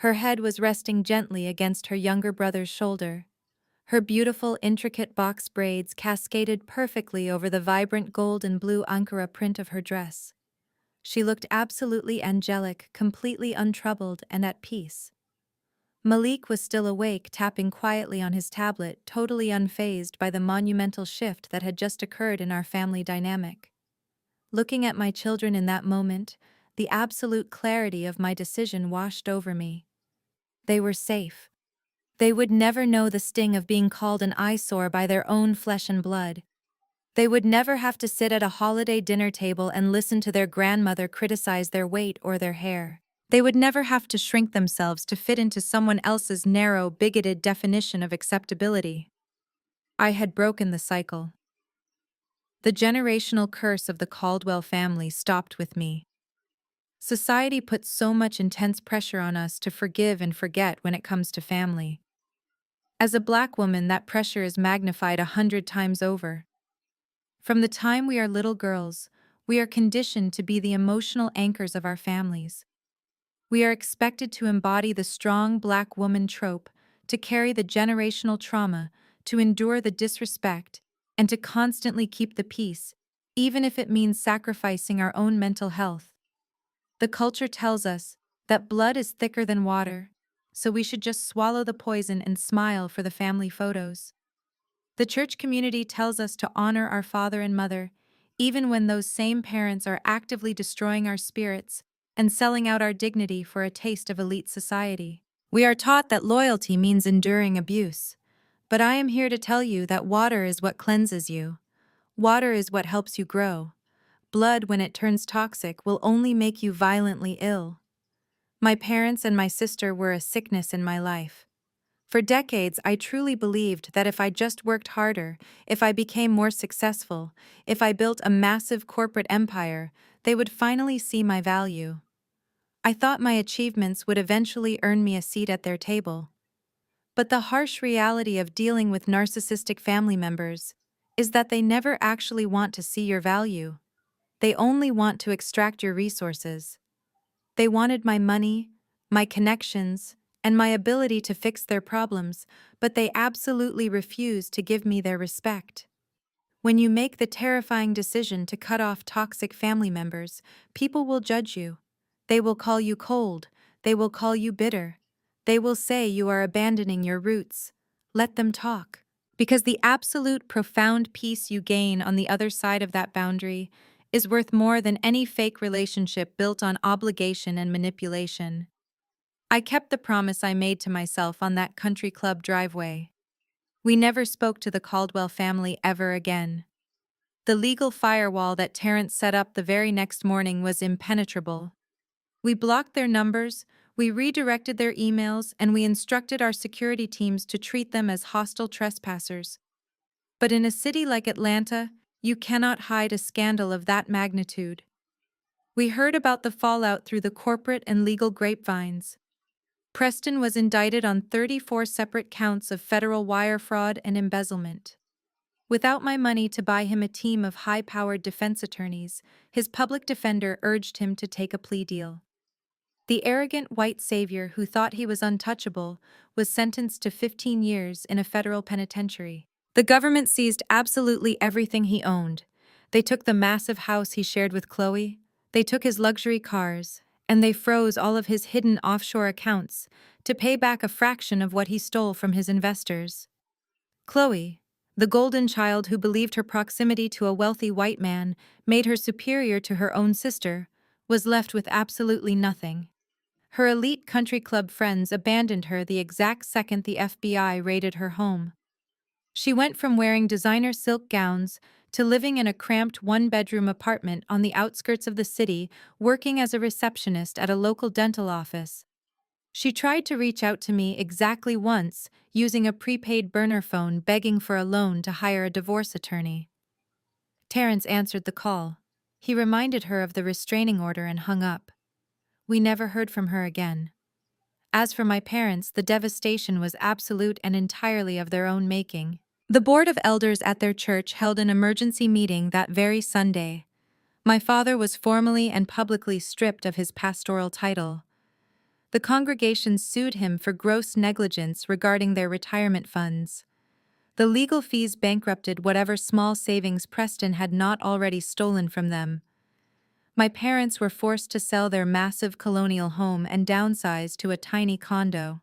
Her head was resting gently against her younger brother's shoulder. Her beautiful, intricate box braids cascaded perfectly over the vibrant gold and blue Ankara print of her dress. She looked absolutely angelic, completely untroubled and at peace. Malik was still awake, tapping quietly on his tablet, totally unfazed by the monumental shift that had just occurred in our family dynamic. Looking at my children in that moment, the absolute clarity of my decision washed over me. They were safe. They would never know the sting of being called an eyesore by their own flesh and blood. They would never have to sit at a holiday dinner table and listen to their grandmother criticize their weight or their hair. They would never have to shrink themselves to fit into someone else's narrow, bigoted definition of acceptability. I had broken the cycle. The generational curse of the Caldwell family stopped with me. Society puts so much intense pressure on us to forgive and forget when it comes to family. As a Black woman, that pressure is magnified 100 times over. From the time we are little girls, we are conditioned to be the emotional anchors of our families. We are expected to embody the strong Black woman trope, to carry the generational trauma, to endure the disrespect, and to constantly keep the peace, even if it means sacrificing our own mental health. The culture tells us that blood is thicker than water, so we should just swallow the poison and smile for the family photos. The church community tells us to honor our father and mother, even when those same parents are actively destroying our spirits and selling out our dignity for a taste of elite society. We are taught that loyalty means enduring abuse, but I am here to tell you that water is what cleanses you. Water is what helps you grow. Blood, when it turns toxic, will only make you violently ill. My parents and my sister were a sickness in my life. For decades, I truly believed that if I just worked harder, if I became more successful, if I built a massive corporate empire, they would finally see my value. I thought my achievements would eventually earn me a seat at their table. But the harsh reality of dealing with narcissistic family members is that they never actually want to see your value. They only want to extract your resources. They wanted my money, my connections, and my ability to fix their problems, but they absolutely refused to give me their respect. When you make the terrifying decision to cut off toxic family members, people will judge you. They will call you cold. They will call you bitter. They will say you are abandoning your roots. Let them talk. Because the absolute profound peace you gain on the other side of that boundary is worth more than any fake relationship built on obligation and manipulation. I kept the promise I made to myself on that country club driveway. We never spoke to the Caldwell family ever again. The legal firewall that Terrence set up the very next morning was impenetrable. We blocked their numbers, we redirected their emails, and we instructed our security teams to treat them as hostile trespassers. But in a city like Atlanta, you cannot hide a scandal of that magnitude. We heard about the fallout through the corporate and legal grapevines. Preston was indicted on 34 separate counts of federal wire fraud and embezzlement. Without my money to buy him a team of high-powered defense attorneys, his public defender urged him to take a plea deal. The arrogant white savior who thought he was untouchable was sentenced to 15 years in a federal penitentiary. The government seized absolutely everything he owned. They took the massive house he shared with Chloe. They took his luxury cars, and they froze all of his hidden offshore accounts to pay back a fraction of what he stole from his investors. Chloe, the golden child who believed her proximity to a wealthy white man made her superior to her own sister, was left with absolutely nothing. Her elite country club friends abandoned her the exact second the FBI raided her home. She went from wearing designer silk gowns to living in a cramped one-bedroom apartment on the outskirts of the city, working as a receptionist at a local dental office. She tried to reach out to me exactly once, using a prepaid burner phone begging for a loan to hire a divorce attorney. Terrence answered the call. He reminded her of the restraining order and hung up. We never heard from her again. As for my parents, the devastation was absolute and entirely of their own making. The board of elders at their church held an emergency meeting that very Sunday. My father was formally and publicly stripped of his pastoral title. The congregation sued him for gross negligence regarding their retirement funds. The legal fees bankrupted whatever small savings Preston had not already stolen from them. My parents were forced to sell their massive colonial home and downsize to a tiny condo.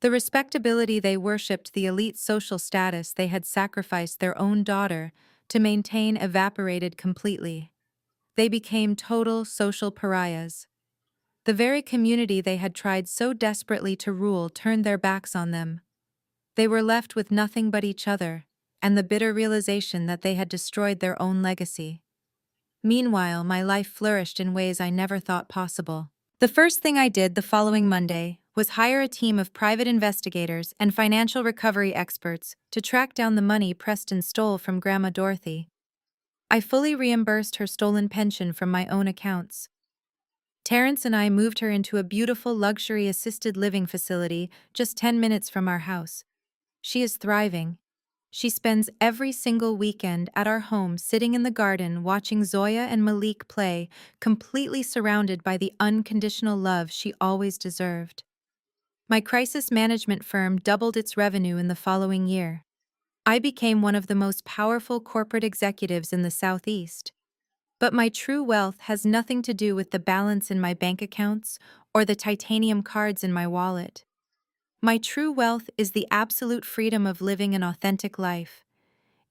The respectability they worshipped, the elite social status they had sacrificed their own daughter to maintain, evaporated completely. They became total social pariahs. The very community they had tried so desperately to rule turned their backs on them. They were left with nothing but each other, and the bitter realization that they had destroyed their own legacy. Meanwhile, my life flourished in ways I never thought possible. The first thing I did the following Monday was hire a team of private investigators and financial recovery experts to track down the money Preston stole from Grandma Dorothy. I fully reimbursed her stolen pension from my own accounts. Terrence and I moved her into a beautiful luxury assisted living facility just 10 minutes from our house. She is thriving. She spends every single weekend at our home sitting in the garden watching Zoya and Malik play, completely surrounded by the unconditional love she always deserved. My crisis management firm doubled its revenue in the following year. I became one of the most powerful corporate executives in the Southeast. But my true wealth has nothing to do with the balance in my bank accounts or the titanium cards in my wallet. My true wealth is the absolute freedom of living an authentic life.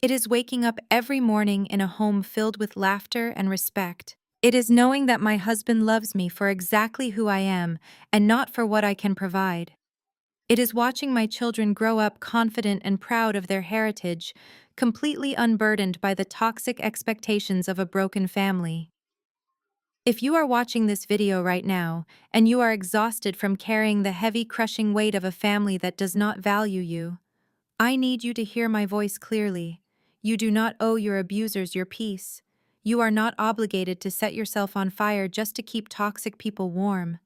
It is waking up every morning in a home filled with laughter and respect. It is knowing that my husband loves me for exactly who I am and not for what I can provide. It is watching my children grow up confident and proud of their heritage, completely unburdened by the toxic expectations of a broken family. If you are watching this video right now, and you are exhausted from carrying the heavy, crushing weight of a family that does not value you, I need you to hear my voice clearly. You do not owe your abusers your peace. You are not obligated to set yourself on fire just to keep toxic people warm.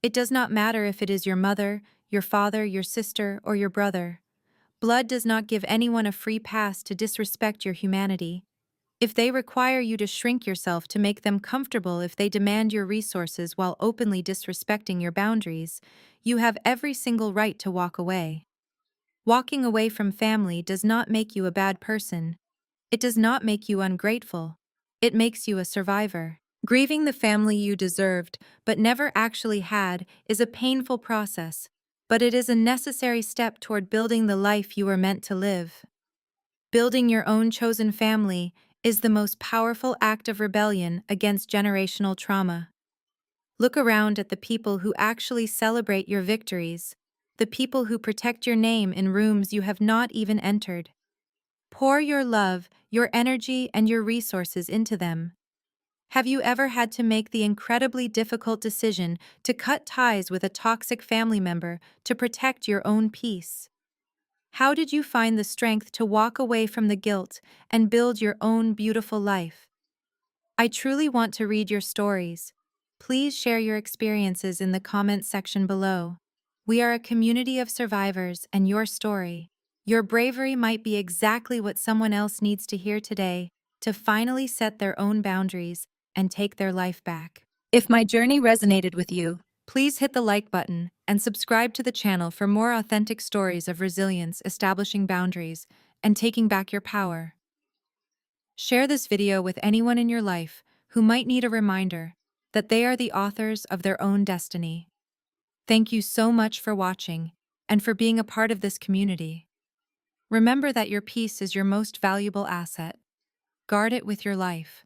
It does not matter if it is your mother, your father, your sister, or your brother. Blood does not give anyone a free pass to disrespect your humanity. If they require you to shrink yourself to make them comfortable, if they demand your resources while openly disrespecting your boundaries, you have every single right to walk away. Walking away from family does not make you a bad person. It does not make you ungrateful. It makes you a survivor. Grieving the family you deserved but never actually had is a painful process, but it is a necessary step toward building the life you were meant to live. Building your own chosen family is the most powerful act of rebellion against generational trauma. Look around at the people who actually celebrate your victories, the people who protect your name in rooms you have not even entered. Pour your love, your energy, and your resources into them. Have you ever had to make the incredibly difficult decision to cut ties with a toxic family member to protect your own peace? How did you find the strength to walk away from the guilt and build your own beautiful life? I truly want to read your stories. Please share your experiences in the comments section below. We are a community of survivors, and your story, your bravery might be exactly what someone else needs to hear today to finally set their own boundaries and take their life back. If my journey resonated with you, please hit the like button and subscribe to the channel for more authentic stories of resilience, establishing boundaries, and taking back your power. Share this video with anyone in your life who might need a reminder that they are the authors of their own destiny. Thank you so much for watching and for being a part of this community. Remember that your peace is your most valuable asset. Guard it with your life.